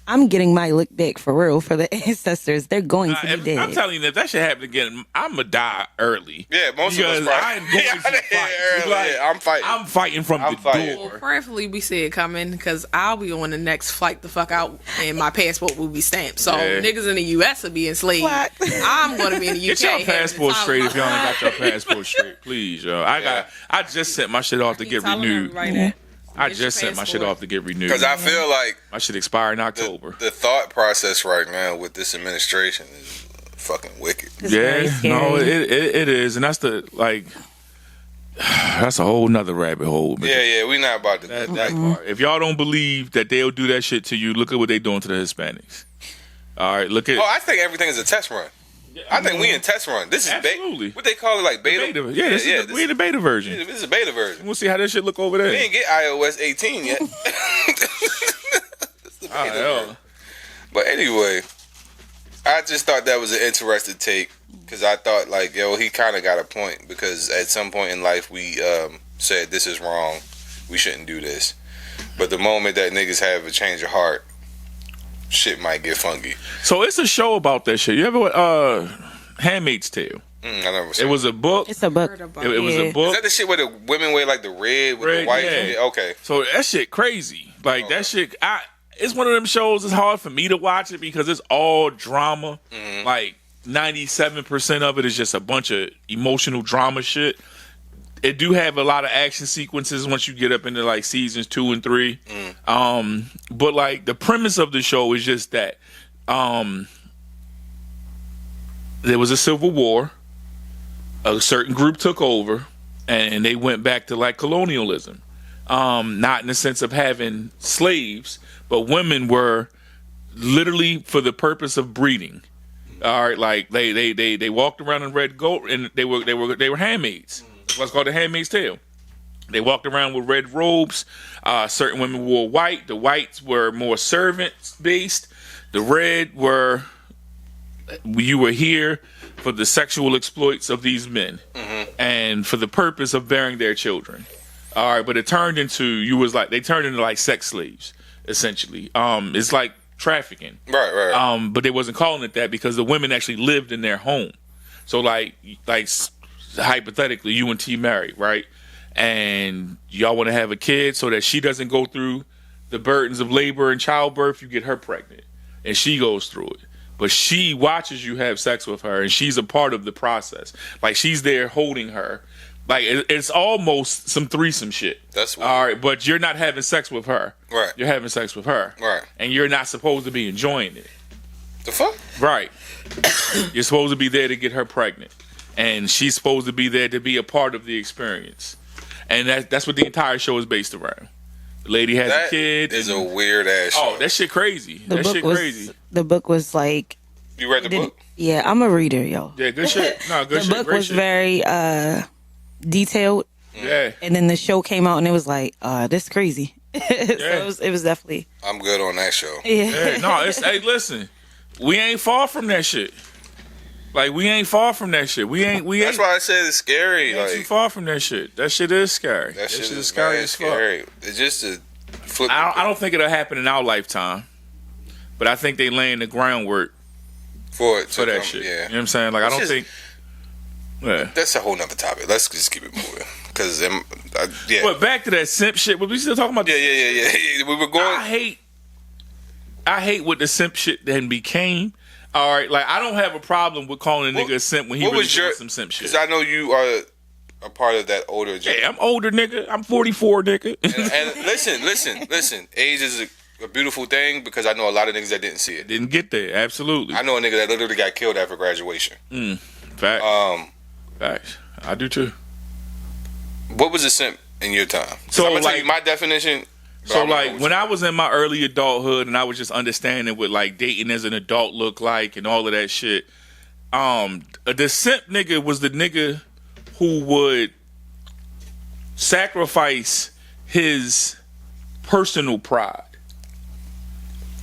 C: I'm getting my look back for real for the ancestors. They're going to be dead.
B: I'm telling you, if that shit happen again, I'm gonna die early.
A: Yeah, most
B: because
A: of us probably.
B: I am going to fight.
A: Early,
B: Like,
A: yeah, I'm fighting.
B: I'm fighting from the door.
D: Well, prayerfully, we see it coming because I'll be on the next flight the fuck out, and my passport will be stamped. So
B: Yeah.
D: niggas in the U.S. will be enslaved.
C: What?
D: I'm gonna be in the U.K.
B: Get your
D: having the
B: passport
D: time
B: straight
D: of
B: if y'all
D: my
B: ain't got your passport straight, please, yo. I just sent my shit off to
D: life.
B: get
D: Telling
B: renewed.
D: everybody that.
B: I
D: Get
B: just
D: your
B: sent my shit
D: passport.
B: off to get renewed.
A: Because I feel like
B: My shit expire in October.
A: the thought process right now with this administration is fucking wicked.
C: It's very
B: Yeah,
C: scary.
B: no, it is, and that's the like. That's a whole nother rabbit hole. Man.
A: Yeah, we not about to do
B: That
A: that.
B: part. If y'all don't believe that they'll do that shit to you, look at what they doing to the Hispanics. All right, look at.
A: Oh, I think everything is a test run. I think we in test run. This is
B: Absolutely.
A: what they call it, like beta.
B: beta. Yeah, we in the beta version.
A: This is a beta version.
B: We'll see how that shit look over
A: We
B: there.
A: didn't get iOS 18 yet.
B: Oh, hell.
A: But anyway, I just thought that was an interesting take because I thought, like, yo, he kind of got a point because at some point in life we said this is wrong, we shouldn't do this. But the moment that niggas have a change of heart, shit might get funky.
B: So it's a show about that shit. You ever Handmaid's Tale?
A: I never
B: It
A: seen
B: was a book.
C: It's a book.
D: Heard about
B: It was a
A: Is
B: book.
A: that the shit where the women wear like the red with
B: Red,
A: the white?
B: yeah.
A: Okay.
B: So that shit crazy. Like that shit. It's one of them shows. It's hard for me to watch it because it's all drama. Like 97% of it is just a bunch of emotional drama shit. It do have a lot of action sequences once you get up into like seasons 2 and 3. But like the premise of the show is just that there was a civil war. A certain group took over, and they went back to like colonialism. Not in the sense of having slaves, but women were literally for the purpose of breeding. All right, like they walked around in red gold, and they were handmaids. What's called the Handmaid's Tale. They walked around with red robes. Certain women wore white. The whites were more servant based. The red were you were here for the sexual exploits of these men and for the purpose of bearing their children. All right, but it turned into they turned into like sex slaves essentially. It's like trafficking.
A: Right.
B: But they wasn't calling it that because the women actually lived in their home. So like hypothetically, you and T married, right? And y'all want to have a kid so that she doesn't go through the burdens of labor and childbirth. You get her pregnant, and she goes through it. But she watches you have sex with her, and she's a part of the process. Like she's there holding her. Like it's almost some threesome shit.
A: That's weird.
B: All right, but you're not having sex with her.
A: Right.
B: You're having sex with her.
A: Right.
B: And you're not supposed to be enjoying it.
A: The fuck?
B: Right. You're supposed to be there to get her pregnant. And she's supposed to be there to be a part of the experience. And that's what the entire show is based around. The lady has a kid.
A: Is a weird ass show.
B: Oh, that shit crazy. That shit crazy.
C: The book was like
A: You read the book?
C: Yeah, I'm a reader, yo.
B: Yeah, good shit. No, good
C: The
B: shit.
C: book
B: Great
C: was
B: shit.
C: very detailed,
B: Yeah.
C: and then the show came out, and it was like, this crazy. So it was definitely.
A: I'm good on that show.
B: Yeah, no, it's hey, listen, we ain't far from that shit. Like we ain't far from that shit. We ain't.
A: That's why I said it's scary.
B: Ain't
A: Like
B: too far from that shit. That shit is scary.
A: that shit is
B: scary
A: mad
B: as fuck.
A: scary. It's just a flip.
B: I don't think it'll happen in our lifetime, but I think they laying the groundwork
A: for
B: that shit.
A: Yeah,
B: You know what I'm saying? Like I don't think. Yeah.
A: That's a whole nother topic. Let's just keep it moving. Cause yeah.
B: But back to that simp shit. But we still talking about.
A: Yeah. We were going.
B: I hate what the simp shit then became. All right, like I don't have a problem with calling a nigga a simp when he really doing some simp shit.
A: Because I know you are a part of that older generation.
B: Hey, I'm older, nigga. I'm 44, nigga.
A: and listen. Age is a beautiful thing because I know a lot of niggas that didn't see it.
B: Didn't get there. Absolutely.
A: I know a nigga that literally got killed after graduation.
B: Facts. Facts. I do too.
A: What was a simp in your time?
B: So
A: I'm gonna
B: like
A: tell you my definition.
B: So like when I was in my early adulthood and I was just understanding what like dating as an adult looked like and all of that shit, the simp nigga was the nigga who would sacrifice his personal pride.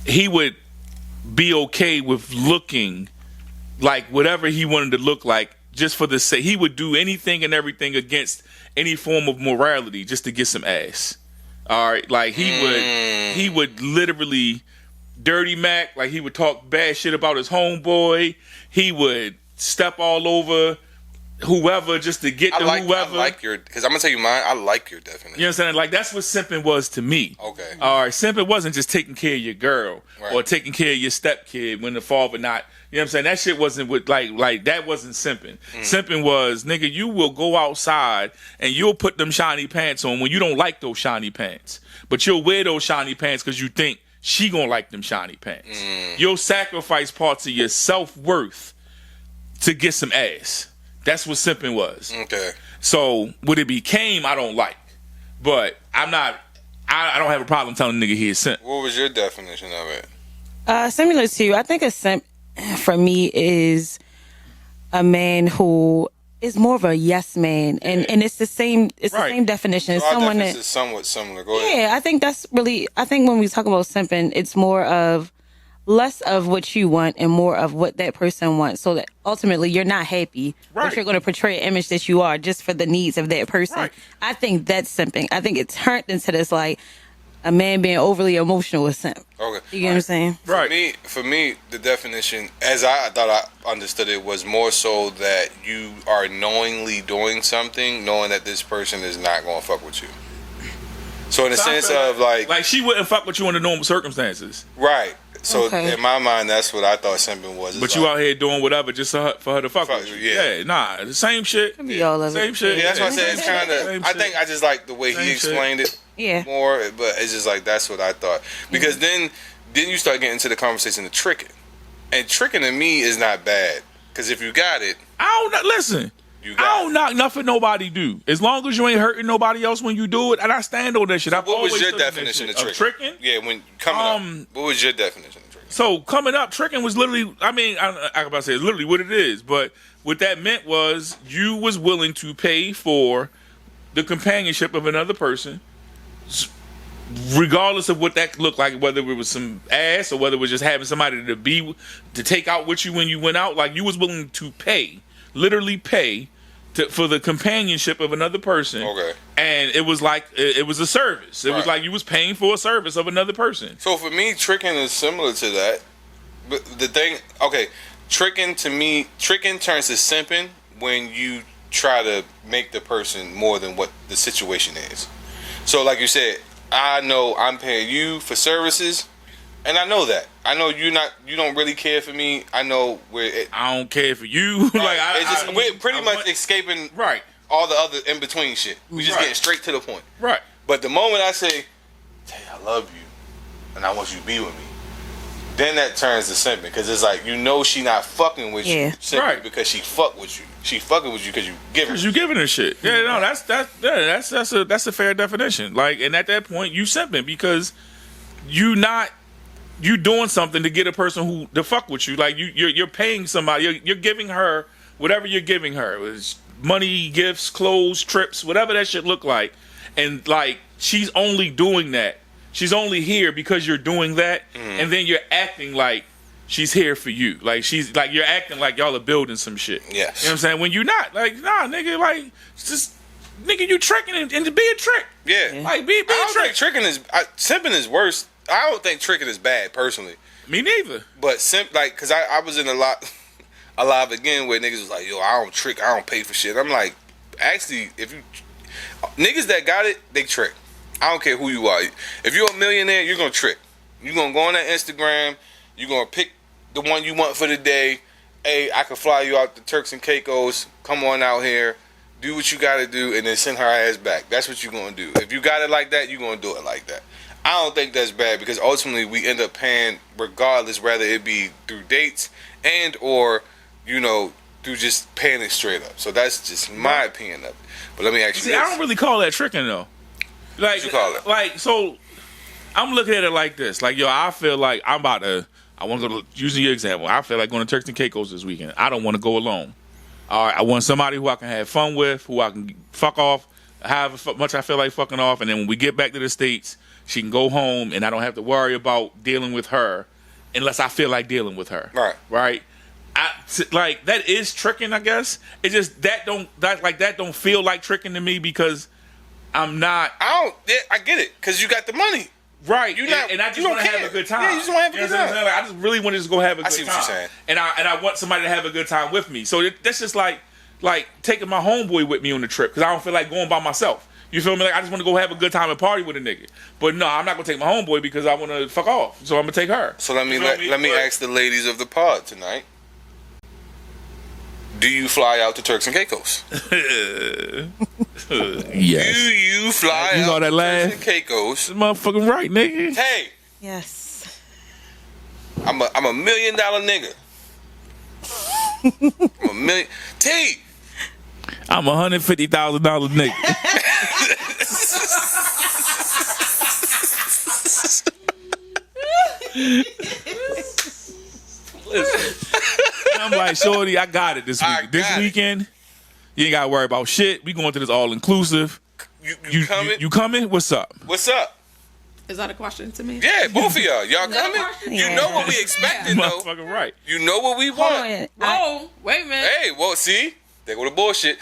B: He would be okay with looking like whatever he wanted to look like just for the sake. He would do anything and everything against any form of morality just to get some ass. All right, like he would literally dirty Mac, like he would talk bad shit about his homeboy. He would step all over whoever just to get whoever.
A: I like your, because I'm gonna tell you mine. I like your definition.
B: You know what I'm saying? Like that's what simping was to me.
A: Okay.
B: All right, simping wasn't just taking care of your girl or taking care of your stepkid when the father not. You know what I'm saying? That shit wasn't with like that wasn't simping. Simping was, nigga, you will go outside and you'll put them shiny pants on when you don't like those shiny pants. But you'll wear those shiny pants because you think she gonna like them shiny pants. You'll sacrifice parts of your self-worth to get some ass. That's what simping was.
A: Okay.
B: So what it became, I don't like. But I don't have a problem telling a nigga he is simp.
A: What was your definition of it?
C: Similar to you, I think a simp for me is a man who is more of a yes man, and it's the same. It's the same definition.
A: So
C: someone
A: that is somewhat similar. Go ahead.
C: Yeah, I think that's really. I think when we talk about simping, it's more of less of what you want and more of what that person wants. So that ultimately you're not happy, but you're going to portray an image that you are just for the needs of that person.
B: Right.
C: I think that's simping. I think it turned into this like a man being overly emotional with simp.
A: Okay.
C: You get what I'm saying?
B: Right.
A: For me, the definition, as I thought I understood it, was more so that you are knowingly doing something, knowing that this person is not going to fuck with you. So in the sense of like
B: she wouldn't fuck with you under normal circumstances.
A: Right. So in my mind, that's what I thought simping was.
B: But you out here doing whatever just for her to fuck with you. Yeah, nah, the same shit. Same shit.
A: Yeah, that's why I said it's kind of. I think I just like the way he explained it more. But it's just like that's what I thought. Because then you start getting into the conversation of tricking, and tricking to me is not bad. Because if you got it,
B: listen. I don't knock nothing nobody do. As long as you ain't hurting nobody else when you do it, and I stand on that shit.
A: So what was your definition of tricking? Yeah, when coming up, what was your definition of tricking?
B: So coming up, tricking was literally. I mean, I about to say it's literally what it is. But what that meant was you was willing to pay for the companionship of another person, regardless of what that looked like, whether it was some ass or whether it was just having somebody to take out with you when you went out. Like you was willing to pay, literally pay. For the companionship of another person. Okay. And it was like, it was a service. It was like you was paying for a service of another person.
A: So for me, tricking is similar to that. But the thing, tricking turns to simping when you try to make the person more than what the situation is. So like you said, I know I'm paying you for services. And I know that. I know you don't really care for me. I know
B: I don't care for you.
A: Right. We're pretty much escaping all the other in between shit. We just getting straight to the point.
B: Right.
A: But the moment I say, hey, I love you, and I want you to be with me, then that turns to simping because it's like she not fucking with you simply because she fuck with you. She fucking with you because you giving.
B: Because you giving her shit. Yeah, no, that's a fair definition. Like, and at that point, you simping because you not you doing something to get a person who to fuck with you. Like you're paying somebody. You're giving her whatever you're giving her. It's money, gifts, clothes, trips, whatever that shit look like. And like she's only doing that. She's only here because you're doing that, and then you're acting like she's here for you. Like she's like you're acting like y'all are building some shit.
A: Yes.
B: You know what I'm saying? When you're not, like, nah, nigga, like just nigga, you tricking and to be a trick.
A: Yeah.
B: Like be a
A: I don't
B: trick.
A: think tricking is simping is worse. I don't think tricking is bad personally.
B: Me neither.
A: But simp, like, cause I was in a live again where niggas was like, yo, I don't trick, I don't pay for shit. I'm like, actually, if you niggas that got it, they trick. I don't care who you are. If you're a millionaire, you're gonna trick. You're gonna go on that Instagram. You're gonna pick the one you want for the day. Hey, I can fly you out to Turks and Caicos. Come on out here. Do what you gotta do, and then send her ass back. That's what you're gonna do. If you got it like that, you're gonna do it like that. I don't think that's bad because ultimately we end up paying regardless, whether it be through dates and or, you know, through just paying it straight up. So that's just my opinion of it. But let me ask you
B: See,
A: this.
B: I don't really call that tricking though. Like,
A: What you call it?
B: Like, so I'm looking at it like this. Like, yo, I feel like I want to go to, using your example, I feel like going to Turks and Caicos this weekend. I don't want to go alone. All right, I want somebody who I can have fun with, who I can fuck off, however much I feel like fucking off, and then when we get back to the States, she can go home and I don't have to worry about dealing with her unless I feel like dealing with her.
A: Right.
B: Right? Like, that is tricking, I guess. It just, that don't feel like tricking to me because I'm not.
A: I get it, because you got the money.
B: Right,
A: not,
B: and I just want to have a good time.
A: Yeah, you just want to have a good time.
B: Like, I just really want to just go have a good time.
A: I see what you're saying.
B: And I want somebody to have a good time with me. So that's just like taking my homeboy with me on the trip because I don't feel like going by myself. You feel me? Like I just want to go have a good time and party with a nigga. But no, I'm not gonna take my homeboy because I want to fuck off. So I'm gonna take her.
A: So let me ask the ladies of the pod tonight. Do you fly out to Turks and Caicos?
B: Yes.
A: Do you fly
B: You know
A: out
B: that
A: to
B: laugh?
A: Turks and Caicos?
B: This motherfucking right, nigga.
A: Hey,
C: Yes.
A: I'm a $1 million nigga. I'm a million. T.
B: I'm $150,000 nigga. Listen, I'm like, shorty, I got it this week. This weekend, you ain't got to worry about shit. We going to this all inclusive.
A: You coming?
B: You coming? What's up?
A: What's up?
D: Is that a question to me?
A: Yeah, both of y'all. Y'all coming?
C: Yeah.
A: You know what we expected, though.
B: Motherfucking right.
A: You know what we want.
D: Whoa, wait a minute.
A: Hey, well, see? There go the bullshit.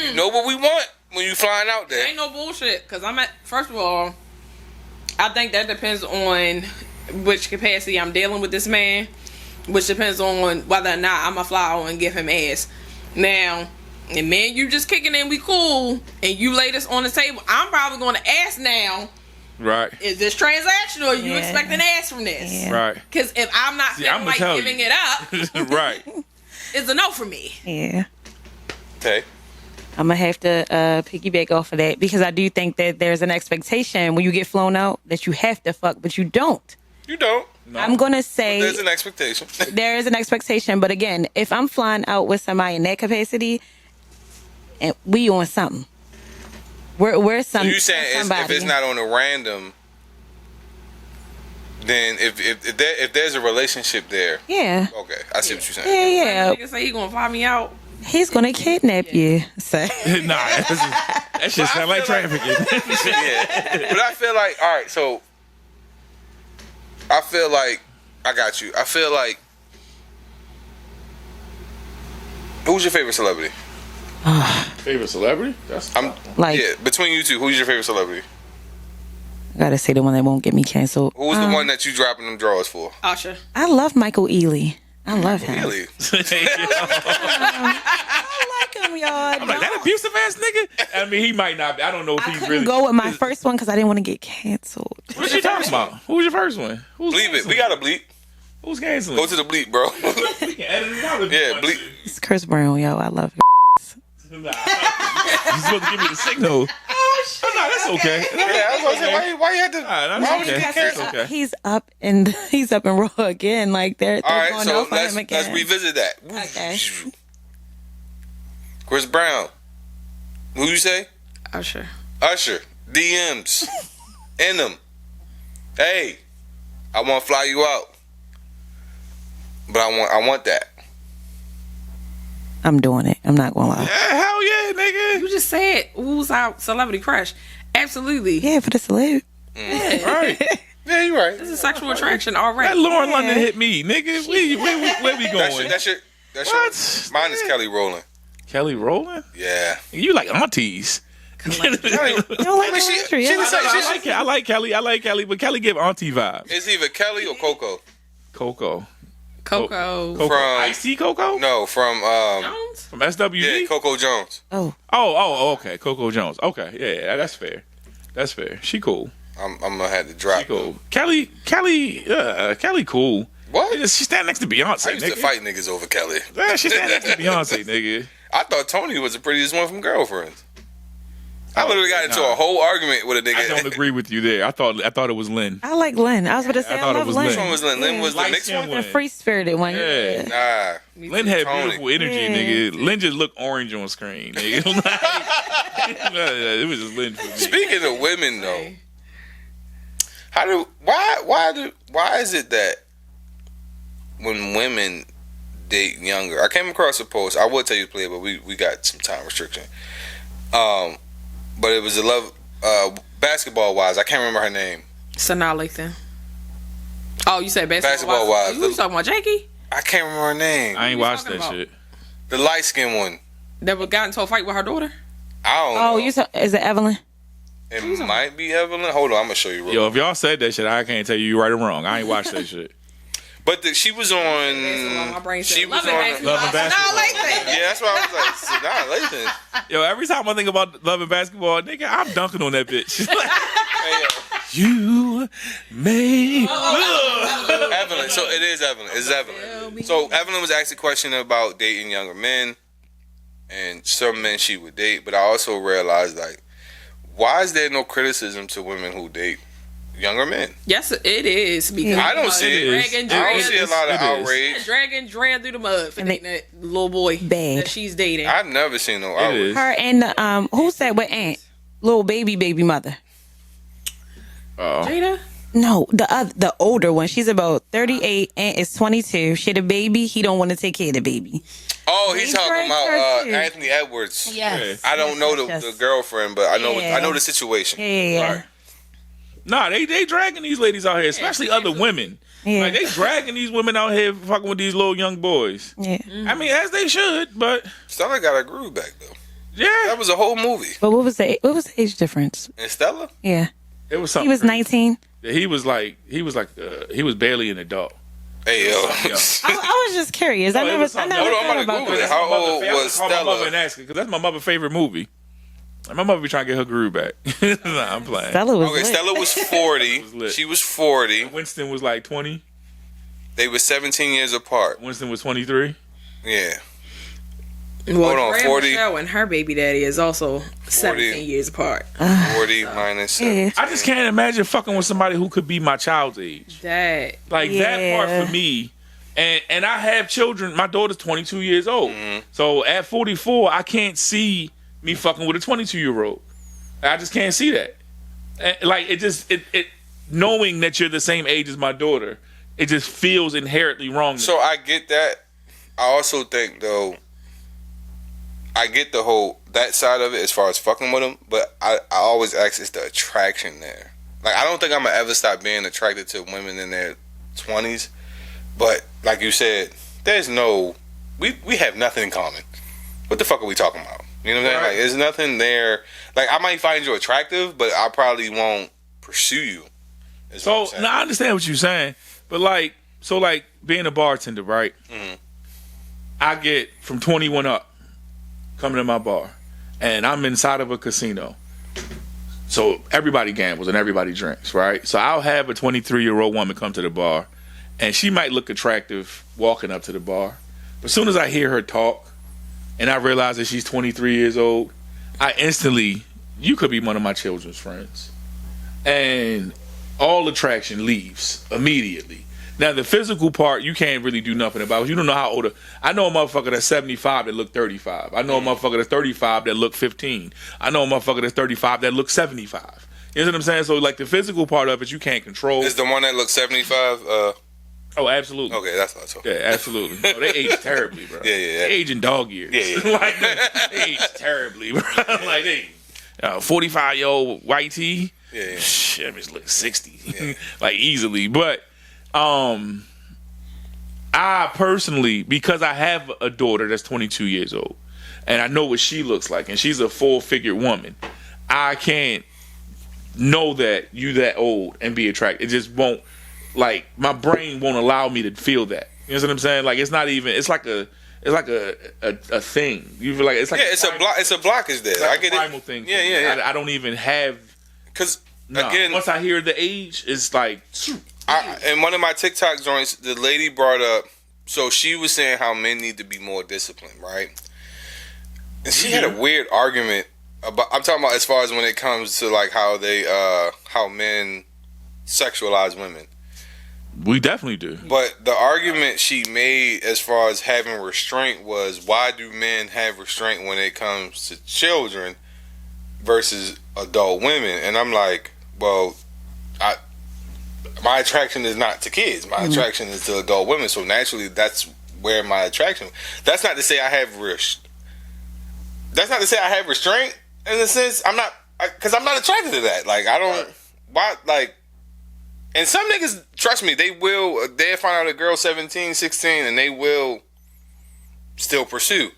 A: You know what we want when you flying out there.
D: Ain't no bullshit. Because first of all, I think that depends on which capacity I'm dealing with this man, which depends on whether or not I'm a fly out and give him ass. Now, and man, you just kicking in, we cool, and you lay this on the table, I'm probably going to ask now,
B: Right.
D: is this transactional? Or you
C: Yeah.
D: expecting ass from this?
C: Yeah.
B: Right.
D: Because if I'm not feeling like giving it up,
B: Right.
D: it's a no for me.
C: Yeah.
A: Okay.
C: I'm gonna have to piggyback off of that because I do think that there's an expectation when you get flown out that you have to fuck, but you don't.
A: You don't.
C: I'm gonna say
A: There's an expectation.
C: there is an expectation, but again, if I'm flying out with somebody in that capacity, and we on something, we're
A: So you saying if it's not on a random, then if there's a relationship there,
C: yeah,
A: okay, I see what you're saying.
C: yeah,
D: Nigga say he gonna fly me out.
C: he's gonna kidnap you. So
B: Nah, that shit sound like trafficking.
A: Yeah, but I feel like all right. So I feel like I got you. I feel like who's your favorite celebrity?
B: Favorite celebrity?
A: I'm
C: Like-
A: yeah. Between you two, who's your favorite celebrity?
C: I gotta say the one that won't get me canceled.
A: Who's the one that you dropping them drawers for?
D: Usher.
C: I love Michael Ealy. I love him.
A: Really?
C: I like him, y'all.
B: I'm like, that abusive ass nigga? I mean, he might not be. I don't know if
C: I
B: he's
C: couldn't
B: really.
C: go with my first one because I didn't want to get canceled.
B: What you talking about? Who was your first one? Who's
A: Bleep it. We got to bleep.
B: Who's canceling?
A: Go to the bleep, bro.
B: We can edit it out if you
A: Yeah,
B: want
A: bleep.
B: to.
C: It's Chris Brown, yo. I love him.
B: Nah. You're supposed to give me the signal. Oh, no, that's okay.
A: Yeah, I was gonna say why you had to?
B: Nah, that's
A: why would you
B: okay.
A: get
B: That's
A: canceled?
B: okay.
C: He's up and raw again. Like they're
A: All right,
C: going
A: so
C: off on him
A: let's
C: again.
A: revisit that.
C: Okay.
A: Chris Brown. Who you say?
D: Usher.
A: Usher. DMs. In them. Hey, I want to fly you out, but I want that.
C: I'm doing it. I'm not gonna lie.
B: Yeah, hell yeah, nigga.
D: You just said who's our celebrity crush? Absolutely.
C: Yeah, for the celeb.
B: Right.
A: Yeah, you're right.
D: This is sexual attraction already.
B: That Lauren London hit me, nigga. Where we going?
A: That's your.
B: What?
A: Mine is Kelly Rowland.
B: Kelly Rowland?
A: Yeah.
B: You like aunties.
C: You don't like country?
B: I like Kelly, but Kelly give auntie vibe.
A: It's either Kelly or Coco.
B: Coco.
D: Coco.
A: From
B: Ice-T Coco?
A: No, from
D: Jones?
B: From SWV?
A: yeah, Coco Jones.
B: Oh, okay. Coco Jones. Okay, yeah, that's fair. That's fair. She cool.
A: I'm gonna have to drop.
B: She cool. Kelly cool.
A: What?
B: She stand next to Beyonce,
A: I used to fight niggas over Kelly.
B: Yeah, she stand next to Beyonce, nigga.
A: I thought Tony was the prettiest one from Girlfriends. I literally got into a whole argument with a nigga.
B: I don't agree with you there. I thought it was Lynn.
C: I like Lynn. I was going to say, I love Lynn.
A: Which one was Lynn? Lynn was the mixed one?
C: The free-spirited one.
B: Yeah.
A: Nah.
B: Lynn had
A: Tony.
B: beautiful energy, nigga. Lynn just looked orange on screen, nigga. It was just Lynn for me.
A: Speaking of women, though, why is it that when women date younger? I came across a post. I would tell you to play it, but we got some time restriction. But it was a love basketball wise. I can't remember her name.
D: Sanaa Lathan. Oh, you said basketball
A: wise.
D: You was talking about Jakey?
A: I can't remember her name.
B: I ain't watched that shit.
A: The light skinned one.
D: That got into a fight with her daughter?
A: I don't know.
C: Is it Evelyn?
A: It might be Evelyn. Hold on, I'm gonna show you.
B: Yo, if y'all said that shit, I can't tell you right or wrong. I ain't watched that shit.
A: But she was on.
D: My brain said,
A: She was
D: Love
A: on.
D: and Basketball.
A: Yeah, that's why I was like, Sanaa Lathan.
B: Yo, every time I think about Love and Basketball, nigga, I'm dunking on that bitch.
A: Hey,
B: You may.
A: Evelyn. So it is Evelyn. It's Evelyn. So Evelyn was asked a question about dating younger men and some men she would date. But I also realized, like, why is there no criticism to women who date younger men?
D: Yes, it is. Because
A: I don't see it. I don't see a lot of outrage.
D: Dragging Dran through the mud for dating that little boy that she's dating.
A: I've never seen no outrage.
C: Her and who's that with Aunt? Little baby mother.
D: Jada?
C: No, the older one. She's about 38. Aunt is 22. She had a baby. He don't want to take care of the baby.
A: Oh, he's talking about Anthony Edwards.
C: Yes.
A: I don't know the girlfriend, but I know the situation.
C: Yeah.
B: Right. Nah, they dragging these ladies out here, especially other women.
C: Yeah.
B: Like, they dragging these women out here fucking with these little young boys.
C: Yeah.
B: I mean, as they should, but
A: Stella got her groove back though.
B: yeah,
A: That was a whole movie.
C: But what was the age difference?
A: And Stella?
C: Yeah.
B: it was something.
C: He was
B: crazy.
C: 19.
B: Yeah, he was barely an adult.
A: Hey yo.
C: I was just curious. I never
A: Hold on, I'm
C: thought
A: gonna
C: about
A: Google it.
C: that.
A: How old was
B: Call my mother and
A: Stella?
B: ask her because that's my mother's favorite movie. And my mother be trying to get her groove back. Nah, I'm playing.
C: Stella was
A: Okay,
C: lit.
A: Stella was 40.
B: lit.
A: She was 40.
B: Winston was like 20.
A: They were 17 years apart.
B: Winston was 23.
A: Yeah.
D: Well,
A: Hold on,
D: Drea
A: 40.
D: Michelle and her baby daddy is also 17 years apart.
A: 40 minus 7.
B: I just can't imagine fucking with somebody who could be my child's age.
D: That
B: That part for me. And I have children. My daughter's 22 years old. So at 44, I can't see me fucking with a 22-year-old. I just can't see that. And, like, it knowing that you're the same age as my daughter, it just feels inherently wrong.
A: So I get that. I also think though, I get the whole that side of it as far as fucking with them, but I always ask, is the attraction there? Like, I don't think I'm gonna ever stop being attracted to women in their 20s, but like you said, there's no, we have nothing in common. What the fuck are we talking about? You know what I'm saying? Like, there's nothing there. Like, I might find you attractive, but I probably won't pursue you.
B: So now I understand what you're saying, but like being a bartender, right? I get from 21 up coming to my bar, and I'm inside of a casino. So everybody gambles and everybody drinks, right? So I'll have a 23-year-old woman come to the bar, and she might look attractive walking up to the bar, but as soon as I hear her talk, and I realize that she's 23 years old, I instantly, you could be one of my children's friends, and all attraction leaves immediately. Now, the physical part, you can't really do nothing about. You don't know how old. I know a motherfucker that's 75 that look 35. I know a motherfucker that's 35 that look 15. I know a motherfucker that's 35 that look 75. You know what I'm saying? So like the physical part of it, you can't control.
A: Is the one that looks 75?
B: Oh, absolutely.
A: Okay, that's what I told.
B: Yeah, absolutely. Oh, they age terribly, bro.
A: Yeah.
B: They age in dog years.
A: Yeah.
B: Like they age terribly, bro. Like they 45-year-old white tee.
A: Yeah.
B: Shit, I just look 60, like easily. But I personally, because I have a daughter that's 22 years old, and I know what she looks like, and she's a full-figured woman, I can't know that you that old and be attracted. It just won't. Like my brain won't allow me to feel that. You know what I'm saying? Like it's not even. It's like a thing. You feel like it's like
A: it's a block. It's a blockage there.
B: Like
A: I get
B: primal
A: it.
B: Thing.
A: Yeah.
B: I don't even have.
A: Because
B: no.
A: again,
B: once I hear the age, it's like.
A: In one of my TikTok joints, the lady brought up. So she was saying how men need to be more disciplined, right? And she had a weird argument about. I'm talking about as far as when it comes to like how they how men sexualize women.
B: We definitely do.
A: But the argument she made as far as having restraint was, why do men have restraint when it comes to children versus adult women? And I'm like, well, my attraction is not to kids. My attraction is to adult women. So naturally, that's where my attraction. That's not to say I have That's not to say I have restraint in a sense. I'm not, because I'm not attracted to that. Like I don't. Why like. And some niggas, trust me, they'll find out a girl 17, 16, and they will still pursue.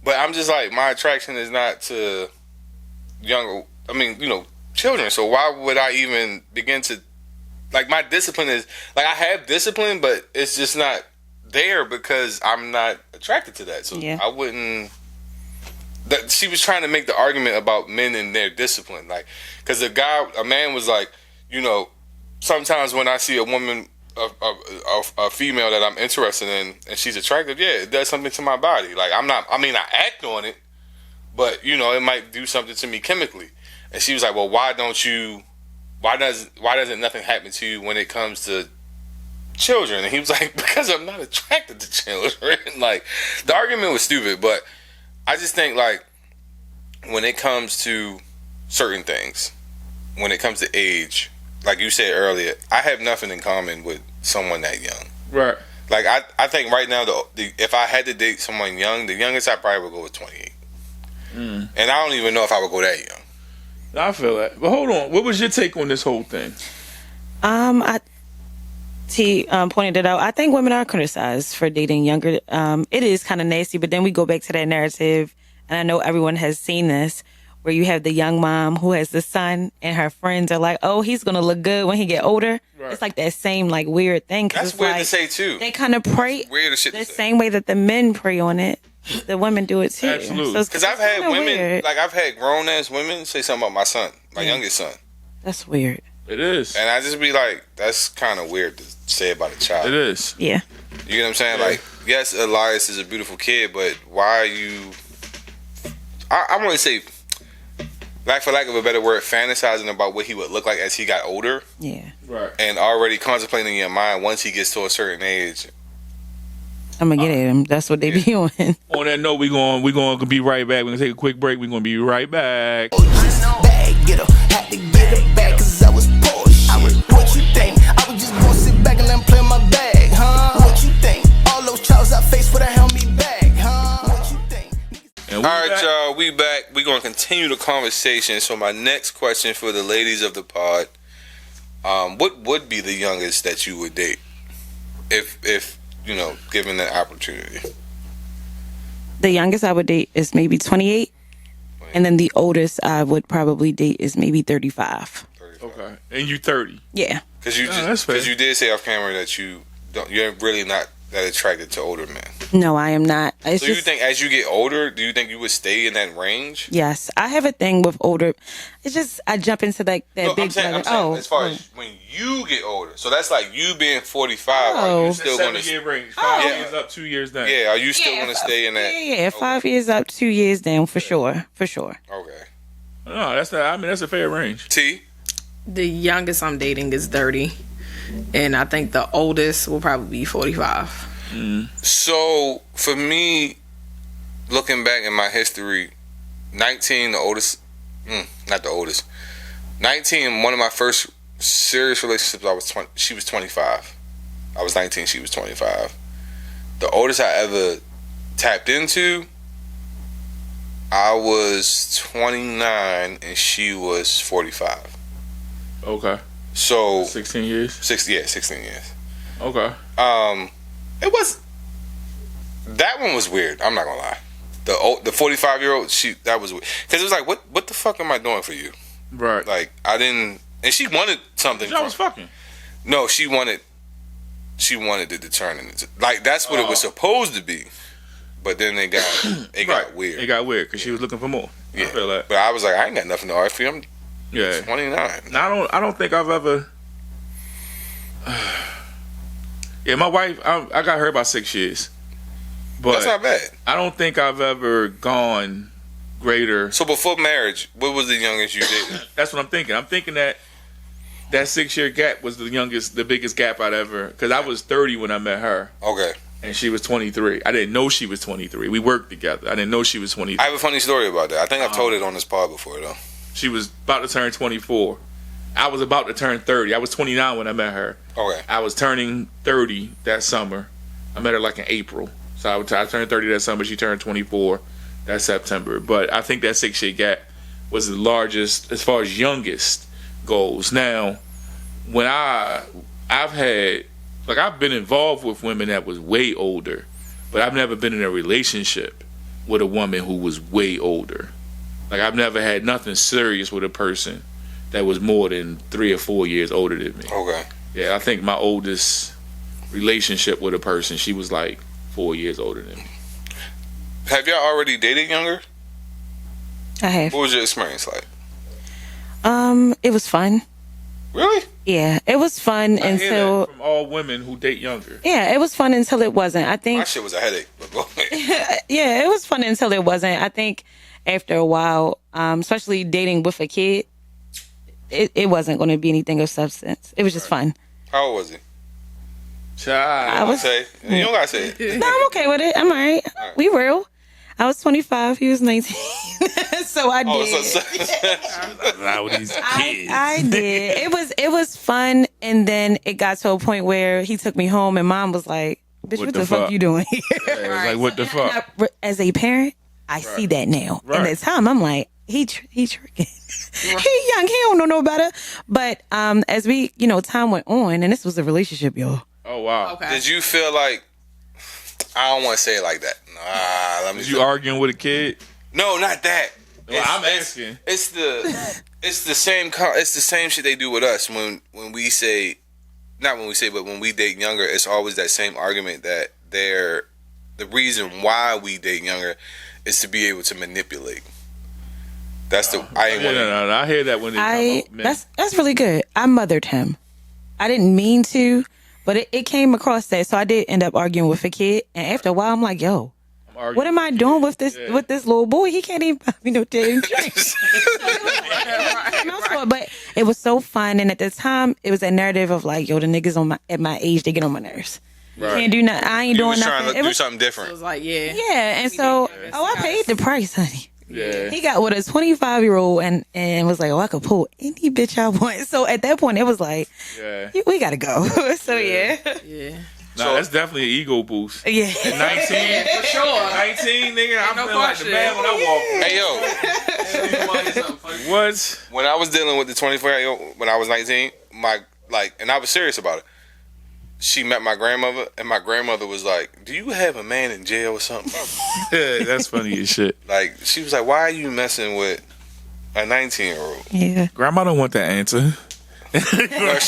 A: But I'm just like, my attraction is not to children. So why would I even begin to, like, my discipline is, like, I have discipline, but it's just not there because I'm not attracted to that. So I wouldn't, she was trying to make the argument about men and their discipline. Like, because a man was like, sometimes when I see a woman, a female that I'm interested in, and she's attractive, it does something to my body. Like I act on it, but it might do something to me chemically. And she was like, well, why doesn't nothing happen to you when it comes to children? And he was like, because I'm not attracted to children. Like the argument was stupid, but I just think like when it comes to certain things, when it comes to age, like you said earlier, I have nothing in common with someone that young.
B: Right.
A: Like I think right now, if I had to date someone young, the youngest I probably would go with 28. And I don't even know if I would go that young.
B: I feel that. But hold on, what was your take on this whole thing?
C: T pointed it out. I think women are criticized for dating younger. It is kind of nasty, but then we go back to that narrative, and I know everyone has seen this, where you have the young mom who has the son, and her friends are like, "Oh, he's gonna look good when he get older." Right. It's like that same like weird thing.
A: That's weird to say too.
C: They kind of prey the same way that the men prey on it. The women do it too.
B: Absolutely.
A: Because I've had women, like I've had grown ass women say something about my son, my youngest son.
C: That's weird.
B: It is.
A: And I just be like, that's kind of weird to say about a child.
B: It is.
C: Yeah.
A: You know what I'm saying? Yeah. Like, yes, Elias is a beautiful kid, but why are you? I want to say, like for lack of a better word, fantasizing about what he would look like as he got older.
C: Yeah.
B: Right.
A: And already contemplating in your mind once he gets to a certain age.
C: I'm gonna get at him. That's what they be on.
B: On that note, we're gonna be right back. We're gonna take a quick break. We're gonna be right back.
F: Bag getter, had to get it back 'cause I was poor shit. What you think? I was just gonna sit back and let him play my bag, huh? What you think? All those trials I faced would have held me back, huh? What you think?
A: All right, y'all, we back. We're gonna continue the conversation. So my next question for the ladies of the pod, what would be the youngest that you would date, if you know, given the opportunity?
C: The youngest I would date is maybe 28. And then the oldest I would probably date is maybe 35.
B: Okay. And you 30.
C: Yeah.
A: Because you did say off camera that you're really not that attracted to older men.
C: No, I am not.
A: So you think as you get older, do you think you would stay in that range?
C: Yes. I have a thing with older. It's just I jump into like that
A: no,
C: big
A: I'm saying, as far as when you get older. So that's like you being 45. Are you still going to
B: 7-year range? 5 years up, 2 years down.
A: Yeah. Are you still going to stay in that?
C: Yeah. 5 years up, 2 years down for sure. Okay.
B: No, that's a fair range.
A: T.
D: The youngest I'm dating is 30, and I think the oldest will probably be 45.
A: So for me, looking back in my history, 19, the oldest, not the oldest, 19. One of my first serious relationships. I was 20. She was 25. I was 19. She was 25. The oldest I ever tapped into, I was 29 and she was 45.
B: Okay.
A: So
B: 16 years.
A: 16 years.
B: Okay.
A: It was. That one was weird. I'm not gonna lie. The 45-year-old, that was weird. Because it was like, what the fuck am I doing for you?
B: Right.
A: Like, I didn't, and she wanted something.
B: Y'all was fucking.
A: No, she wanted it to turn into, like, that's what it was supposed to be. But then it got weird.
B: It got weird because she was looking for more.
A: Yeah.
B: I feel that.
A: But I was like, I ain't got nothing to offer you. I'm 29.
B: Now, I don't think I've ever. Yeah, my wife, I got her about 6 years. But
A: that's not bad.
B: I don't think I've ever gone greater.
A: So before marriage, what was the youngest you dated?
B: That's what I'm thinking. I'm thinking that 6-year gap was the biggest gap I'd ever. Because I was 30 when I met her.
A: Okay.
B: And she was 23. I didn't know she was 23. We worked together. I didn't know she was 23.
A: I have a funny story about that. I think I've told it on this pod before, though.
B: She was about to turn 24. I was about to turn 30. I was 29 when I met her.
A: Okay.
B: I was turning 30 that summer. I met her like in April. So I turned 30 that summer. She turned 24 that September. But I think that 6-year gap was the largest as far as youngest goes. Now, when I've been involved with women that was way older, but I've never been in a relationship with a woman who was way older. Like, I've never had nothing serious with a person that was more than 3 or 4 years older than me.
A: Okay.
B: Yeah, I think my oldest relationship with a person, she was like 4 years older than me.
A: Have y'all already dated younger?
C: I have.
A: What was your experience like?
C: It was fun.
A: Really?
C: Yeah, it was fun
B: I hear
C: until.
B: that from all women who date younger.
C: Yeah, it was fun until it wasn't. I think.
A: My shit was a headache. But go ahead.
C: Yeah, it was fun until it wasn't. I think after a while, especially dating with a kid, it wasn't going to be anything of substance. It was just fun.
A: How old was he?
B: Child.
A: You don't gotta say it.
C: No, I'm okay with it. I'm all right. We real. I was 25. He was 19. So I did.
B: Now with these kids.
C: I did. It was fun, and then it got to a point where he took me home, and Mom was like, "Bitch, what the fuck you doing here?"
B: Yeah, it was like, what the fuck?
C: As a parent, I see that now. And at the time, I'm like, he tricking. He young. He don't know no better. But as we, time went on, and this was a relationship, y'all.
B: Oh wow.
D: Okay.
A: Did you feel like, I don't want to say it like that. Nah,
B: Was you arguing with a kid?
A: No, not that.
B: Well, I'm asking.
A: It's the same shit they do with us when we say, not when we say, but when we date younger. It's always that same argument that the reason why we date younger is to be able to manipulate. That's the
B: I hear that when they come up,
C: that's really good. I mothered him. I didn't mean to, but it came across that. So I did end up arguing with a kid, and after a while, I'm like, yo. What am I doing with this little boy? He can't even buy me no damn drinks. But it was so fun, and at the time, it was a narrative of like, yo, the niggas at my age, they get on my nerves. Right. Can't do nothing. I ain't doing nothing.
A: Trying to do something different.
D: It was like, yeah.
C: Yeah, and so, I paid the price, honey.
B: Yeah.
C: He got with a 25-year-old and was like, oh, I could pull any bitch I want. So at that point, it was like, we gotta go. So yeah.
B: Nah, that's definitely an ego boost.
C: Yeah.
B: At 19,
D: For sure.
B: 19, nigga, I'm
D: no
B: feeling like the
D: question.
B: man when I walk.
A: Hey, yo.
B: What?
A: When I was dealing with the 24-year-old, when I was 19, and I was serious about it. She met my grandmother, and my grandmother was like, "Do you have a man in jail or something?"
B: Yeah, that's funny as shit.
A: Like, she was like, "Why are you messing with a 19-year-old?"
C: Yeah.
B: Grandma don't want that answer.
A: No,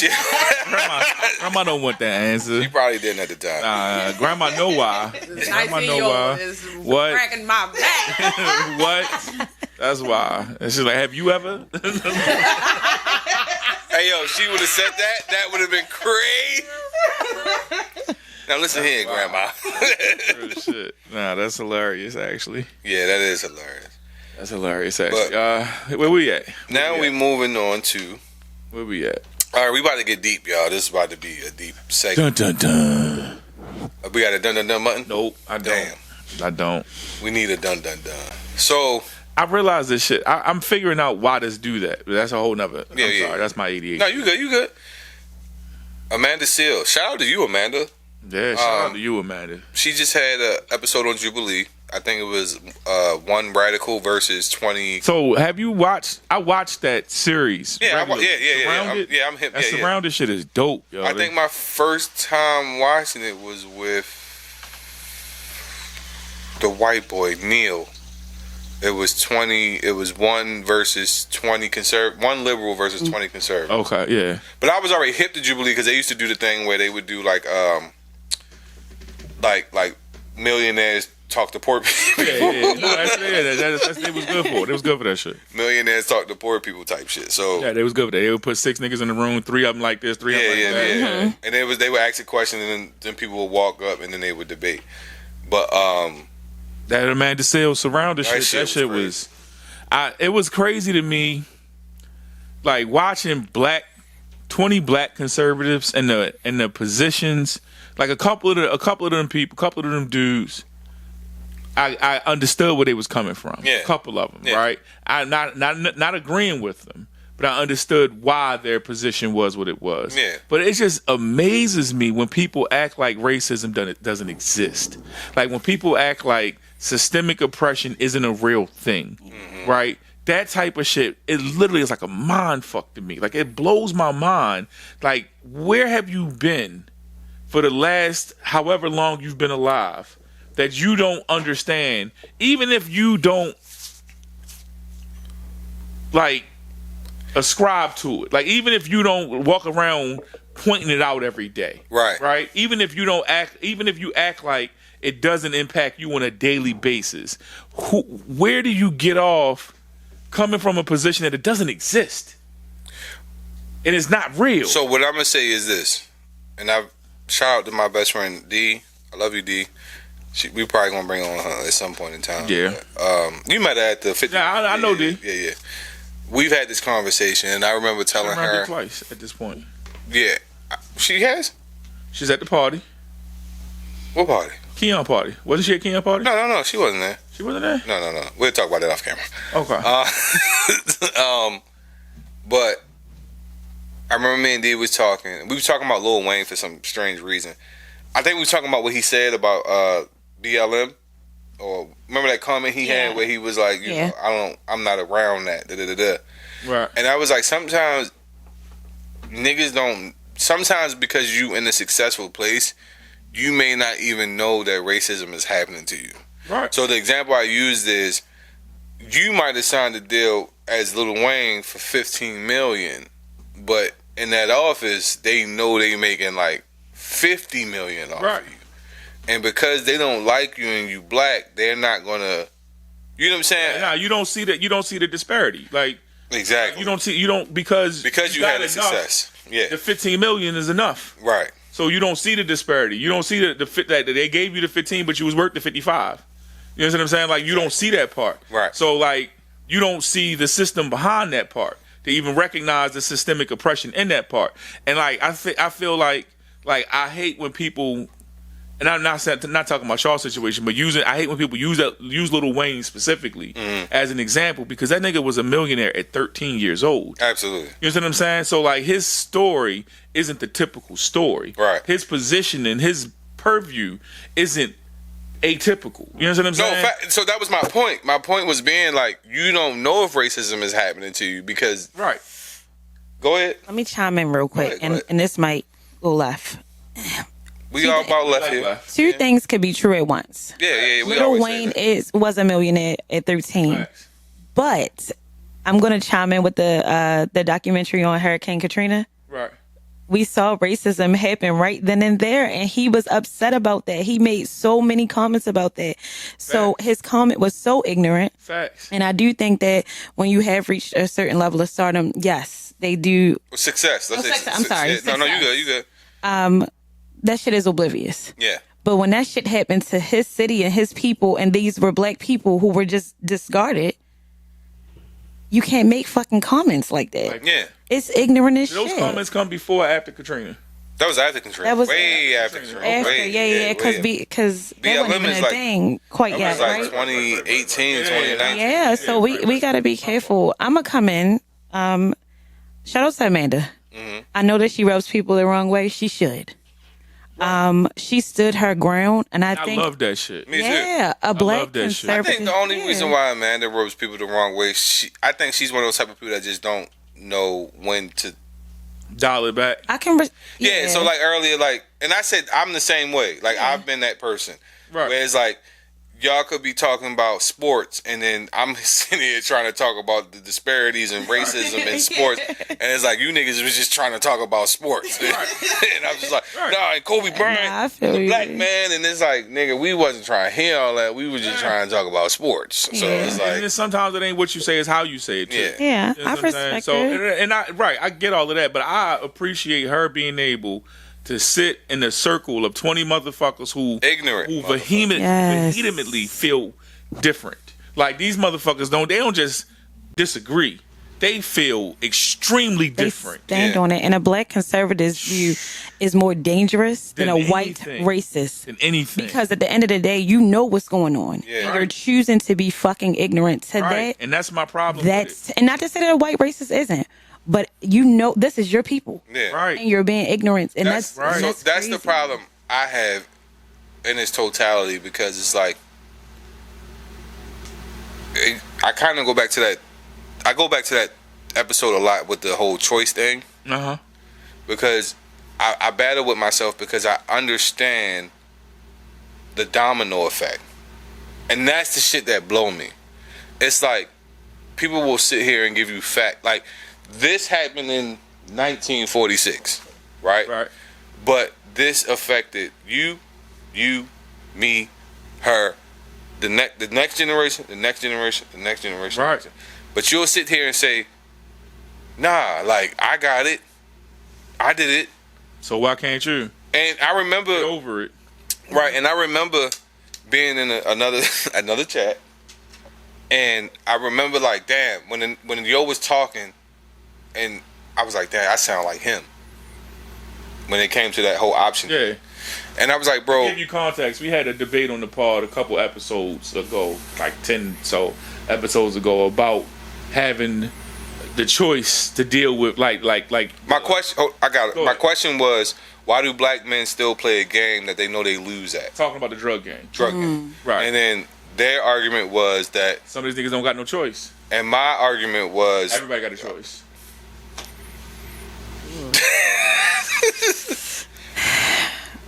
B: Grandma don't want that answer.
A: She probably didn't at the time.
B: Grandma know why. Grandma know why.
D: Is
B: What?
D: cracking my back.
B: What? That's why. And she's like, have you ever?
A: Hey, yo, she would have said that. That would have been crazy. Now listen here, Grandma.
B: Oh, shit. Nah, that's hilarious, actually.
A: Yeah, that is hilarious.
B: That's hilarious, actually. Where we at?
A: Now we moving on to.
B: Where we at?
A: All right, we about to get deep, y'all. This is about to be a deep segment.
B: Dun dun dun.
A: We got a dun dun dun button?
B: Nope, I don't.
A: Damn.
B: I don't.
A: We need a dun dun dun. So,
B: I realize this shit. I'm figuring out why this do that. But that's a whole nother. I'm sorry. That's my ADHD.
A: No, you good. You good. Amanda Seales. Shout out to you, Amanda.
B: Yeah, shout out to you, Amanda.
A: She just had an episode on Jubilee. I think it was One Radical versus 20.
B: So have you watched? I watched that series.
A: Yeah,
B: Surrounded?
A: I'm hip.
B: That
A: Yeah,
B: Surrounded shit is dope, yo.
A: I think my first time watching it was with the white boy Neil. It was 20. It was 1 versus 20 one liberal versus 20 conservative.
B: Okay, yeah.
A: But I was already hip to Jubilee because they used to do the thing where they would do like millionaires talk to poor people.
B: Yeah. No, that's it was good for it. It was good for that shit.
A: Millionaires talk to poor people type shit. So
B: yeah, they was good for that. They would put 6 niggas in the room, 3 of them like this, 3 of them like that.
A: Yeah. And they would ask a question, and then people would walk up, and then they would debate. But
B: that Amanda Seales Surrounded shit. That shit was it was crazy to me. Like watching 20 black conservatives in the positions. Like a couple of them people, a couple of them dudes. I understood where they was coming from.
A: Yeah.
B: A couple of them, right? I not agreeing with them, but I understood why their position was what it was.
A: Yeah.
B: But it just amazes me when people act like racism doesn't exist. Like when people act like systemic oppression isn't a real thing, right? That type of shit, it literally is like a mind fuck to me. Like it blows my mind. Like where have you been for the last however long you've been alive? That you don't understand, even if you don't like ascribe to it. Like even if you don't walk around pointing it out every day. Right? Even if you act like it doesn't impact you on a daily basis. Where do you get off coming from a position that it doesn't exist? And it's not real.
A: So what I'm gonna say is this, and I shout out to my best friend D. I love you, D. We probably gonna bring on her at some point in time.
B: Yeah.
A: You met her at the 50.
B: Yeah, I know D.
A: Yeah. We've had this conversation, and I remember telling her
B: twice at this point.
A: Yeah, she has.
B: She's at the party.
A: What party?
B: Keon party. Wasn't she at Keon party?
A: No, she wasn't there.
B: She wasn't there?
A: No. We'll talk about that off camera.
B: Okay.
A: But I remember me and D was talking. We were talking about Lil Wayne for some strange reason. I think we were talking about what he said about BLM. Or remember that comment he had where he was like, you know, I'm not around that.
B: Right.
A: And I was like, sometimes niggas don't. Sometimes because you in a successful place, you may not even know that racism is happening to you.
B: Right.
A: So the example I used is, you might have signed a deal as Lil Wayne for $15 million, but in that office they know they making like $50 million off of you. And because they don't like you and you black, they're not gonna. You know what I'm saying?
B: Nah, you don't see that. You don't see the disparity. Like
A: exactly.
B: You don't because
A: you had a success. Yeah.
B: The 15 million is enough.
A: Right.
B: So you don't see the disparity. You don't see the fit that they gave you the 15, but you was worth the 55. You know what I'm saying? Like you don't see that part.
A: Right.
B: So like you don't see the system behind that part to even recognize the systemic oppression in that part. And like I feel like I hate when people. And I'm not talking about Shaw's situation, but I hate when people use Lil Wayne specifically as an example, because that nigga was a millionaire at 13 years old.
A: Absolutely.
B: You know what I'm saying? So like his story isn't the typical story.
A: Right.
B: His position and his purview isn't atypical. You know what I'm saying?
A: No, so that was my point. My point was being like, you don't know if racism is happening to you because.
B: Right.
A: Go ahead.
C: Let me chime in real quick,
A: Go ahead.
C: and this might go left.
A: We all about left here.
C: Two things could be true at once.
A: Yeah. We
C: Lil
A: always
C: Wayne
A: say that.
C: was a millionaire at 13,
B: Facts.
C: but I'm gonna chime in with the documentary on Hurricane Katrina.
B: Right.
C: We saw racism happen right then and there, and he was upset about that. He made so many comments about that. So his comment was so ignorant.
B: Facts.
C: And I do think that when you have reached a certain level of stardom, yes, they do.
A: Success.
C: I'm sorry.
A: No, you good.
C: That shit is oblivious.
A: Yeah.
C: But when that shit happened to his city and his people, and these were black people who were just discarded, you can't make fucking comments like that.
A: Yeah.
C: It's ignorant as shit.
B: Those comments come before or after Katrina?
A: That was after Katrina.
C: That was
A: way after Katrina.
C: Because that
A: BLM
C: wasn't even
A: is
C: a
A: like-
C: thing quite
A: That
C: yet,
A: was like
C: right?
A: 2018, 2019.
C: Yeah, so we got to be careful. I'm going to come in. Shout out to Amanda. I know that she rubs people the wrong way. She should. She stood her ground, and I think
B: love that shit.
A: Me too.
C: yeah, a black
B: love that shit.
A: I
C: conservative.
A: think the only reason why Amanda rubs people the wrong way, I think she's one of those type of people that just don't know when to.
B: Dial it back.
C: I can.
A: Yeah, so like earlier, like, and I said I'm the same way. Like I've been that person.
B: Right.
A: Where it's like y'all could be talking about sports, and then I'm sitting here trying to talk about the disparities and racism in sports, and it's like you niggas was just trying to talk about sports, and I'm just like, nah, and Kobe Bryant,
C: Nah, I feel
A: the
C: you.
A: black man, and it's like, nigga, we wasn't trying to hear all that. We was just trying to talk about sports. So it's
B: And
A: like,
B: then sometimes it ain't what you say, it's how you say it too.
A: yeah.
C: Yeah,
B: You know
C: I
B: what I'm saying?
C: respect
B: So,
C: it.
B: and I get all of that, but I appreciate her being able to sit in a circle of 20 motherfuckers who
A: Ignorant
B: who
A: motherfuckers.
B: vehemently feel different. Like these motherfuckers they don't just disagree. They feel extremely
C: They
B: different.
C: stand on it, and a black conservative's view is more dangerous than a white
B: anything.
C: racist.
B: Than anything.
C: Because at the end of the day, you know what's going on.
A: Yeah.
C: And you're choosing to be fucking ignorant to
B: Right.
C: that.
B: And that's my problem.
C: That's and not to say that a white racist isn't, but you know this is your people,
A: Yeah.
B: right.
C: and you're being ignorant, and that's
B: right.
A: So that's
C: crazy.
A: the problem I have in its totality, because it's like I kind of go back to that. I go back to that episode a lot with the whole choice thing,
B: Uh-huh.
A: because I battle with myself because I understand the domino effect, and that's the shit that blow me. It's like people will sit here and give you fact, like this happened in 1946, right?
B: Right.
A: But this affected you, me, her, the next generation, the next generation, the next generation.
B: Right.
A: But you'll sit here and say, nah, like I got it, I did it,
B: So why can't you
A: and I remember
B: get over it?
A: right, and I remember being in another chat, and I remember like, damn, when Yo was talking, and I was like, damn, I sound like him. When it came to that whole option,
B: Yeah.
A: and I was like,
B: To
A: bro,
B: give you context, we had a debate on the pod a couple episodes ago, like 10 so episodes ago, about having the choice to deal with like
A: my question. Oh, I got it.
B: Go
A: My
B: ahead.
A: question was, why do black men still play a game that they know they lose at?
B: talking about the drug game.
A: Drug game.
B: Right.
A: And then their argument was that,
B: Some of these niggas don't got no choice.
A: and my argument was,
B: Everybody got a choice.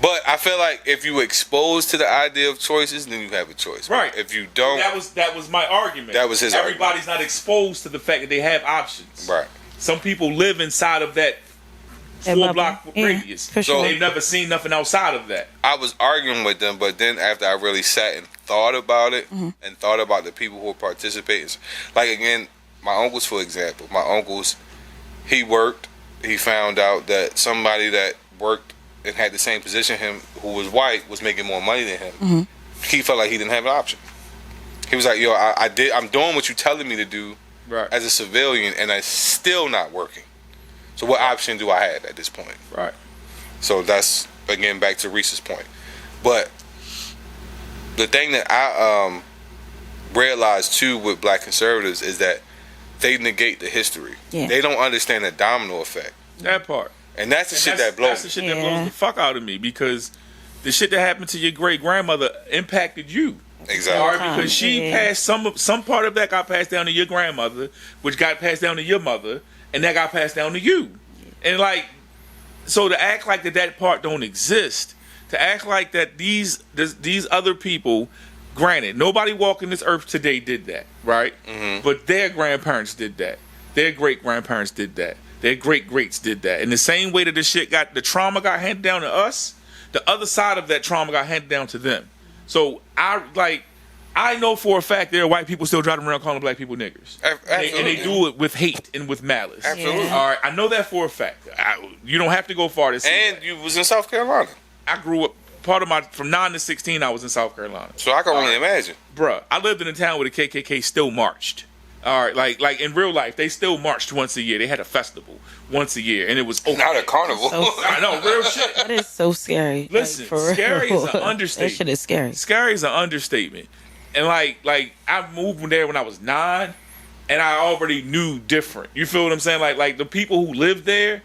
A: but I feel like if you expose to the idea of choices, then you have a choice.
B: Right.
A: If you don't,
B: That was my argument.
A: That was his
B: Everybody's not exposed to the fact that they have options.
A: right.
B: Some people live inside of that
C: That
B: 4
C: bubble.
B: block
C: Yeah,
B: radius.
C: for sure.
B: They've never seen nothing outside of that.
A: I was arguing with them, but then after I really sat and thought about it, and thought about the people who were participating, like again, my uncles, for example, he worked, he found out that somebody that worked and had the same position him, who was white, was making more money than him. He felt like he didn't have an option. He was like, yo, I'm doing what you're telling me to do
B: Right.
A: as a civilian, and it's still not working. So what option do I have at this point?
B: Right.
A: So that's, again, back to Reese's point. But the thing that I realized too with black conservatives is that they negate the history.
C: Yeah.
A: They don't understand the domino effect.
B: That part.
A: And that's the
B: And
A: shit
B: that's
A: that blows
B: That's the shit that
C: Yeah.
B: blows the fuck out of me, because the shit that happened to your great grandmother impacted you.
A: Exactly.
B: All right, because she
C: Yeah.
B: passed some part of that got passed down to your grandmother, which got passed down to your mother, and that got passed down to you. And like, so to act like that part don't exist, to act like that these other people, granted, nobody walking this earth today did that, right? But their grandparents did that. Their great grandparents did that. Their great greats did that. In the same way that the trauma got handed down to us, the other side of that trauma got handed down to them. So I know for a fact there are white people still driving around calling black people niggers. And they do it with hate and with malice.
A: Absolutely.
B: All right, I know that for a fact. You don't have to go far to see
A: And
B: that.
A: you was in South Carolina.
B: I grew up, from 9 to 16, I was in South Carolina.
A: So I can only imagine.
B: Bruh, I lived in a town where the KKK still marched. All right, like in real life, they still marched once a year. They had a festival once a year, and it was
A: not a carnival.
B: I know, real shit.
C: That is so scary.
B: Listen,
C: like,
B: scary
C: real.
B: is an understatement.
C: That shit is scary.
B: Scary is an understatement. And like I moved there when I was 9, and I already knew different. You feel what I'm saying? Like the people who lived there,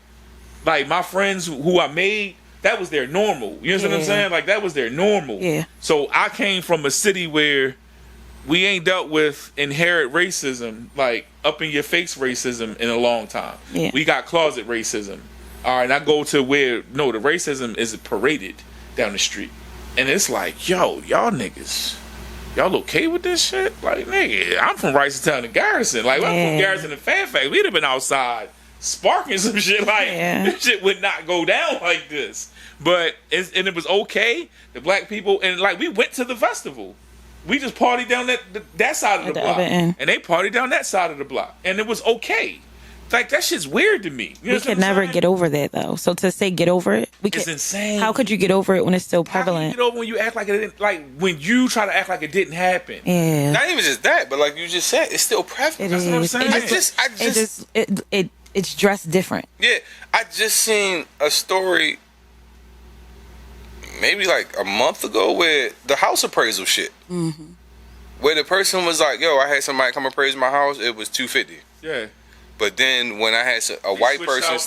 B: like my friends who I made, that was their normal. You know what I'm saying? Like that was their normal.
C: Yeah.
B: So I came from a city where we ain't dealt with inherent racism, like up in your face racism, in a long time.
C: Yeah.
B: We got closet racism. All right, and I go to where the racism is paraded down the street, and it's like, yo, y'all niggas, y'all okay with this shit? Like, nigga, I'm from Ricerstown and Garrison. Like, I'm from Garrison and Fairfax. We'd have been outside sparking some shit. Like, this shit would not go down like this. But it was okay. The black people, and like, we went to the festival. We just partied down that side of the block, and they partied down that side of the block, and it was okay. Like that shit's weird to me.
C: We could never get over that though. So to say get over it,
B: it's insane.
C: How could you get over it when it's still prevalent?
B: How can you get over when you act like it didn't, like when you try to act like it didn't happen?
C: Yeah.
A: Not even just that, but like you just said, it's still prevalent.
C: That's
B: what I'm saying.
C: It's dressed different.
A: Yeah, I just seen a story maybe like a month ago where the house appraisal shit.
C: Mm-hmm.
A: Where the person was like, yo, I had somebody come appraise my house, it was $250.
B: Yeah.
A: But then when I had a white person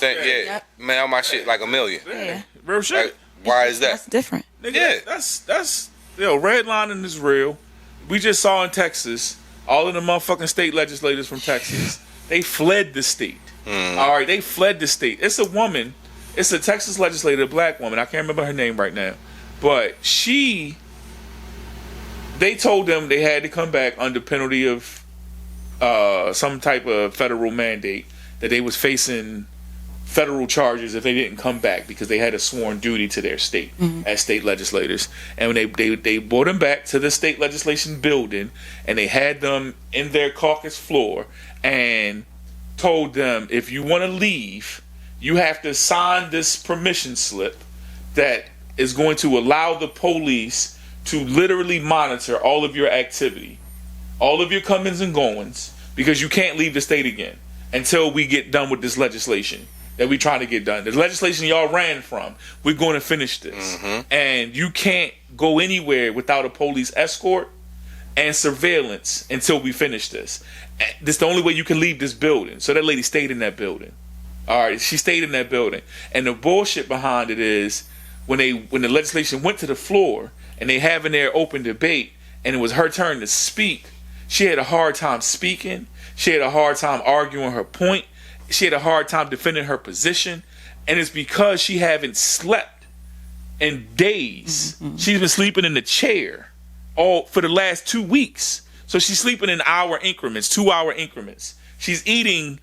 A: mail my shit like $1 million.
B: Yeah. Real shit.
A: Like, why is that?
C: That's different.
B: Nigga, that's redlining is real. We just saw in Texas, all of the motherfucking state legislators from Texas, they fled the state. All right, they fled the state. It's a woman. It's a Texas legislator, a black woman. I can't remember her name right now. But they told them they had to come back under penalty of some type of federal mandate, that they was facing federal charges if they didn't come back because they had a sworn duty to their state as state legislators. And when they brought them back to the state legislation building, and they had them in their caucus floor and told them, if you want to leave, you have to sign this permission slip that is going to allow the police to literally monitor all of your activity, all of your comings and goings, because you can't leave the state again until we get done with this legislation that we trying to get done. The legislation y'all ran from, we're going to finish this. And you can't go anywhere without a police escort and surveillance until we finish this. This is the only way you can leave this building. So that lady stayed in that building. All right, she stayed in that building. And the bullshit behind it is when the legislation went to the floor and they having their open debate and it was her turn to speak, she had a hard time speaking. She had a hard time arguing her point. She had a hard time defending her position. And it's because she haven't slept in days. She's been sleeping in the chair all for the last 2 weeks. So she's sleeping in hour increments, 2-hour increments. She's eating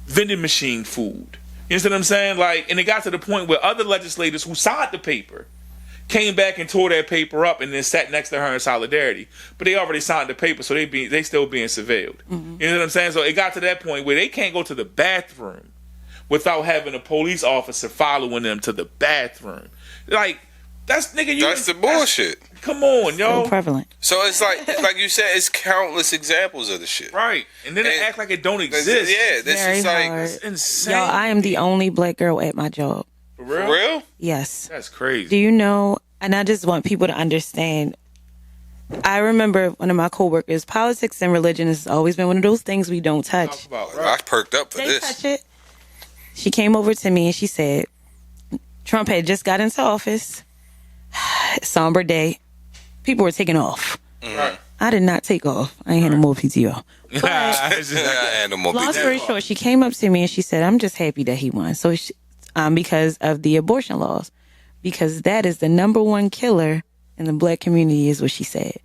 B: vending machine food. You understand what I'm saying? Like, and it got to the point where other legislators who signed the paper came back and tore that paper up and then sat next to her in solidarity. But they already signed the paper, so they still being surveilled. You know what I'm saying? So it got to that point where they can't go to the bathroom without having a police officer following them to the bathroom. Like, that's the bullshit. Come on, yo.
C: So prevalent.
A: So it's like you said, it's countless examples of the shit.
B: Right. And then they act like it don't exist.
A: Yeah, this
C: Very
A: is like
C: hard.
B: It's insane.
C: Y'all, I am the only black girl at my job.
B: For real?
A: For real?
C: Yes.
B: That's crazy.
C: Do you know, and I just want people to understand, I remember one of my coworkers, politics and religion has always been one of those things we don't touch.
A: I perked up for
C: They
A: this.
C: touch it. She came over to me and she said, Trump had just got into office. Somber day. People were taking off.
B: Right.
C: I did not take off. I ain't had no more PTO. Long story short, she came up to me and she said, I'm just happy that he won. So because of the abortion laws. Because that is the number one killer in the black community is what she said.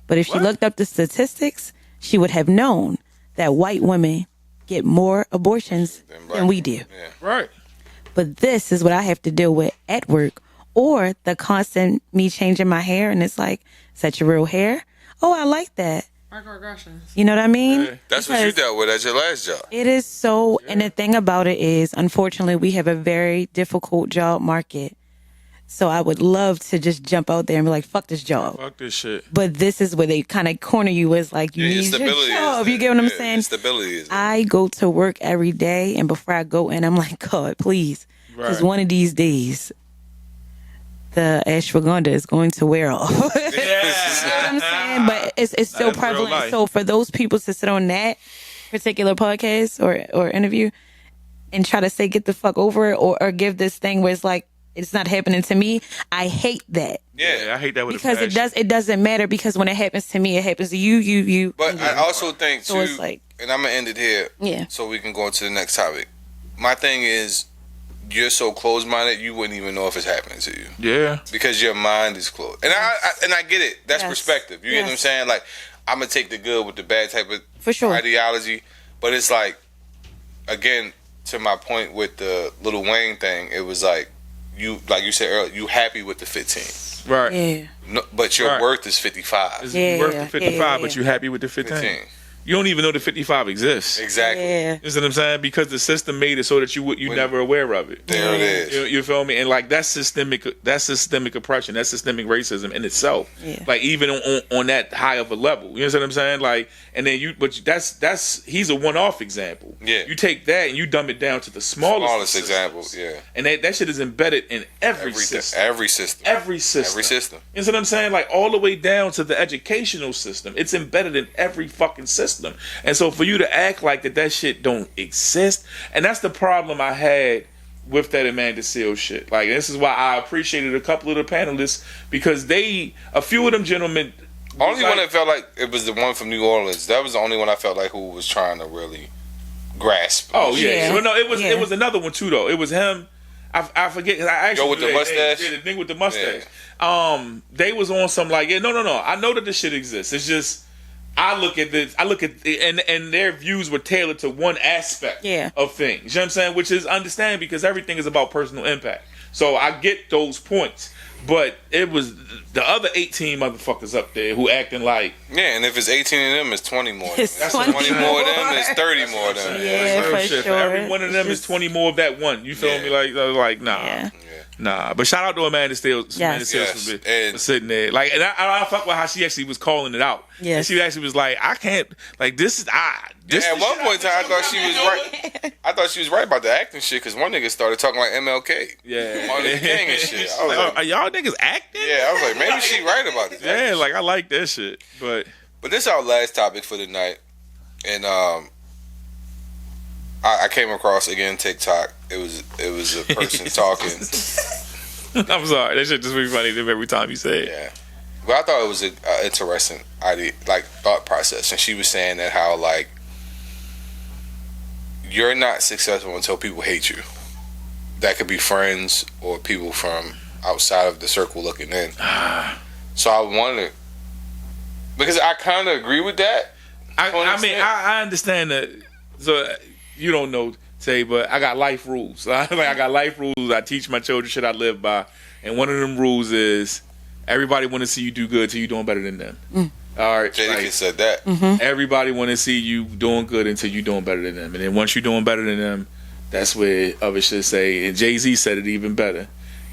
C: But if she looked up the statistics, she would have known that white women get more abortions than we do.
A: Yeah.
B: Right.
C: But this is what I have to deal with at work, or the constant me changing my hair. And it's like, is that your real hair? Oh, I like that.
D: Microaggressions.
C: You know what I mean?
A: Yeah. That's what you dealt with at your last job.
C: It is so, and the thing about it is, unfortunately, we have a very difficult job market. So I would love to just jump out there and be like, fuck this job.
B: Fuck this shit.
C: But this is where they kind of corner you as like, you need your job. You get what I'm saying?
A: Stability is
C: I go to work every day, and before I go in, I'm like, God, please. Because one of these days, the ashwagandha is going to wear off. You know what I'm saying? But it's so prevalent. So for those people to sit on that particular podcast or interview and try to say, get the fuck over it, or give this thing where it's like, it's not happening to me. I hate that.
B: Yeah, I hate that with
C: because it doesn't matter, because when it happens to me, it happens to you.
A: But I also think
C: so
A: too,
C: it's like,
A: and I'm gonna end it here.
C: Yeah.
A: So we can go into the next topic. My thing is, you're so closed-minded, you wouldn't even know if it's happening to you.
B: Yeah.
A: Because your mind is closed, and I get it. That's perspective. You get what I'm saying? Like, I'm gonna take the good with the bad type of ideology, but it's like, again, to my point with the Lil Wayne thing, it was like you said earlier, you happy with the 15,
B: right?
C: Yeah.
A: No, but your worth is 55.
B: You're worth the 55, but you happy with the 15. You don't even know the 55 exists.
A: Exactly.
C: Yeah.
B: You know what I'm saying? Because the system made it so that you never aware of it.
A: There it is.
B: You feel me? And like that's systemic oppression. That's systemic racism in itself.
C: Yeah.
B: Like even on that high of a level. You know what I'm saying? Like, and then that's he's a one-off example.
A: Yeah.
B: You take that and you dumb it down to the smallest
A: example. Yeah.
B: And that shit is embedded in every system.
A: Every system.
B: Every system.
A: Every system.
B: You know what I'm saying? Like all the way down to the educational system. It's embedded in every fucking system. And so for you to act like that shit don't exist, and that's the problem I had with that Amanda Seales shit. Like, this is why I appreciated a couple of the panelists, because a few of them gentlemen.
A: Only one that felt like it was the one from New Orleans. That was the only one I felt like who was trying to really grasp.
B: Oh yeah. Well, no, it was another one too though. It was him. I forget. I actually
A: with the mustache.
B: The thing with the mustache. Yeah. They was on some like, no. I know that this shit exists. It's just I look at and their views were tailored to one aspect of things. You know what I'm saying? Which is understand, because everything is about personal impact. So I get those points. But it was the other 18 motherfuckers up there who acting like...
A: Yeah, and if it's 18 of them, it's 20 more.
C: It's
A: That's
C: 20
A: more of them, it's 30 more of them.
C: Yeah, for
B: shit.
C: sure.
B: For every one of them is 20 more of that one. You feel me? Like nah.
C: Yeah.
B: Nah, but shout out to Amanda Seales, for sitting there. Like, and I fuck with how she actually was calling it out.
C: Yes.
B: And she actually was like, I can't, like, this is,
A: at one point in time, I thought she was right. I thought she was right about the acting shit, because one nigga started talking like MLK.
B: Yeah.
A: Martin Luther King and shit. I was
B: like, are y'all niggas acting?
A: Yeah, I was like, maybe she right about this.
B: Yeah, like, I like that shit. But
A: this is our last topic for the night. And I came across, again, TikTok. It was a person talking.
B: I'm sorry, that shit just be funny to me every time you say it.
A: Yeah, but I thought it was an interesting idea, like thought process. And she was saying that how like you're not successful until people hate you. That could be friends or people from outside of the circle looking in. So I wonder, because I kind of agree with that.
B: I understand that. So you don't know, Tay, but I got life rules. I got life rules. I teach my children shit I live by, and one of them rules is everybody want to see you do good till you doing better than them. All right,
A: Jadakiss said that.
B: Everybody want to see you doing good until you doing better than them, and then once you doing better than them, that's where others should say. And Jay-Z said it even better.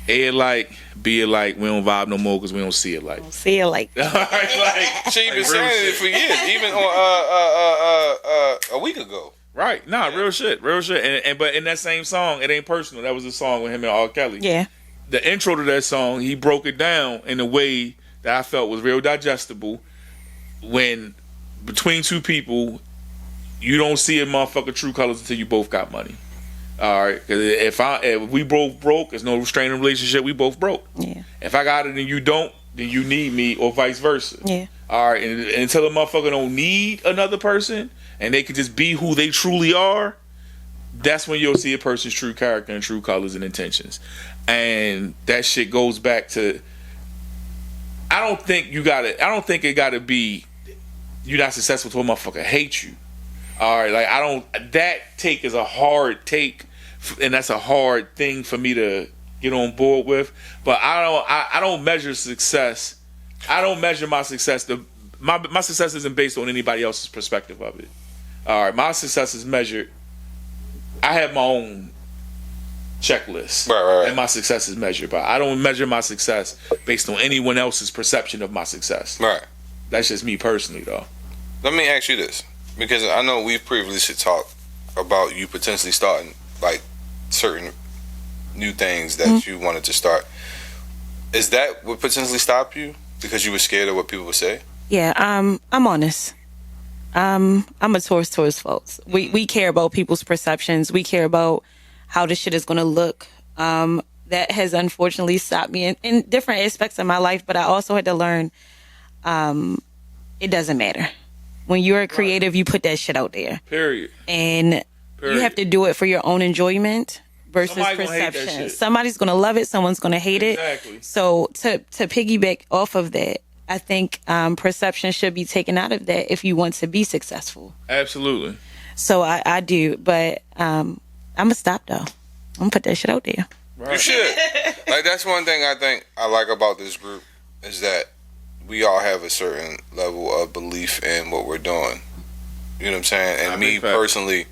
B: A it like, B it like. We don't vibe no more because we don't see it like.
C: See it like.
B: All right, like
A: she been saying it for years, even on a week ago.
B: Right, real shit, and but in that same song, it ain't personal. That was a song with him and R. Kelly.
C: Yeah.
B: The intro to that song, he broke it down in a way that I felt was real digestible. When between two people, you don't see a motherfucker true colors until you both got money. All right, because if we both broke, there's no restraining relationship. We both broke.
C: Yeah.
B: If I got it and you don't, then you need me, or vice versa.
C: Yeah.
B: All right, and until a motherfucker don't need another person, and they can just be who they truly are, that's when you'll see a person's true character and true colors and intentions. And that shit goes back to, I don't think it gotta be you're not successful till a motherfucker hates you. All right, like that take is a hard take, and that's a hard thing for me to get on board with. But I don't measure success. I don't measure my success. My success isn't based on anybody else's perspective of it. All right, my success is measured. I have my own checklist.
A: Right.
B: And my success is measured by. I don't measure my success based on anyone else's perception of my success.
A: Right.
B: That's just me personally, though.
A: Let me ask you this, because I know we've previously talked about you potentially starting like certain new things that you wanted to start. Is that what potentially stopped you because you were scared of what people would say?
C: Yeah, I'm honest. I'm a towards folks. We care about people's perceptions. We care about how this shit is going to look. That has unfortunately stopped me in different aspects of my life, but I also had to learn it doesn't matter. When you're a creative, you put that shit out there.
B: Period.
C: And you have to do it for your own enjoyment versus perception. Somebody's going to love it. Someone's going to hate it. So to piggyback off of that, I think perception should be taken out of that if you want to be successful.
B: Absolutely.
C: So I do, but I'm going to stop though. I'm going to put that shit out there.
A: Right. You should. Like, that's one thing I think I like about this group is that we all have a certain level of belief in what we're doing. You know what I'm saying? And me personally,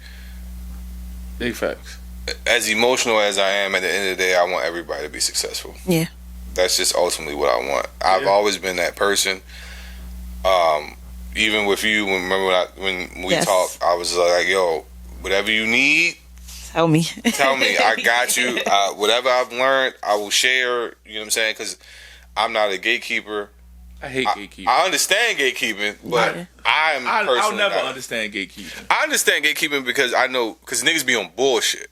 B: big facts.
A: As emotional as I am, at the end of the day, I want everybody to be successful.
C: Yeah.
A: That's just ultimately what I want. I've always been that person. Even with you, remember when we talked, I was like, yo, whatever you need,
C: tell me.
A: I got you. Whatever I've learned, I will share. You know what I'm saying? Because I'm not a gatekeeper.
B: I hate gatekeeping.
A: I understand gatekeeping, but
B: I'll never understand gatekeeping.
A: I understand gatekeeping because I know, because niggas be on bullshit.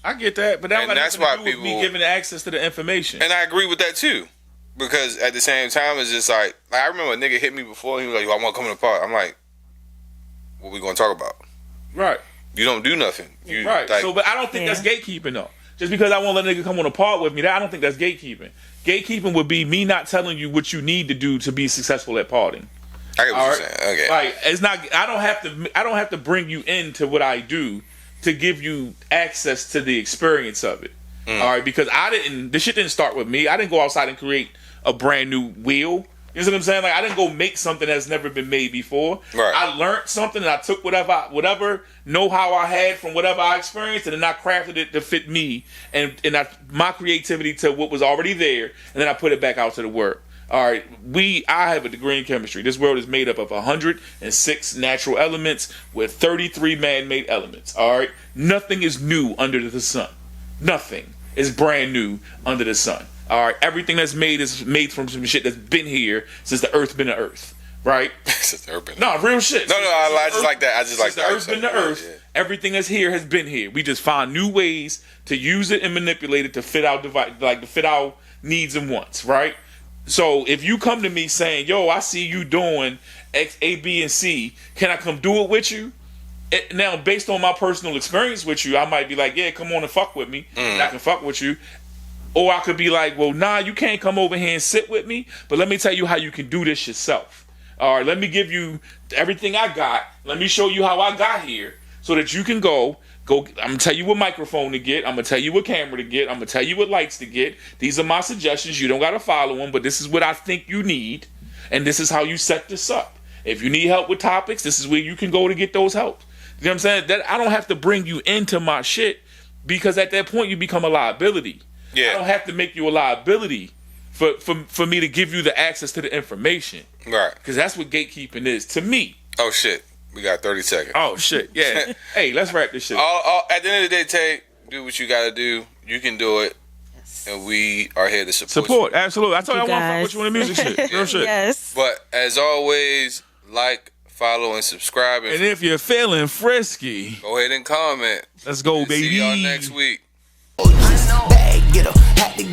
B: I get that, but that's why people be giving access to the information.
A: And I agree with that too, because at the same time, it's just like I remember a nigga hit me before. He was like, "Yo, I want to come to the park." I'm like, "What we gonna talk about?"
B: Right.
A: You don't do nothing.
B: Right. Like, so, but I don't think that's gatekeeping though. Just because I won't let a nigga come on a part with me, I don't think that's gatekeeping. Gatekeeping would be me not telling you what you need to do to be successful at partying.
A: I get what you're saying. Okay.
B: Like, it's not. I don't have to bring you into what I do to give you access to the experience of it. All right, because this shit didn't start with me. I didn't go outside and create a brand new wheel. You know what I'm saying? Like, I didn't go make something that's never been made before.
A: Right.
B: I learned something and I took whatever know-how I had from whatever I experienced, and then I crafted it to fit me and my creativity to what was already there, and then I put it back out to the world. All right, I have a degree in chemistry. This world is made up of 106 natural elements with 33 man-made elements. All right, nothing is new under the sun. Nothing is brand new under the sun. All right, everything that's made is made from some shit that's been here since the Earth been the Earth. Right?
A: Since the Earth been.
B: No, real shit.
A: No, I just like that. I just like
B: the Earth been the Earth. Yeah. Everything that's here has been here. We just find new ways to use it and manipulate it to fit our to fit our needs and wants. Right? So if you come to me saying, yo, I see you doing X, A, B, and C, can I come do it with you? Now, based on my personal experience with you, I might be like, yeah, come on and fuck with me. And I can fuck with you. Or I could be like, well, nah, you can't come over here and sit with me, but let me tell you how you can do this yourself. All right, let me give you everything I got. Let me show you how I got here so that you can go. I'm going to tell you what microphone to get. I'm going to tell you what camera to get. I'm going to tell you what lights to get. These are my suggestions. You don't got to follow them, but this is what I think you need, and this is how you set this up. If you need help with topics, this is where you can go to get those help. You know what I'm saying? That I don't have to bring you into my shit, because at that point you become a liability. Yeah. I don't have to make you a liability for me to give you the access to the information. Right. Because that's what gatekeeping is to me.
A: Oh, shit. We got 30 seconds.
B: Oh, shit. Yeah. Hey, let's wrap this shit.
A: At the end of the day, Tay, do what you got to do. You can do it. And we are here to support you.
B: Absolutely. I told you I want to fuck with you on the music shit. Real shit.
C: Yes.
A: But as always, like, follow, and subscribe.
B: And if you're feeling frisky,
A: go ahead and comment.
B: Let's go, baby.
A: See y'all next week.
F: Bag getter, had to